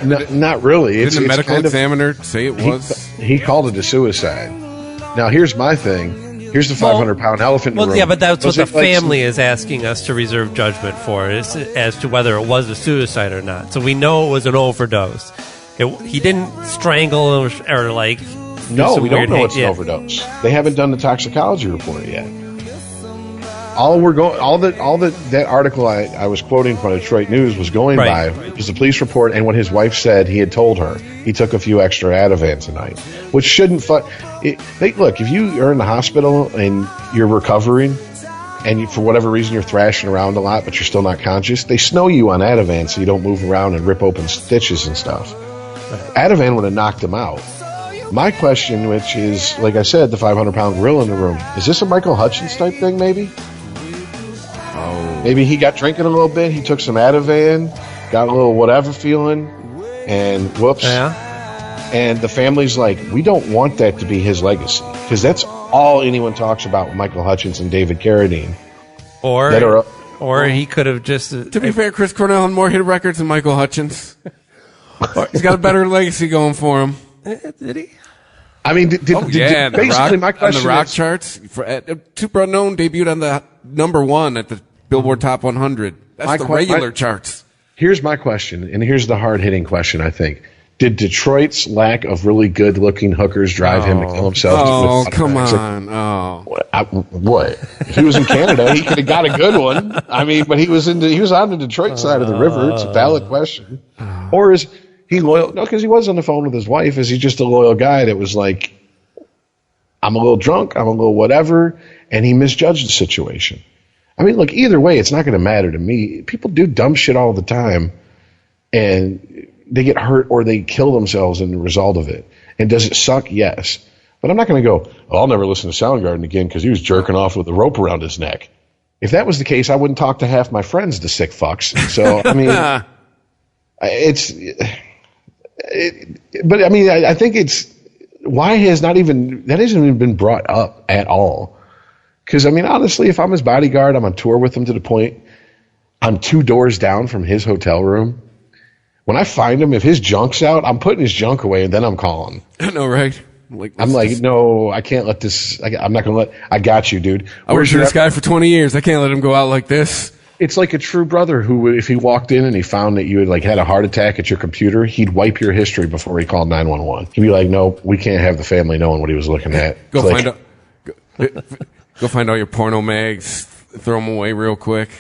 No, not really. Didn't the medical examiner say it was? He called it a suicide. Now, here's my thing. Here's the 500-pound elephant in the room. Well, yeah, but that's what the family is asking us to reserve judgment for, as to whether it was a suicide or not. So we know it was an overdose. He didn't strangle or like. No, we don't know it's an overdose. They haven't done the toxicology report yet. That article I was quoting from Detroit News was going by was the police report and what his wife said he had told her. He took a few extra Ativan tonight, which shouldn't. Look, if you are in the hospital and you're recovering, and for whatever reason you're thrashing around a lot, but you're still not conscious, they snow you on Ativan so you don't move around and rip open stitches and stuff. Ativan would have knocked him out. My question, which is, like I said, the 500-pound gorilla in the room, is this a Michael Hutchence type thing, maybe? Maybe he got drinking a little bit, he took some Ativan, got a little whatever feeling, and whoops. Yeah. And the family's like, we don't want that to be his legacy. Because that's all anyone talks about with Michael Hutchence and David Carradine. Or he could have just... to be fair, Chris Cornell had more hit records than Michael Hutchence. He's got a better legacy going for him. Did he? I mean, basically my question on the rock charts, Super Unknown debuted on the number 1 at the Billboard Top 100. That's the regular charts. Here's my question, and here's the hard-hitting question, I think. Did Detroit's lack of really good-looking hookers drive him to kill himself? Oh, come on. What? If he was in Canada, he could have got a good one. I mean, but he was on the Detroit side of the river. It's a valid question. Or is he loyal? No, because he was on the phone with his wife. Is he just a loyal guy that was like, I'm a little drunk, I'm a little whatever, and he misjudged the situation? I mean, look, either way, it's not going to matter to me. People do dumb shit all the time, and they get hurt or they kill themselves in the result of it. And does it suck? Yes. But I'm not going to go, I'll never listen to Soundgarden again because he was jerking off with a rope around his neck. If that was the case, I wouldn't talk to half my friends, the sick fucks. So, I mean, but I mean, I think why has that hasn't even been brought up at all? Because, I mean, honestly, if I'm his bodyguard, I'm on tour with him to the point I'm 2 doors down from his hotel room. When I find him, if his junk's out, I'm putting his junk away and then I'm calling. I know, right? No, I can't let this. I'm not going to I got you, dude. I worked with this guy for 20 years. I can't let him go out like this. It's like a true brother who, if he walked in and he found that you had had a heart attack at your computer, he'd wipe your history before he called 911. He'd be like, no, we can't have the family knowing what he was looking at. Go find all your porno mags, throw them away real quick.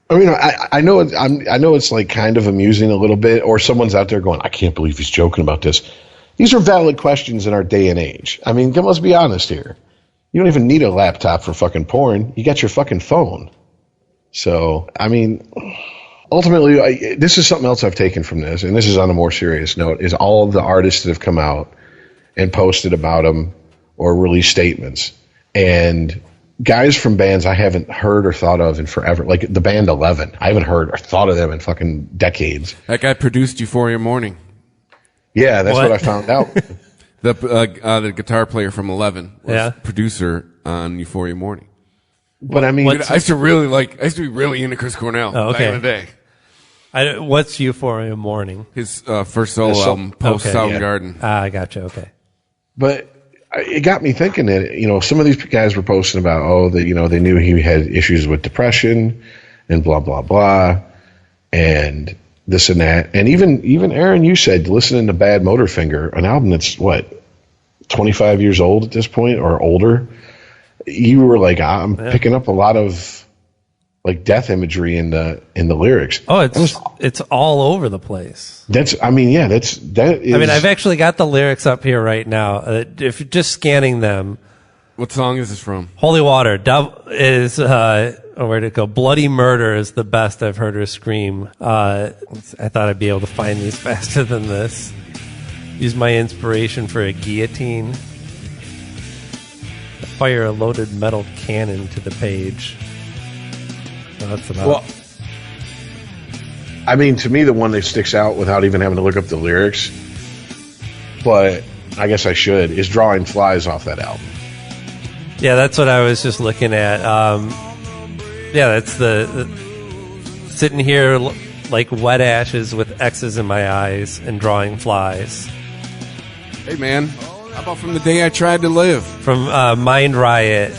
I mean, I know it's like kind of amusing a little bit, or someone's out there going, I can't believe he's joking about this. These are valid questions in our day and age. I mean, let's be honest here. You don't even need a laptop for fucking porn. You got your fucking phone. So, I mean, ultimately, this is something else I've taken from this, and this is on a more serious note, is all of the artists that have come out and posted about him or released statements. And guys from bands I haven't heard or thought of in forever, like the band 11. I haven't heard or thought of them in fucking decades. That guy produced Euphoria Morning. Yeah, that's what I found out. The guitar player from 11 was producer on Euphoria Morning. But I mean, I used to be really into Chris Cornell back in the day. What's Euphoria Morning? His first solo album, post Soundgarden. I gotcha. Okay. But it got me thinking that, some of these guys were posting about, they knew he had issues with depression and blah, blah, blah, and this and that. And even Aaron, you said, listening to Bad Motorfinger, an album that's 25 years old at this point or older, you were like, I'm picking up a lot of death imagery in the lyrics. Oh, it's all over the place. I mean, I've actually got the lyrics up here right now. If you're just scanning them. What song is this from? Holy Water. Is, where'd it go? Bloody Murder is the best I've heard her scream. I thought I'd be able to find these faster than this. Use my inspiration for a guillotine. Fire a loaded metal cannon to the page. That's about. Well, I mean, to me, the one that sticks out without even having to look up the lyrics, but I guess I should, is Drawing Flies off that album. Yeah, that's what I was just looking at. That's the sitting here like wet ashes with X's in my eyes and drawing flies. Hey, man. How about From the Day I Tried to Live? From Mind Riot.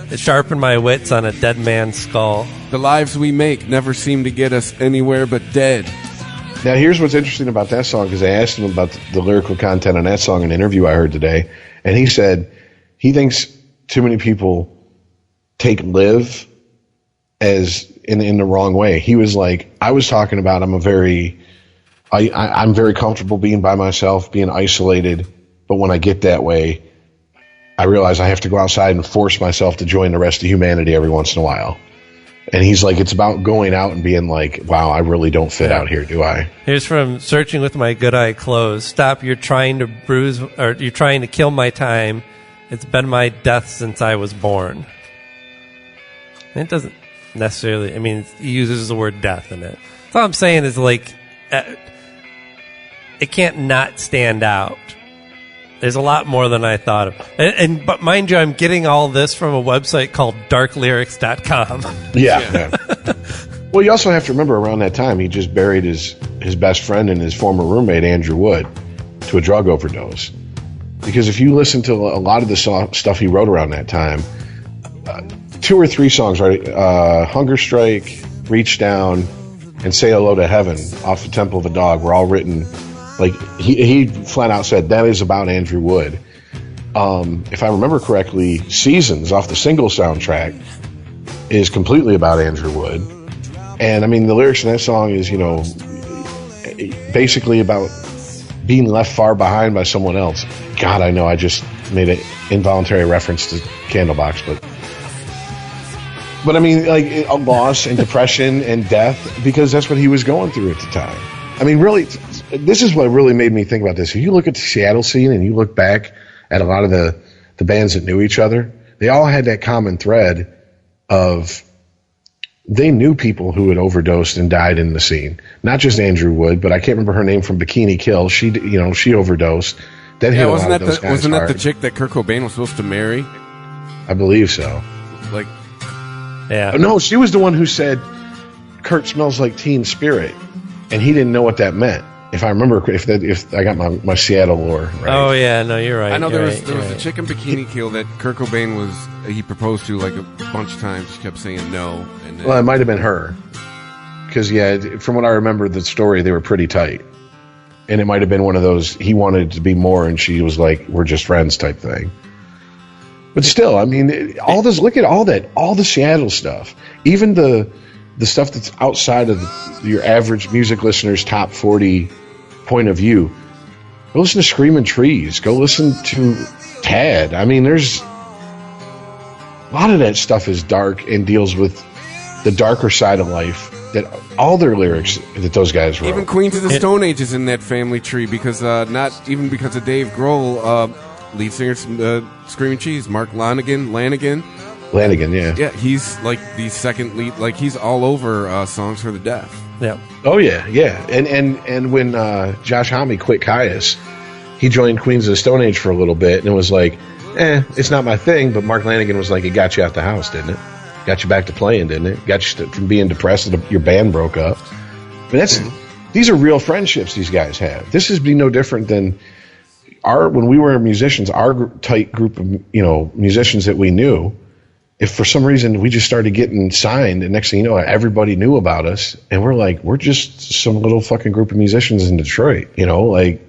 It sharpened my wits on a dead man's skull. The lives we make never seem to get us anywhere but dead. Now, here's what's interesting about that song, because I asked him about the lyrical content on that song in an interview I heard today, and he said he thinks too many people take live as in the wrong way. He was like, I was talking about I'm very comfortable being by myself, being isolated, but when I get that way, I realize I have to go outside and force myself to join the rest of humanity every once in a while. And he's like, it's about going out and being like, wow, I really don't fit out here, do I? Here's from Searching with My Good Eye Closed. Stop, you're trying to kill my time. It's been my death since I was born. And it doesn't necessarily, he uses the word death in it. So all I'm saying is it can't not stand out. There's a lot more than I thought of. But mind you, I'm getting all this from a website called darklyrics.com. Yeah. Well, you also have to remember around that time, he just buried his best friend and his former roommate, Andrew Wood, to a drug overdose. Because if you listen to a lot of the stuff he wrote around that time, 2 or 3 songs, right? Hunger Strike, Reach Down, and Say Hello to Heaven off the Temple of a Dog were all written, like, he flat out said that is about Andrew Wood. If I remember correctly, Seasons off the Single soundtrack is completely about Andrew Wood. And I mean, the lyrics in that song is, you know, basically about being left far behind by someone else. God, I know I just made an involuntary reference to Candlebox, but I mean, like, a loss and depression and death, because that's what he was going through at the time. I mean, really, this is what really made me think about this. If you look at the Seattle scene and you look back at a lot of the bands that knew each other, they all had that common thread of they knew people who had overdosed and died in the scene. Not just Andrew Wood, but I can't remember her name from Bikini Kill. She overdosed. That hit wasn't a lot of those guys wasn't hard. that the chick that Kurt Cobain was supposed to marry? I believe so. Like, Yeah. No, she was the one who said Kurt smells like Teen Spirit, and he didn't know what that meant. If I remember, if I got my Seattle lore right. Oh yeah, no, you're right. I know you're there right, was you're a chick in Bikini Kill that Kurt Cobain he proposed to like a bunch of times. She kept saying no. And then, Well, it might have been her, because from what I remember the story, they were pretty tight, and it might have been one of those he wanted to be more, and she was like, "We're just friends" type thing. But still, I mean, all this. Look at all the Seattle stuff, even the stuff that's outside of your average music listener's top 40 point of view. Go listen to Screaming Trees. Go listen to Tad. I mean, there's a lot of that stuff is dark and deals with the darker side of life. That all their lyrics that those guys wrote. even Queens of the Stone Age is in that family tree because not even because of Dave Grohl, lead singer Screaming Cheese, Mark Lanigan, yeah. Yeah, he's like the second lead. Like he's all over Songs for the Deaf. Yeah. Oh yeah. And when Josh Homme quit Caius, he joined Queens of the Stone Age for a little bit, and it was like, it's not my thing. But Mark Lanigan was like, it got you out the house, didn't it? Got you back to playing, didn't it? Got you from being depressed that your band broke up. But these are real friendships these guys have. This is no different than when we were musicians, our tight group of musicians that we knew. If for some reason we just started getting signed, and next thing you know, everybody knew about us, and we're just some little fucking group of musicians in Detroit. Like,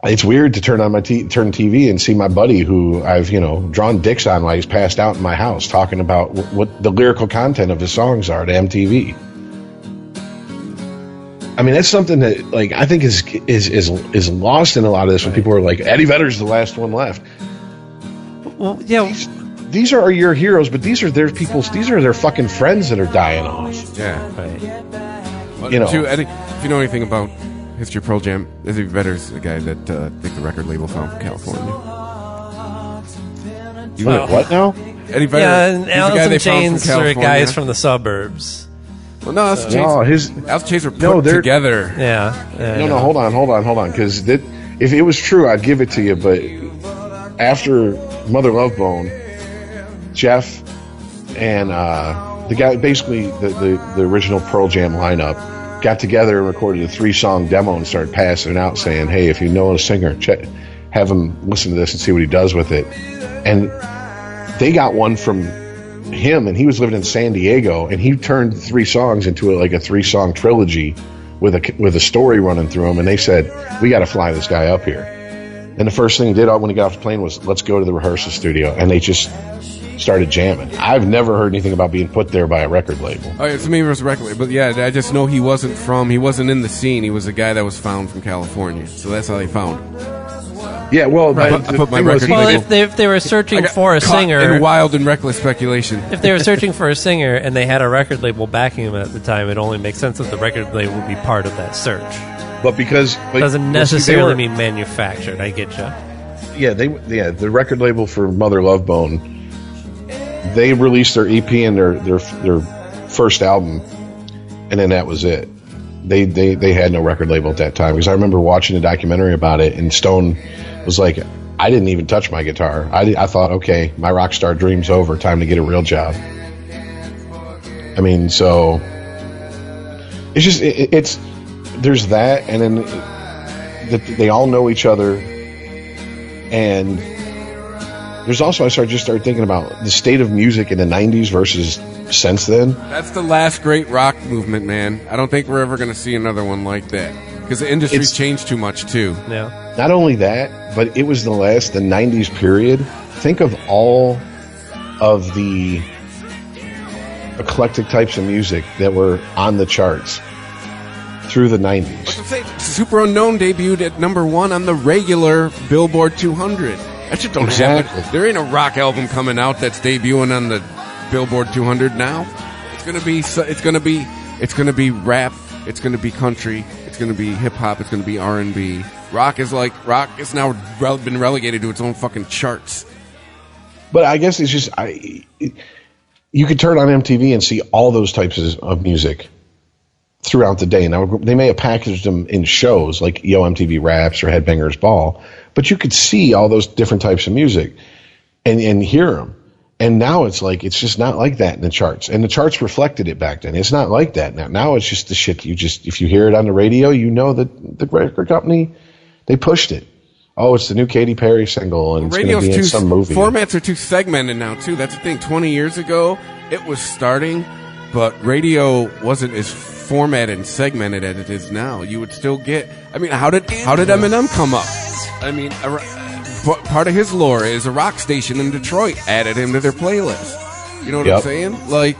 it's weird to turn on turn TV and see my buddy who I've drawn dicks on while he's passed out in my house talking about what the lyrical content of the songs are to MTV. I mean, that's something that, like, I think is lost in a lot of this when people are like, Eddie Vedder's the last one left. Well, yeah. These are your heroes, but these are their fucking friends that are dying off. Yeah. Right. Eddie, if you know anything about history of Pearl Jam, Eddie Vedder's the guy that I think the record label found from California. What now? Eddie Vedder. Yeah, and he's the guy Alice they in found from Chains are California. guys from the suburbs. Well, no, Alice in Chains were put together. Yeah. No, hold on, because if it was true, I'd give it to you. But after Mother Love Bone, Jeff and the guy, basically the original Pearl Jam lineup, got together and recorded a 3-song demo and started passing it out, saying, "Hey, if you know a singer, have him listen to this and see what he does with it." And they got one from him, and he was living in San Diego, and he turned 3 songs into a 3-song trilogy with a story running through them. And they said, "We got to fly this guy up here." And the first thing he did when he got off the plane was, "Let's go to the rehearsal studio," and they just started jamming. I've never heard anything about being put there by a record label. Oh, yeah, to me it was a record label. But yeah, I just know he wasn't in the scene. He was a guy that was found from California. So that's how they found him. Yeah, well, I put my record Well, label. if they were searching for a Caught singer, in wild and reckless speculation. if they were searching for a singer and they had a record label backing them at the time, it only makes sense that the record label would be part of that search. But Doesn't necessarily mean manufactured. I get you. Yeah, the record label for Mother Love Bone, they released their EP and their first album, and then that was it. They had no record label at that time, because I remember watching a documentary about it, and Stone was like, "I didn't even touch my guitar. I thought, okay, my rock star dream's over. Time to get a real job." I mean, so it's just it's there's that, and then they all know each other, and there's also I started thinking about the state of music in the 90s versus since then. That's the last great rock movement, man. I don't think we're ever going to see another one like that because the industry's changed too much too. Yeah. Not only that, but it was the 90s period. Think of all of the eclectic types of music that were on the charts through the 90s. Super Unknown debuted at #1 on the regular Billboard 200. That shit don't happen. There ain't a rock album coming out that's debuting on the Billboard 200 now. It's gonna be rap. It's gonna be country. It's gonna be hip hop. It's gonna be R&B. Rock is now been relegated to its own fucking charts. But I guess it's just you could turn on MTV and see all those types of music throughout the day. Now, they may have packaged them in shows like Yo MTV Raps or Headbangers Ball, but you could see all those different types of music and hear them. And now it's just not like that in the charts. And the charts reflected it back then. It's not like that now. Now it's just the shit if you hear it on the radio, you know that the record company, they pushed it. Oh, it's the new Katy Perry single, and it's going to be in some movie. Formats are too segmented now, too. That's the thing. 20 years ago, it was starting, but radio wasn't as formatted and segmented as it is now. You would still get... I mean, how did Eminem come up? I mean, part of his lore is a rock station in Detroit added him to their playlist. You know what I'm saying? Like...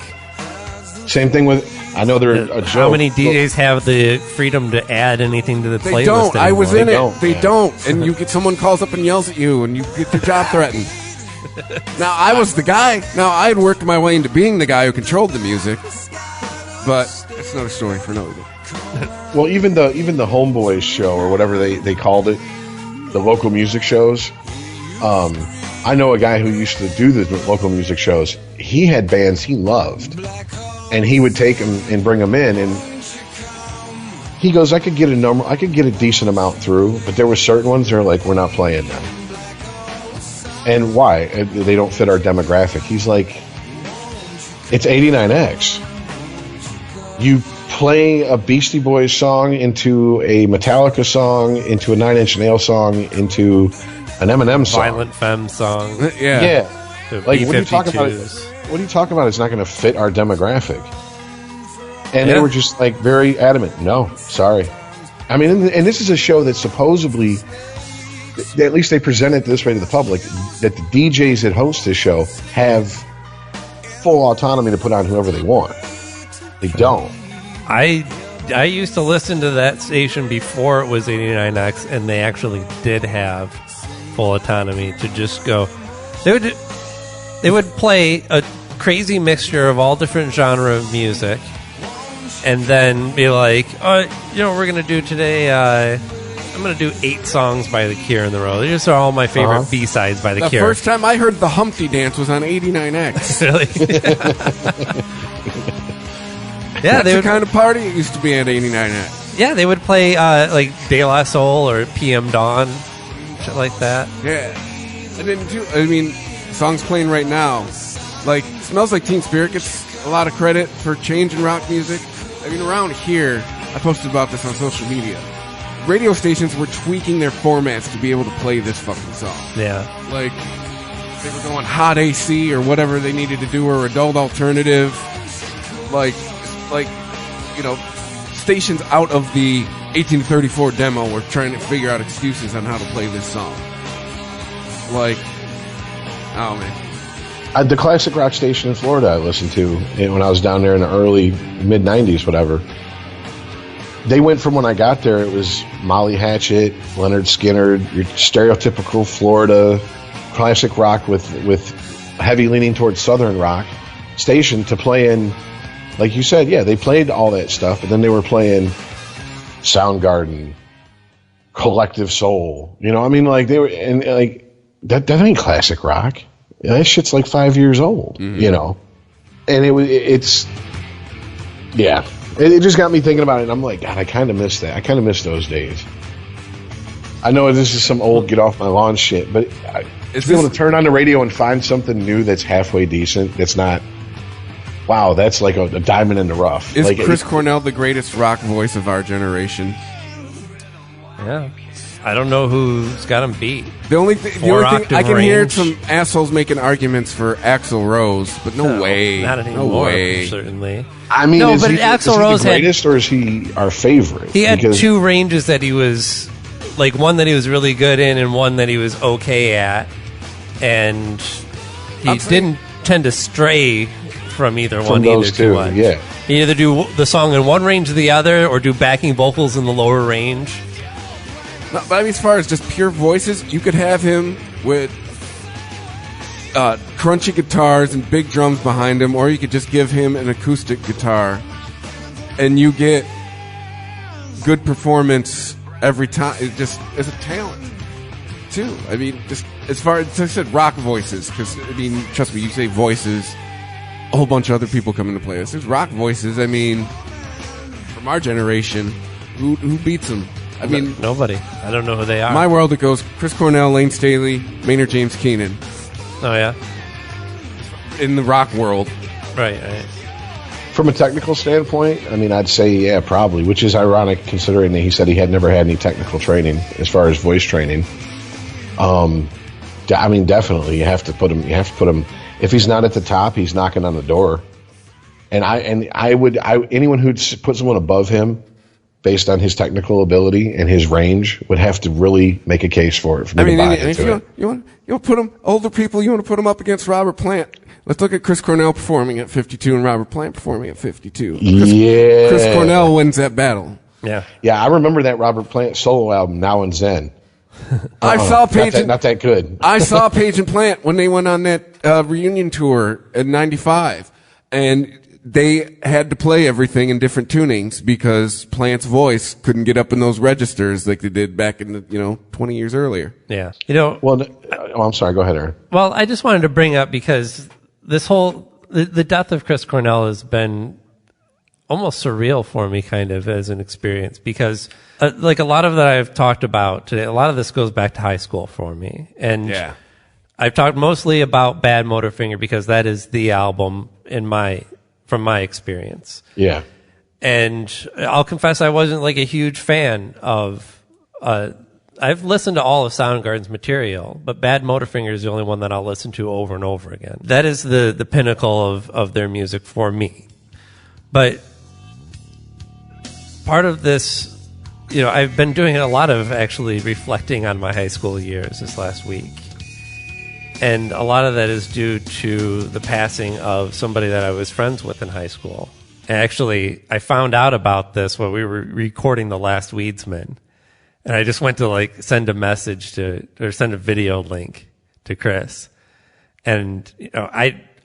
Same thing with... I know they're a joke. How many DJs have the freedom to add anything to the playlist? They don't. Anymore? I was in it. They don't. And you get someone calls up and yells at you, and you get your job threatened. Now, I was the guy. Now, I had worked my way into being the guy who controlled the music. But that's another story for another day. Well, even the Homeboys show, or whatever they called it, the local music shows, I know a guy who used to do the local music shows. He had bands he loved. And he would take them and bring them in, and he goes, I could get a decent amount through, but there were certain ones that are like, we're not playing them. And why? They don't fit our demographic. He's like, it's 89X. You play a Beastie Boys song into a Metallica song, into a Nine Inch Nails song, into an Eminem song. Violent Femme song. Yeah. Like, what are you talking about? What are you talking about? It's not going to fit our demographic. And they were just like very adamant. No, sorry. I mean, and this is a show that supposedly, at least they present it this way to the public, that the DJs that host this show have full autonomy to put on whoever they want. They don't. I used to listen to that station before it was 89X, and they actually did have full autonomy to just go. They would play a crazy mixture of all different genre of music, and then be like, "Oh, you know what we're gonna do today? I'm gonna do 8 songs by The Cure in the row. These are all my favorite B-sides by The Cure." The first time I heard the Humpty Dance was on 89X. Really? Yeah, that's the kind of party it used to be at 89X. Yeah, they would play like De La Soul or PM Dawn, shit like that. Yeah, and then I mean, songs playing right now, like Smells Like Teen Spirit gets a lot of credit for changing rock music. I mean, around here, I posted about this on social media. Radio stations were tweaking their formats to be able to play this fucking song. Yeah, like they were going hot AC or whatever they needed to do, or adult alternative, like you know, stations out of the 1834 demo were trying to figure out excuses on how to play this song. Like, oh man. The classic rock station in Florida I listened to when I was down there in the early mid-90s, whatever. They went from when I got there, it was Molly Hatchet, Leonard Skinner, your stereotypical Florida classic rock with heavy leaning towards southern rock station, to playing, like you said, yeah, they played all that stuff, but then they were playing Soundgarden, Collective Soul. You know, I mean, like they were, and like that ain't classic rock. That shit's like 5 years old, you know? And it just got me thinking about it, and I'm like, God, I kind of miss that. I kind of miss those days. I know this is some old get off my lawn shit, but to be able to turn on the radio and find something new that's halfway decent, that's not, wow, that's like a diamond in the rough. Is like, Chris Cornell the greatest rock voice of our generation? Yeah. I don't know who's got him beat. The only thing I can hear range. some assholes making arguments for Axl Rose, but no way. Not anymore, no way. certainly. I mean, No, is but he, Axl is he Rose the had- greatest, or is he our favorite? He had Because- two ranges that he was, like, one that he was really good in and one that he was okay at. And he didn't tend to stray from either one those either too two, much. yeah. He either do the song in one range or the other, or do backing vocals in the lower range. No, but I mean, as far as just pure voices, you could have him with crunchy guitars and big drums behind him, or you could just give him an acoustic guitar, and you get good performance every time. It just is a talent, too. I mean, just as far as I said, rock voices, because, I mean, trust me, you say voices, a whole bunch of other people come into play. There's rock voices, I mean, from our generation, who beats them? I mean, nobody. I don't know who they are. My world, it goes Chris Cornell, Lane Staley, Maynard James Keenan. Oh, yeah? In the rock world. Right. From a technical standpoint, I mean, I'd say, yeah, probably, which is ironic considering that he said he had never had any technical training as far as voice training. I mean, definitely, you have to put him. If he's not at the top, he's knocking on the door. And anyone who'd put someone above him based on his technical ability and his range would have to really make a case for it. For me to buy and if into it. you want to put him, older people, you want to put him up against Robert Plant. Let's look at Chris Cornell performing at 52 and Robert Plant performing at 52. Chris Cornell wins that battle. Yeah. Yeah, I remember that Robert Plant solo album, Now and Zen. I saw Page not that good. I saw Page and Plant when they went on that reunion tour in '95, and they had to play everything in different tunings because Plant's voice couldn't get up in those registers like they did back in the 20 years earlier. Yeah. Well, I'm sorry. Go ahead, Aaron. Well, I just wanted to bring up because this whole the death of Chris Cornell has been almost surreal for me, kind of as an experience, because like a lot of that I've talked about today, a lot of this goes back to high school for me, and yeah. I've talked mostly about Bad Motorfinger because that is the album from my experience. Yeah. And I'll confess I wasn't like a huge fan of I've listened to all of Soundgarden's material, but Bad Motorfinger is the only one that I'll listen to over and over again. That is the pinnacle of their music for me. But part of this, I've been doing a lot of actually reflecting on my high school years this last week. And a lot of that is due to the passing of somebody that I was friends with in high school. And actually, I found out about this when we were recording The Last Weedsman. And I just went to send a message or send a video link to Chris. And,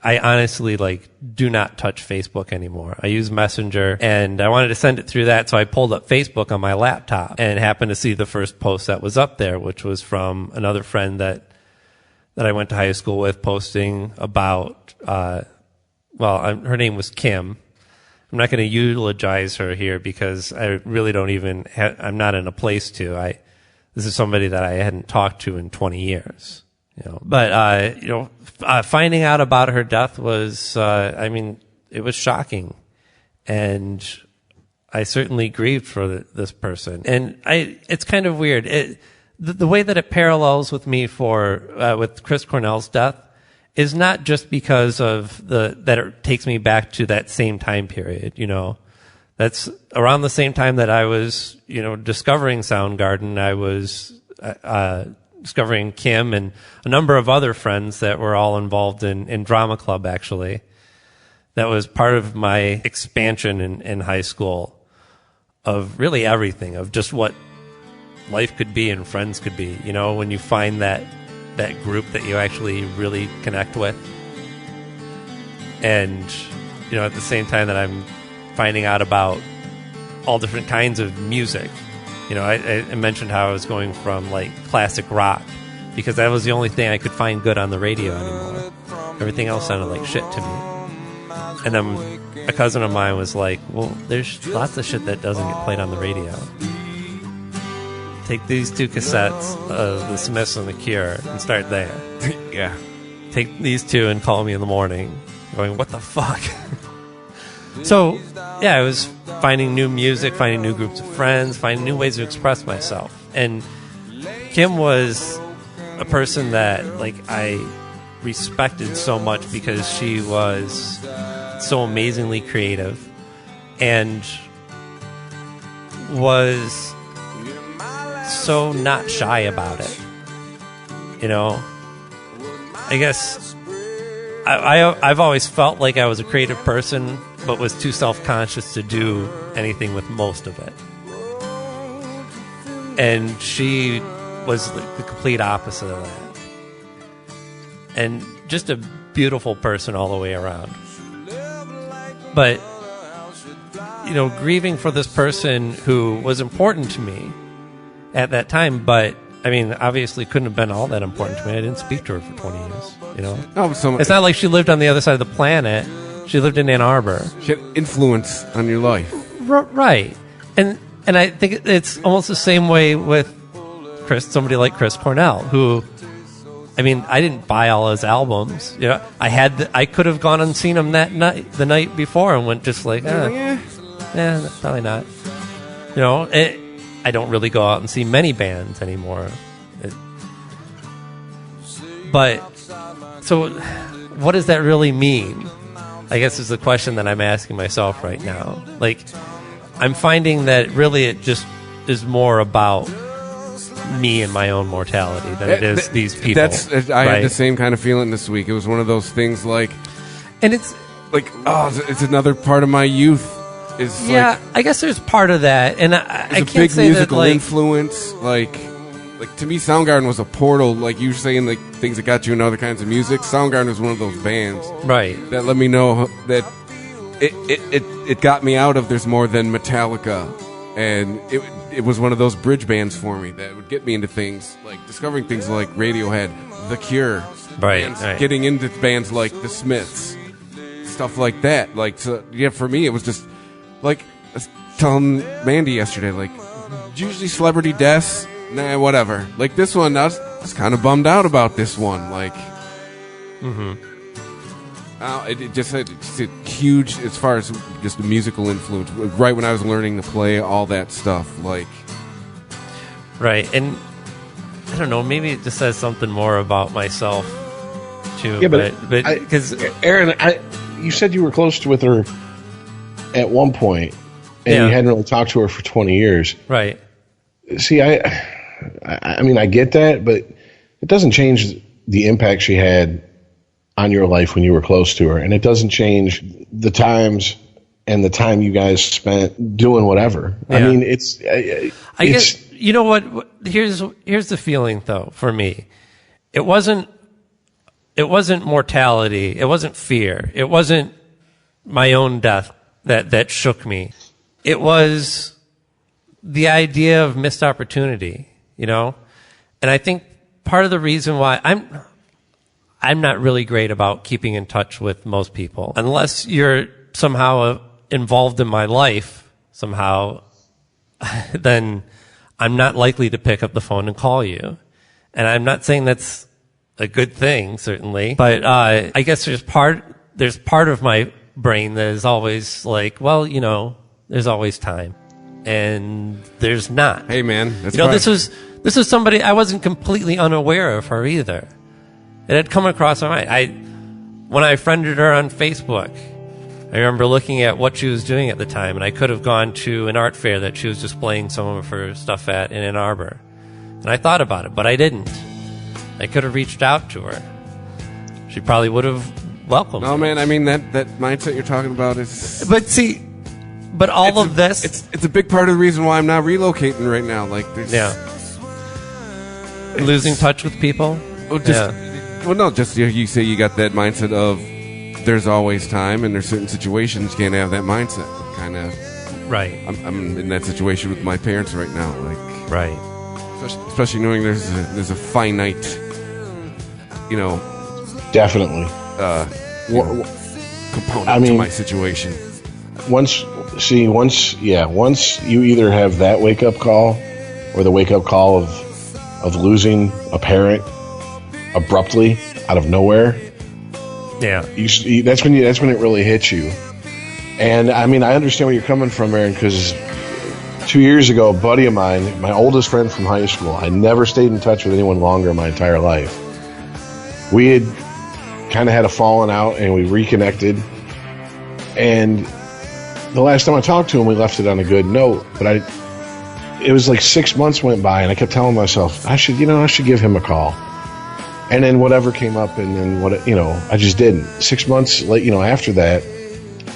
I honestly do not touch Facebook anymore. I use Messenger, and I wanted to send it through that, so I pulled up Facebook on my laptop and happened to see the first post that was up there, which was from another friend that I went to high school with, posting about, her name was Kim. I'm not going to eulogize her here because I really don't even, I'm not in a place to. This is somebody that I hadn't talked to in 20 years. But finding out about her death was, it was shocking, and I certainly grieved for this person. And it's kind of weird. The way that it parallels with me with Chris Cornell's death is not just because of that it takes me back to that same time period. That's around the same time that I was, discovering Soundgarden. I was, discovering Kim and a number of other friends that were all involved in drama club, actually. That was part of my expansion in high school of really everything, of just what life could be and friends could be. When you find that group that you actually really connect with. And, at the same time that I'm finding out about all different kinds of music. I mentioned how I was going from classic rock because that was the only thing I could find good on the radio anymore. Everything else sounded like shit to me. And then a cousin of mine was like, well, there's lots of shit that doesn't get played on the radio. Take these two cassettes of The Smiths and The Cure and start there. Yeah. Take these two and call me in the morning. Going, what the fuck? So, yeah, I was finding new music, finding new groups of friends, finding new ways to express myself. And Kim was a person that like I respected so much because she was so amazingly creative and was so not shy about it. You know, I guess I've always felt like I was a creative person, but was too self-conscious to do anything with most of it. And she was the complete opposite of that. And just a beautiful person all the way around. But, you know, grieving for this person who was important to me at that time, but, I mean, obviously couldn't have been all that important to me. I didn't speak to her for 20 years, you know? It's not like she lived on the other side of the planet. She lived in Ann Arbor. She had influence on your life. Right. And I think it's almost the same way with somebody like Chris Cornell, who, I mean, I didn't buy all his albums. You know, I could have gone and seen him that night, the night before, and went just like, probably not. You know, I don't really go out and see many bands anymore. But so, what does that really mean? I guess is the question that I'm asking myself right now. Like, I'm finding that really it just is more about me and my own mortality than it is these people. I had the same kind of feeling this week. It was one of those things like, and it's like, it's another part of my youth. I guess there's part of that, and I can't say that, like, big musical influence. Like to me, Soundgarden was a portal. Like you were saying, like things that got you into other kinds of music. Soundgarden was one of those bands, right? That let me know that it got me out of there's more than Metallica, and it was one of those bridge bands for me that would get me into things like discovering things like Radiohead, The Cure, right. Getting into bands like The Smiths, stuff like that. Like, so, yeah, for me, it was just like I was telling Mandy yesterday, like usually celebrity deaths, nah, whatever. Like this one, I was kind of bummed out about this one. Like, it's a huge, as far as just the musical influence, right when I was learning to play all that stuff, like. Right, and I don't know, maybe it just says something more about myself, too. Yeah, but because Aaron, you said you were close with her at one point, and you hadn't really talked to her for 20 years. Right. See, I mean, I get that, but it doesn't change the impact she had on your life when you were close to her, and it doesn't change the times and the time you guys spent doing whatever. Yeah. I mean, I guess, you know what? Here's the feeling though for me. It wasn't mortality. It wasn't fear. It wasn't my own death that shook me. It was the idea of missed opportunity, you know? And I think part of the reason why I'm not really great about keeping in touch with most people. Unless you're somehow involved in my life somehow, then I'm not likely to pick up the phone and call you. And I'm not saying that's a good thing, certainly. But I guess there's part of my brain that is always like, well, you know, there's always time. And there's not. Hey, man. That's this is somebody, I wasn't completely unaware of her either. It had come across my mind. When I friended her on Facebook, I remember looking at what she was doing at the time, and I could have gone to an art fair that she was displaying some of her stuff at in Ann Arbor. And I thought about it, but I didn't. I could have reached out to her. She probably would have welcomed me. Man, I mean, that mindset you're talking about is... But all of this... It's a big part of the reason why I'm not relocating right now. Like, there's... Yeah. Losing touch with people? Well, no, just you say you got that mindset of there's always time, and there's certain situations you can't have that mindset. Kind of, right. I'm in that situation with my parents right now, like, right. Especially knowing there's a finite, you know, definitely component to my situation. Once you either have that wake up call or the wake up call of losing a parent abruptly out of nowhere, that's when it really hits you. And I mean, I understand where you're coming from, Aaron, because 2 years ago, a buddy of mine, my oldest friend from high school, I never stayed in touch with anyone longer in my entire life. We had kind of had a falling out and we reconnected. And the last time I talked to him, we left it on a good note. But it was like 6 months went by and I kept telling myself, I should give him a call. And then whatever came up, and then I just didn't. 6 months after that,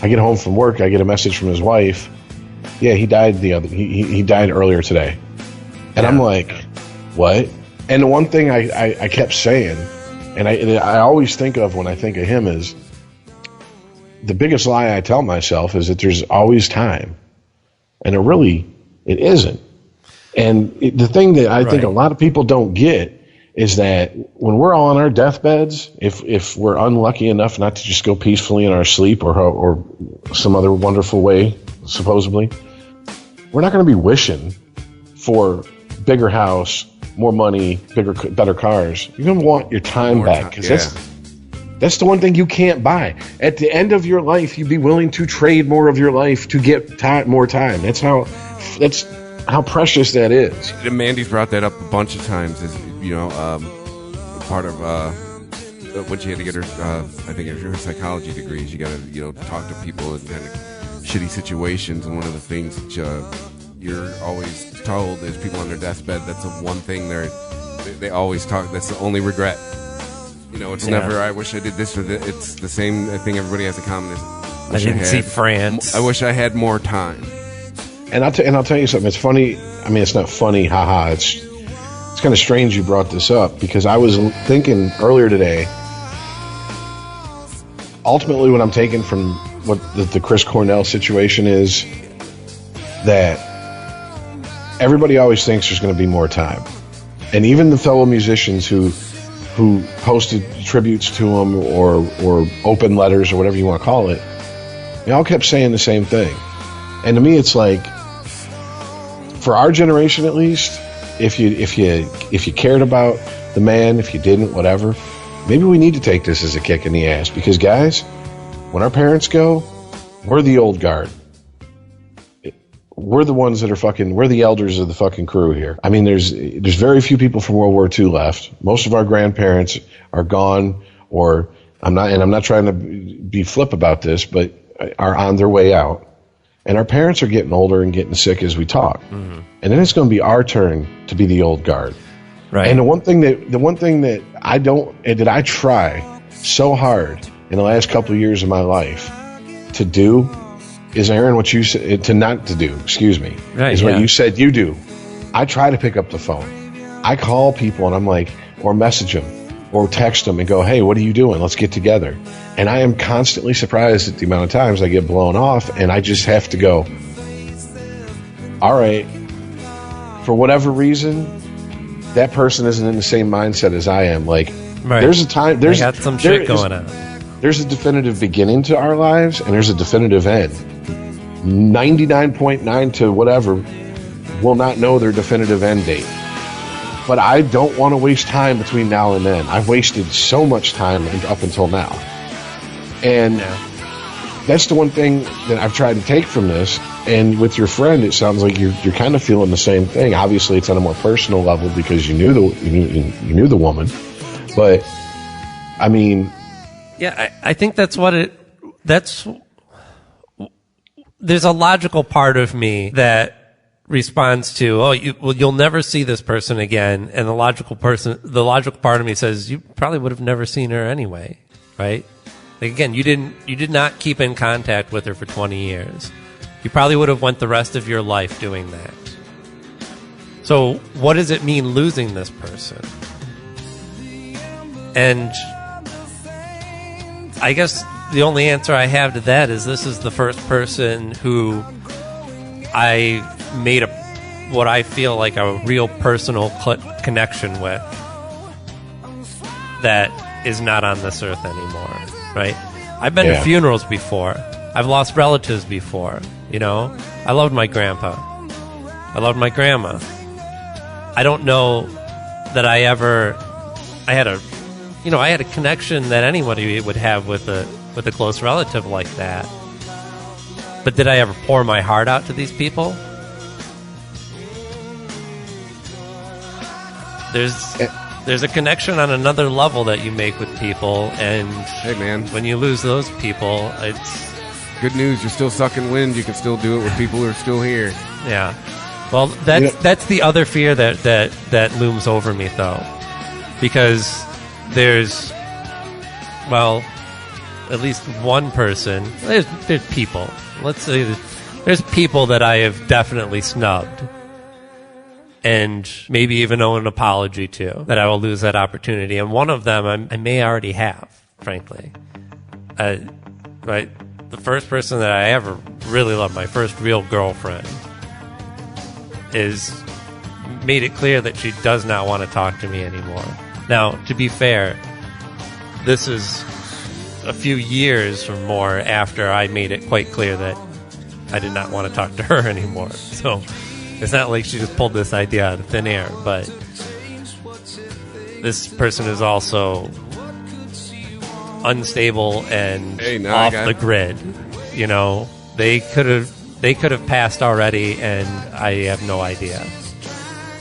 I get home from work, I get a message from his wife. Yeah, he died he died earlier today. And I'm like, what? And the one thing I kept saying, and I always think of when I think of him, is the biggest lie I tell myself is that there's always time. And it isn't. And the thing that I think a lot of people don't get is that when we're all on our deathbeds, if we're unlucky enough not to just go peacefully in our sleep or some other wonderful way, supposedly, we're not going to be wishing for bigger house, more money, better cars. You're going to want your time back, because that's the one thing you can't buy. At the end of your life, you'd be willing to trade more of your life to get more time. That's how precious that is. And Mandy's brought that up a bunch of times. Is part of when she had to get her, I think her psychology degree. She got to talk to people in kind of shitty situations. And one of the things that you're always told is people on their deathbed. That's the one thing they always talk. That's the only regret. It's never, I wish I did this or that. It's the same thing everybody has in common. I didn't see France. I wish I had more time. And I'll tell you something. It's funny. I mean, it's not funny. Haha. It's kind of strange you brought this up, because I was thinking earlier today. Ultimately, what I'm taking from what the Chris Cornell situation is that everybody always thinks there's going to be more time, and even the fellow musicians who posted tributes to him or open letters or whatever you want to call it, they all kept saying the same thing. And to me, it's like, for our generation at least, if you cared about the man, if you didn't, whatever, maybe we need to take this as a kick in the ass. Because guys, when our parents go, we're the old guard. We're the ones that we're the elders of the fucking crew here. I mean, there's very few people from World War II left. Most of our grandparents are gone, or I'm not trying to be flip about this, but are on their way out. And our parents are getting older and getting sick as we talk. Mm-hmm. And then it's going to be our turn to be the old guard. Right. And the one thing that I try so hard in the last couple of years of my life to do is, Aaron, what you said, right, is what you said you do. I try to pick up the phone. I call people and I'm like, or message them or text them and go, hey, what are you doing? Let's get together. And I am constantly surprised at the amount of times I get blown off, and I just have to go, all right, for whatever reason, that person isn't in the same mindset as I am. Like, there's a time, I got some shit going on. There's a definitive beginning to our lives, and there's a definitive end. 99.9 to whatever will not know their definitive end date. But I don't want to waste time between now and then. I've wasted so much time up until now. And that's the one thing that I've tried to take from this. And with your friend, it sounds like you're kind of feeling the same thing. Obviously, it's on a more personal level because you knew the woman. But I mean, I think that's there's a logical part of me that responds to, you'll never see this person again, and the logical part of me says you probably would have never seen her anyway, right? Like, again, you did not keep in contact with her for 20 years. You probably would have went the rest of your life doing that. So what does it mean losing this person? And I guess the only answer I have to that is this is the first person who I made what I feel like a real personal connection with that is not on this earth anymore, right? I've been to funerals before. I've lost relatives before, I loved my grandpa. I loved my grandma. I don't know that I had a connection that anybody would have with a close relative like that. But did I ever pour my heart out to these people? there's a connection on another level that you make with people, and hey, man, when you lose those people, it's good news. You're still sucking wind. You can still do it with people who are still here. Yeah. Well, that's the other fear that looms over me, though, because there's, well, at least one person. There's people. Let's say there's people that I have definitely snubbed, and maybe even owe an apology to, that I will lose that opportunity. And one of them I may already have, frankly. Right. The first person that I ever really loved, my first real girlfriend, is made it clear that she does not want to talk to me anymore. Now, to be fair, this is a few years or more after I made it quite clear that I did not want to talk to her anymore. So it's not like she just pulled this idea out of thin air, but this person is also unstable and off the grid. You know, they could have passed already, and I have no idea.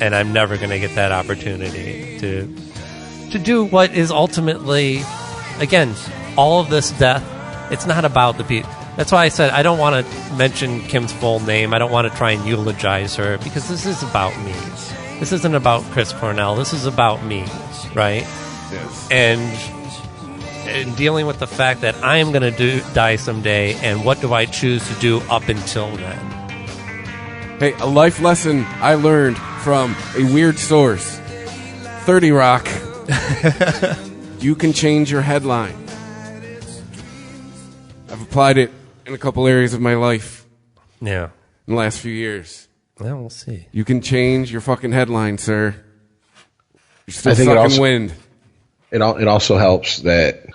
And I'm never going to get that opportunity to do what is ultimately, again, all of this death. It's not about the people. That's why I said I don't want to mention Kim's full name. I don't want to try and eulogize her, because this is about me. This isn't about Chris Cornell. This is about me, right? Yes. And dealing with the fact that I am going to die someday, and what do I choose to do up until then? Hey, a life lesson I learned from a weird source. 30 Rock. You can change your headline. I've applied it in a couple areas of my life. Yeah. In the last few years. Well, we'll see. You can change your fucking headline, sir. You're still sucking wind. It also helps that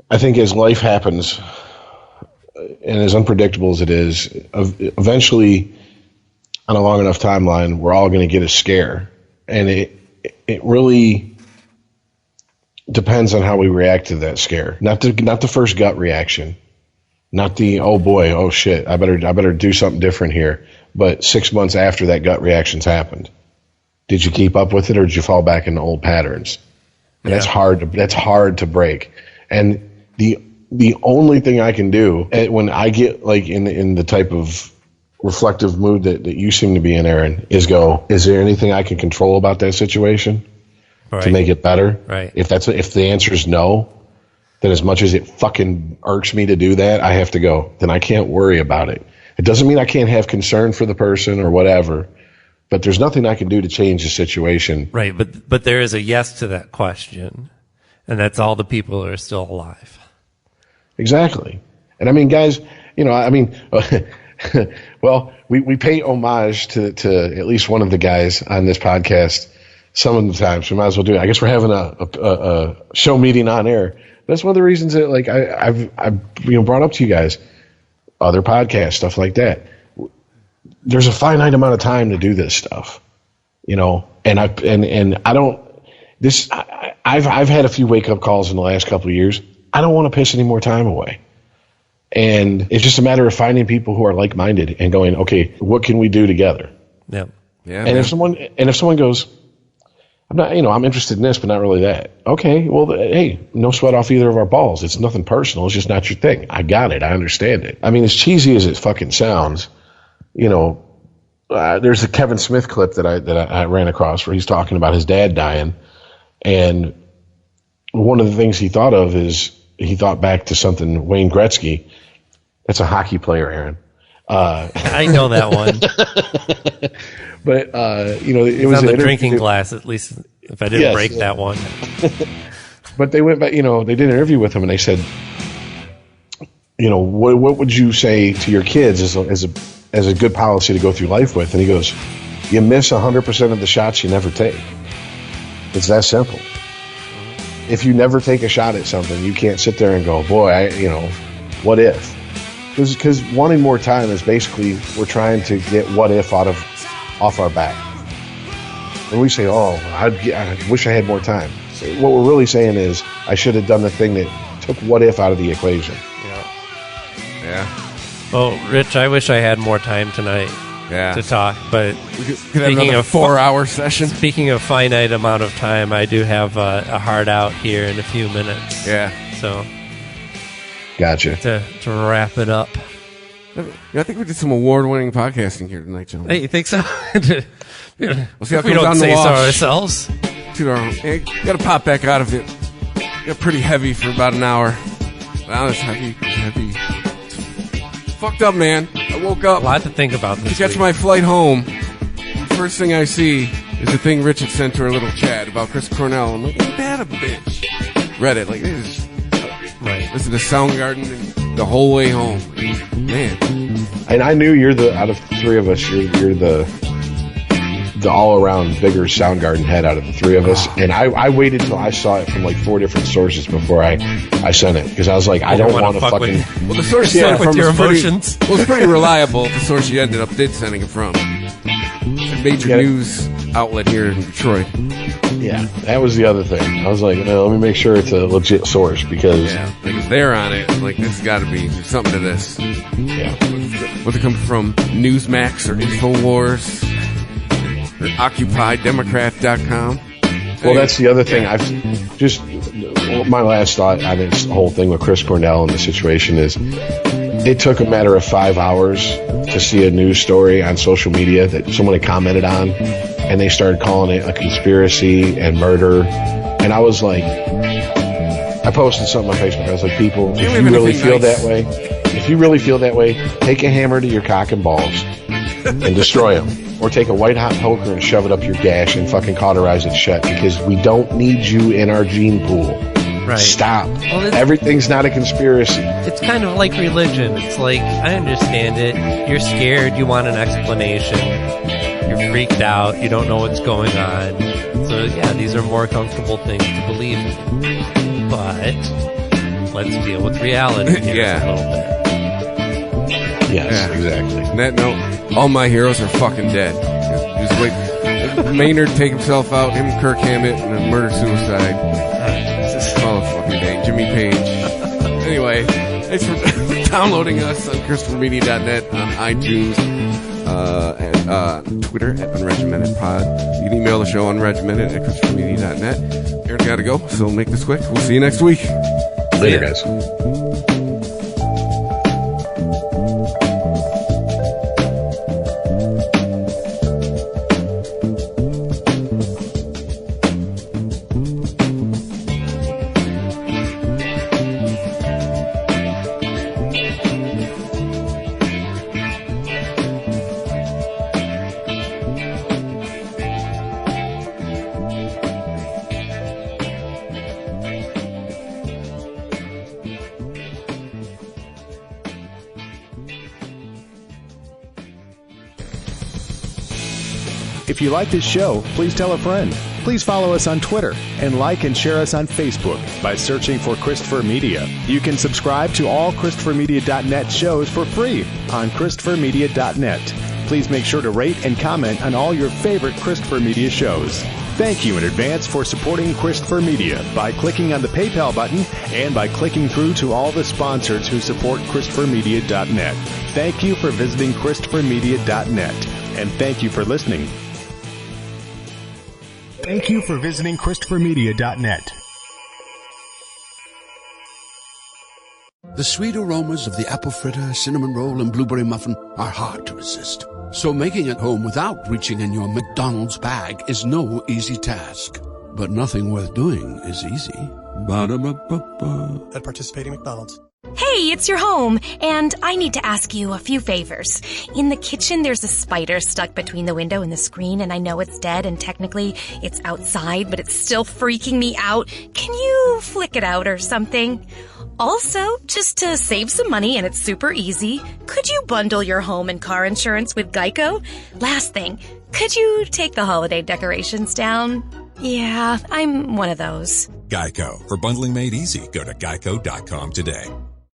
I think as life happens, and as unpredictable as it is, eventually, on a long enough timeline, we're all going to get a scare. And it really depends on how we react to that scare. Not the first gut reaction. Not the, oh boy, oh shit, I better do something different here. But 6 months after that gut reaction's happened, did you keep up with it, or did you fall back into old patterns? And that's hard to break. And the only thing I can do when I get like in the type of reflective mood that you seem to be in, Aaron, is there anything I can control about that situation to make it better? Right. If the answer is no, then as much as it fucking irks me to do that, I have to go. Then I can't worry about it. It doesn't mean I can't have concern for the person or whatever, but there's nothing I can do to change the situation. Right, but there is a yes to that question, and that's all the people who are still alive. Exactly. And I mean, guys, well, we pay homage to at least one of the guys on this podcast some of the times. We might as well do it. I guess we're having a show meeting on air. That's one of the reasons that, like, I've brought up to you guys other podcasts, stuff like that. There's a finite amount of time to do this stuff, and I've had a few wake up calls in the last couple of years. I don't want to piss any more time away. And it's just a matter of finding people who are like minded and going, okay, what can we do together? Yeah. Yeah. And if someone goes, I'm interested in this, but not really that. Okay, well, hey, no sweat off either of our balls. It's nothing personal. It's just not your thing. I got it. I understand it. I mean, as cheesy as it fucking sounds, there's a Kevin Smith clip that I ran across where he's talking about his dad dying, and one of the things he thought of is he thought back to something Wayne Gretzky. That's a hockey player, Aaron. I know that one. But it was on the drinking glass. At least if I didn't break that one. But they went back. They did an interview with him, and they said, what would you say to your kids as a good policy to go through life with? And he goes, you miss 100% of the shots you never take. It's that simple. If you never take a shot at something, you can't sit there and go, boy, what if? Because wanting more time is basically we're trying to get what if off our back. When we say, oh, I wish I had more time, what we're really saying is I should have done the thing that took what if out of the equation. Yeah. Well, Rich, I wish I had more time tonight. to talk. But we could have another 4-hour session. Speaking of finite amount of time, I do have a hard out here in a few minutes. Yeah. So, gotcha. To wrap it up. I think we did some award-winning podcasting here tonight, gentlemen. Hey, you think so? We'll see how it we comes don't on say the so wash. ourselves. To our own. Hey, got to pop back out of it. Got pretty heavy for about an hour. Wow, it's heavy. Fucked up, man. I woke up. A lot to think about this To catch week. my flight home, first thing I see is the thing Rich had sent to our little chat about Chris Cornell. I'm like, ain't that a bitch? Read it. Like, this is... Right. Listen to Soundgarden the whole way home. Man. And I knew out of the three of us, you're the all-around bigger Soundgarden head out of the three of us. And I waited till I saw it from like 4 different sources before I sent it. Because I was like, I don't want to fucking... Well, the source you Yeah, sent it with from your was pretty, emotions. well, it's pretty reliable, the source you ended up sending it from. It's a major news outlet here in Detroit. Yeah, that was the other thing. I was like, no, let me make sure it's a legit source because... Yeah, like if they're on it, like this has got to be there's something to this. Yeah. Whether it comes from Newsmax or InfoWars or OccupyDemocrat.com. Well, that's the other thing. I've just... My last thought on this whole thing with Chris Cornell and the situation is it took a matter of 5 hours to see a news story on social media that someone had commented on, and they started calling it a conspiracy and murder. And I was like, I posted something on Facebook. I was like, people, if you really feel that way, take a hammer to your cock and balls and destroy them. Or take a white hot poker and shove it up your gash and fucking cauterize it shut, because we don't need you in our gene pool. Right. Stop. Well, everything's not a conspiracy. It's kind of like religion. It's like, I understand it. You're scared. You want an explanation. You're freaked out. You don't know what's going on. So, yeah, these are more comfortable things to believe in. But let's deal with reality here a little bit. Yes, exactly. On that note, all my heroes are fucking dead. Just wait. Maynard take himself out, him, Kirk Hammett, and a murder-suicide. Oh, fucking dang. Jimmy Page. Anyway, thanks for downloading us on ChristopherMedia.net, on iTunes, and Twitter at UnregimentedPod. You can email the show unregimented at ChristopherMedia.net. Aaron's got to go, so make this quick. We'll see you next week. Later, guys. If you like this show, please tell a friend. Please follow us on Twitter and like and share us on Facebook by searching for Christopher Media. You can subscribe to all ChristopherMedia.net shows for free on ChristopherMedia.net. Please make sure to rate and comment on all your favorite Christopher Media shows. Thank you in advance for supporting Christopher Media by clicking on the PayPal button and by clicking through to all the sponsors who support ChristopherMedia.net. Thank you for visiting ChristopherMedia.net, and thank you for listening. Thank you for visiting ChristopherMedia.net. The sweet aromas of the apple fritter, cinnamon roll, and blueberry muffin are hard to resist. So making it home without reaching in your McDonald's bag is no easy task. But nothing worth doing is easy. Ba-da-ba-ba-ba. At participating McDonald's. Hey, it's your home, and I need to ask you a few favors. In the kitchen, there's a spider stuck between the window and the screen, and I know it's dead, and technically it's outside, but it's still freaking me out. Can you flick it out or something? Also, just to save some money, and it's super easy, could you bundle your home and car insurance with Geico? Last thing, could you take the holiday decorations down? Yeah, I'm one of those. Geico. For bundling made easy, go to geico.com today.